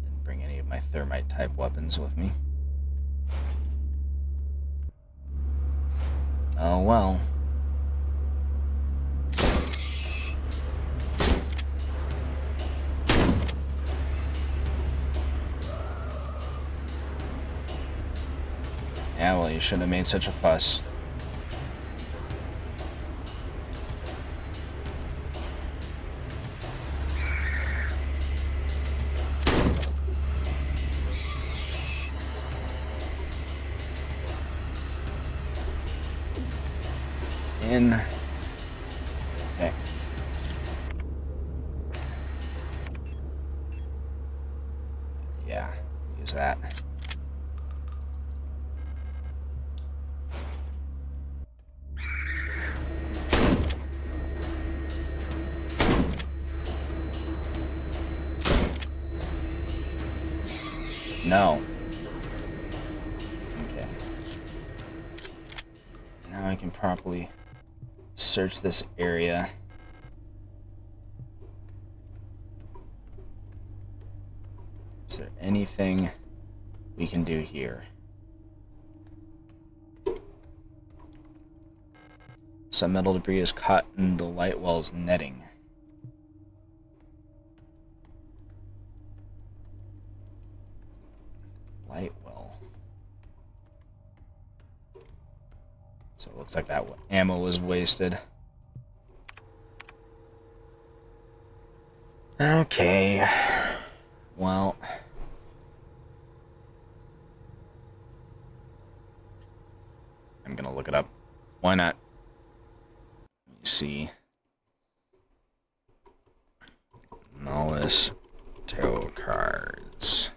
Didn't bring any of my thermite type weapons with me. Oh well. Yeah, well, you shouldn't have made such a fuss. In. Okay. Yeah, use that. No. Okay. Now I can properly search this area. Is there anything we can do here? Some metal debris is caught in the light well's netting. Light well. So it looks like that ammo was wasted. Okay. Well. I'm gonna look it up. Why not? Let me see. Signalis tarot cards.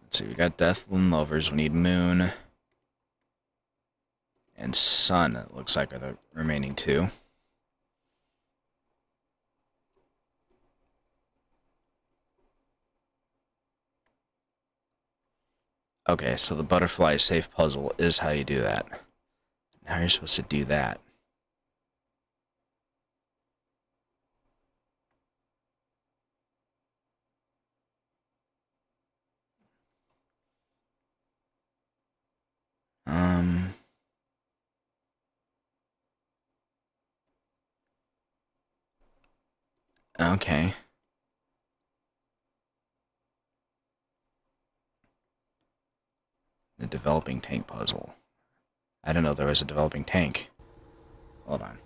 Let's see, we got Deathland Lovers, we need Moon. And Sun, it looks like, are the remaining 2. Okay, so the butterfly safe puzzle is how you do that. Now you're supposed to do that. Okay. developing tank puzzle. I didn't know there was a developing tank. Hold on.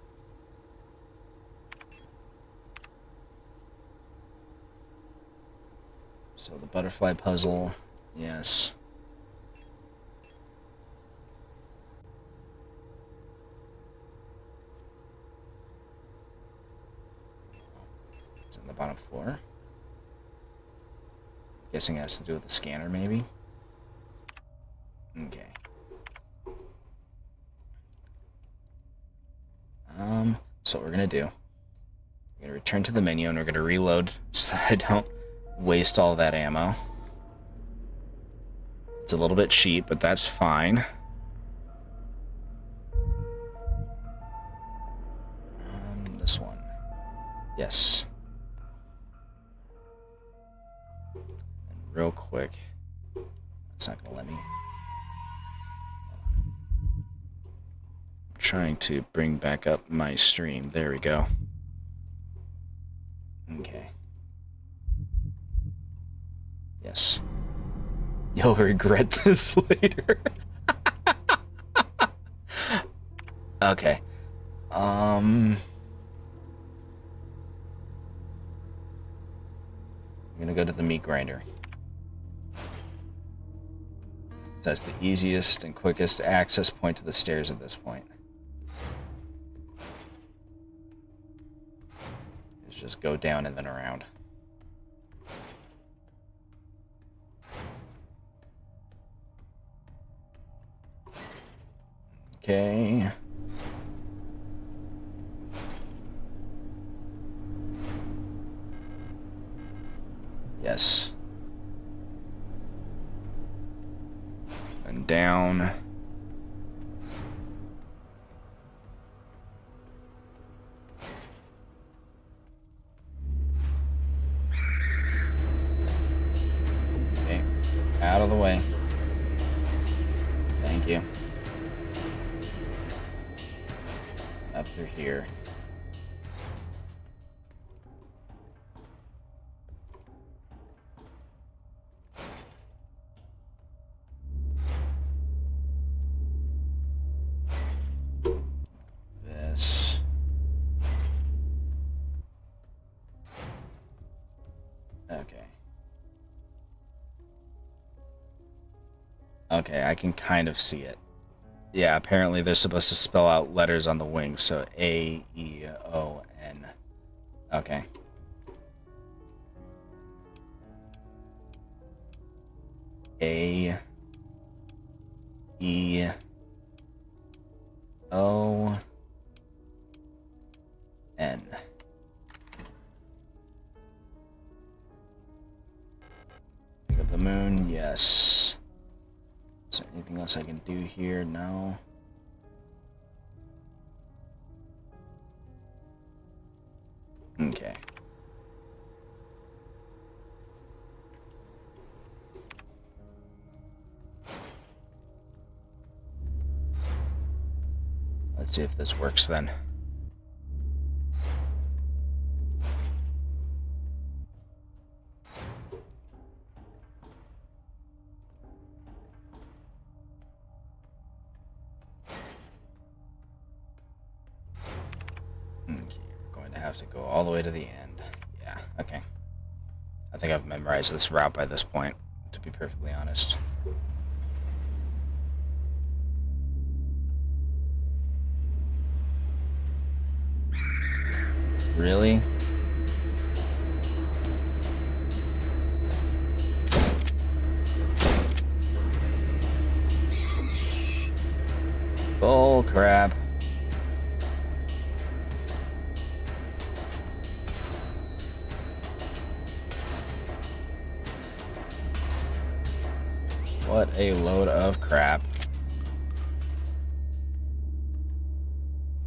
So the butterfly puzzle, yes. It's on the bottom floor. Guessing it has to do with the scanner, maybe? Okay. So what we're gonna do, we're gonna return to the menu and we're gonna reload so that I don't waste all that ammo. It's a little bit cheap, but that's fine. This one. Yes. And real quick. It's not gonna let me. I'm trying to bring back up my stream. There we go. Okay. Yes. You'll regret this later. Okay. I'm gonna go to the meat grinder. That's the easiest and quickest access point to the stairs at this point. Let's just go down and then around. Okay. Yes. And down. Okay. Out of the way. Thank you. Up through here. This. Okay. Okay, I can kind of see it. Yeah, apparently they're supposed to spell out letters on the wings, so A, E, O, N. Okay. A, E, O, N. Pick up the moon, yes. Is there anything else I can do here? No. Okay. Let's see if this works then. Okay, we're going to have to go all the way to the end. Yeah, okay. I think I've memorized this route by this point, to be perfectly honest. Really? Bull crap. What a load of crap.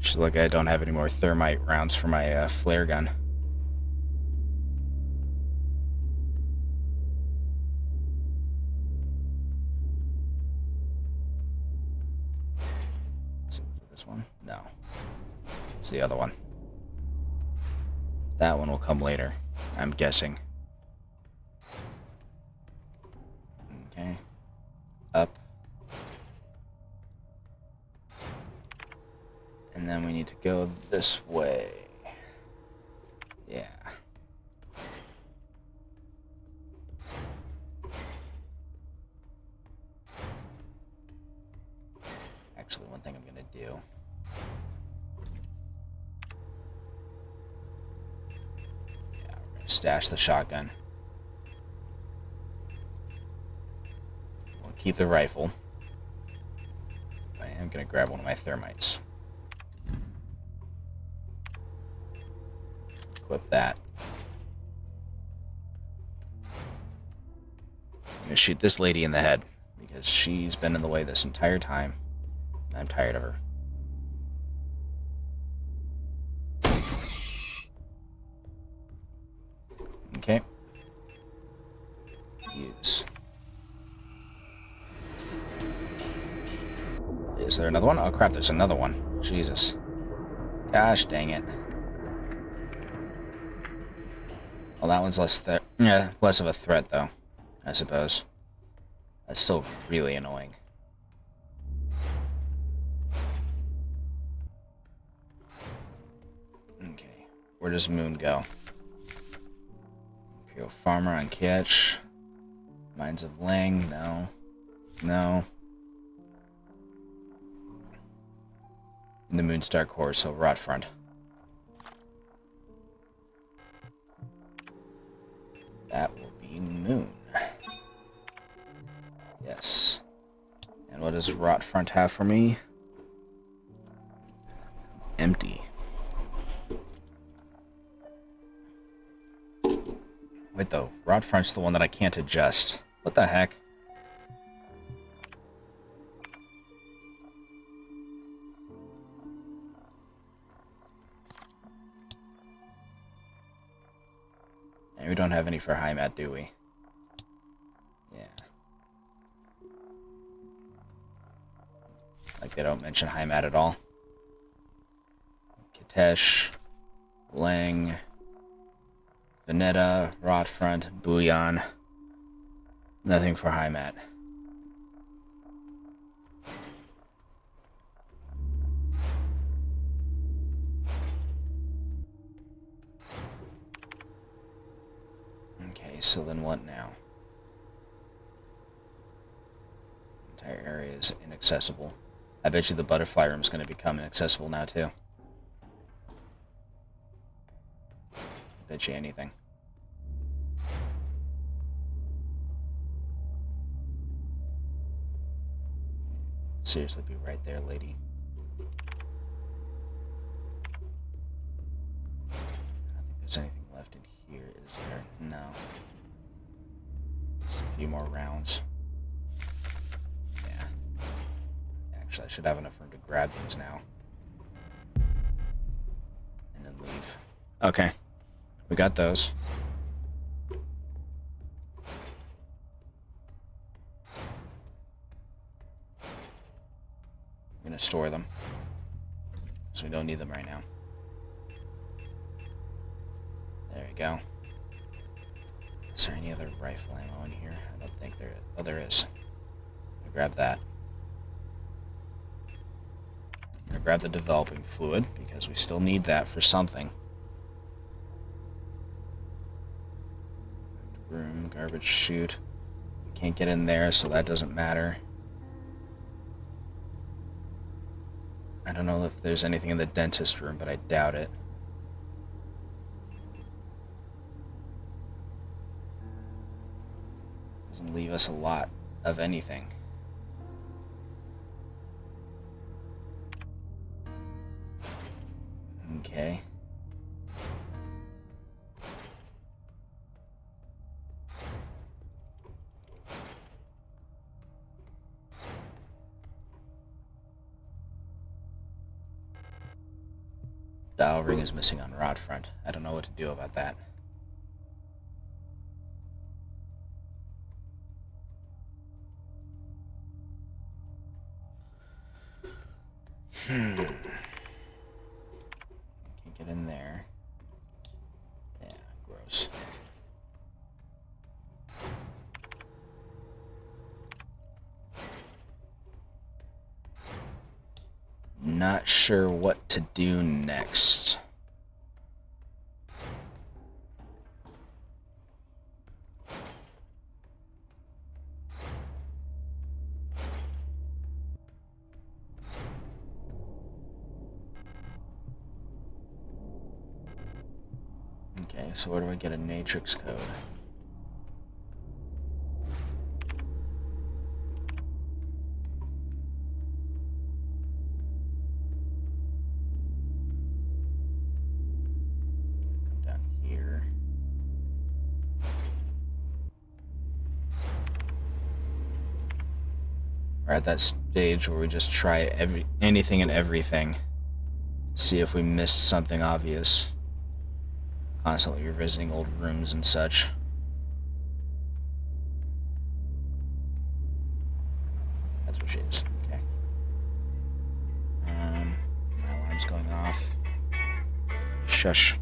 Just look, I don't have any more thermite rounds for my flare gun. Let's see, this one? No. It's the other one. That one will come later, I'm guessing. Okay. Up. And then we need to go this way. Yeah. Actually, one thing I'm going to do. Yeah, we're going to stash the shotgun. We'll keep the rifle. I am going to grab one of my thermites. Equip that. I'm going to shoot this lady in the head because she's been in the way this entire time. I'm tired of her. Okay. Use. Is there another one? Oh crap, there's another one. Jesus. Gosh dang it. Well, that one's less of a threat though, I suppose. That's still really annoying. Okay, where does Moon go? Imperial Farmer on catch. Mines of Lang, no. No. In the Moonstar Core, so Rotfront. That will be Moon. Yes. And what does Rotfront have for me? Empty. Wait though, Rotfront's the one that I can't adjust. What the heck? And we don't have any for high mat, do we? Yeah. Like they don't mention high mat at all. Kitesh, Lang, Veneta, Rotfront, Bouillon. Nothing for high mat. Okay, so then what now? Entire area is inaccessible. I bet you the butterfly room is going to become inaccessible now too. I bet you anything. Seriously, be right there, lady. I don't think there's anything left in here, is there? No. Just a few more rounds. Yeah. Actually, I should have enough room to grab these now. And then leave. Okay. We got those. I'm going to store them. So we don't need them right now. There we go. Is there any other rifle ammo in here? I don't think there is. Oh, there is. I'll grab that. I'm going to grab the developing fluid, because we still need that for something. Room, garbage chute. We can't get in there, so that doesn't matter. I don't know if there's anything in the dentist room, but I doubt it. Doesn't leave us a lot of anything. Okay. Dial ring is missing on rod front. I don't know what to do about that. Can't get in there. Yeah, gross. not sure what to do next. Okay, so where do I get a matrix code? Come down here. We're at that stage where we just try anything and everything. See if we missed something obvious. Constantly revisiting old rooms and such. That's what she is. Okay. My alarm's going off. Shush.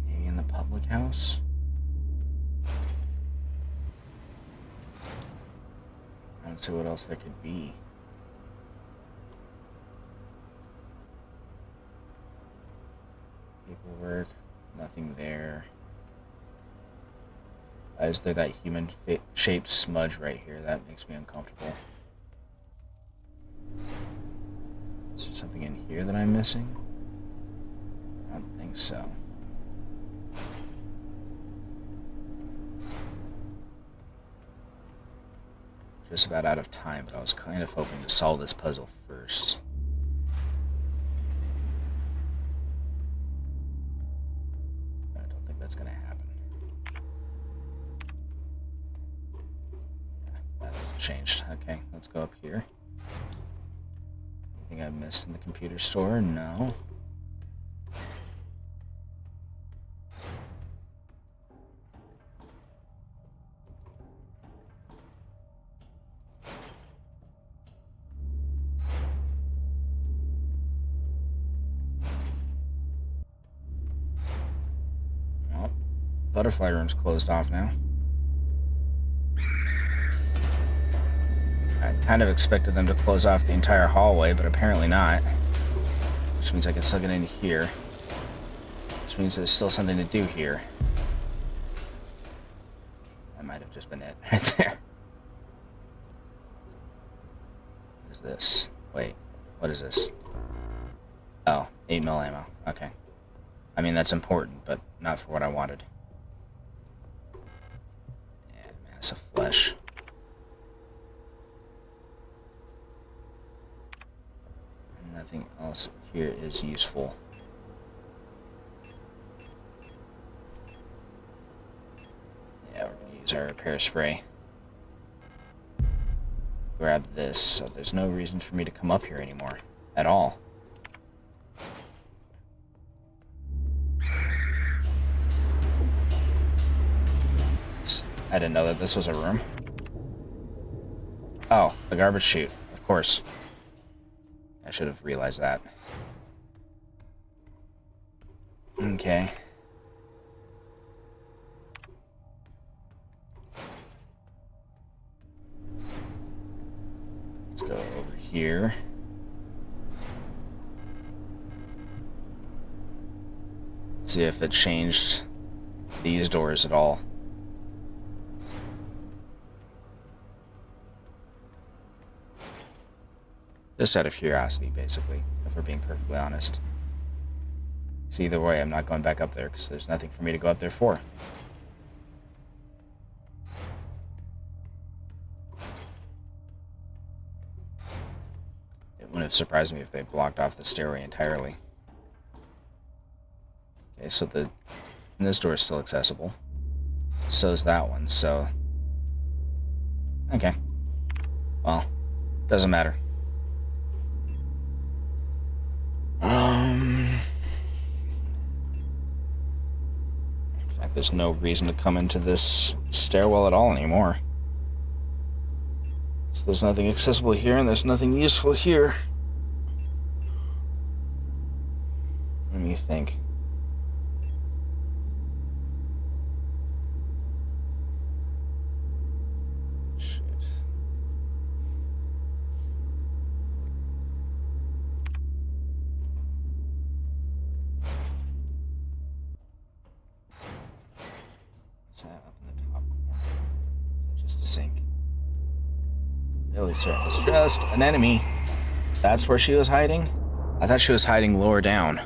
Maybe in the public house? I don't see what else there could be. Paperwork, nothing there. Is there that human-shaped smudge right here? That makes me uncomfortable. Is there something in here that I'm missing? I don't think so. Just about out of time, but I was kind of hoping to solve this puzzle first. I don't think that's going to happen. Yeah, that hasn't changed. Okay, let's go up here. Anything I missed in the computer store? No. Butterfly room's closed off now. I kind of expected them to close off the entire hallway, but apparently not. Which means I can still get in here. Which means there's still something to do here. That might have just been it right there. What is this? Wait, what is this? Oh, 8mm ammo. Okay. I mean, that's important, but not for what I wanted. Mass of flesh. Nothing else here is useful. Yeah, we're gonna use our repair spray. Grab this, so there's no reason for me to come up here anymore. At all. I didn't know that this was a room. Oh, the garbage chute, of course. I should have realized that. Okay. Let's go over here. See if it changed these doors at all. Just out of curiosity, basically, if we're being perfectly honest. So either way, I'm not going back up there, because there's nothing for me to go up there for. It wouldn't have surprised me if they blocked off the stairway entirely. Okay, so this door is still accessible. So is that one, so... Okay. Well, doesn't matter. In fact, there's no reason to come into this stairwell at all anymore. So there's nothing accessible here, and there's nothing useful here. Let me think. What's that up in the top corner? Is that just a sink? Fairly certain it's just an enemy. That's where she was hiding? I thought she was hiding lower down.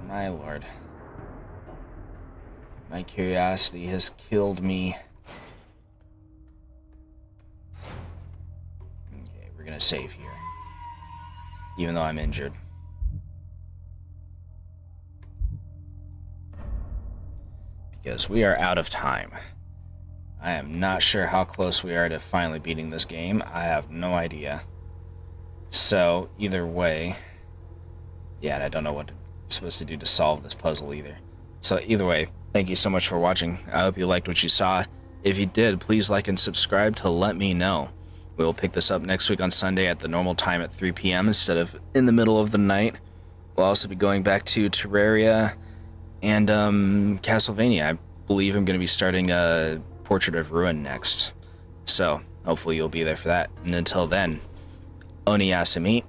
My lord. My curiosity has killed me. Okay, we're gonna save here. Even though I'm injured. Because we are out of time. I am not sure how close we are to finally beating this game. I have no idea. So, either way... Yeah, and I don't know what I'm supposed to do to solve this puzzle either. So, either way, thank you so much for watching. I hope you liked what you saw. If you did, please like and subscribe to let me know. We will pick this up next week on Sunday at the normal time at 3 p.m. instead of in the middle of the night. We'll also be going back to Terraria and Castlevania. I believe I'm going to be starting a Portrait of Ruin next. So, hopefully you'll be there for that. And until then, Oni Yasumi.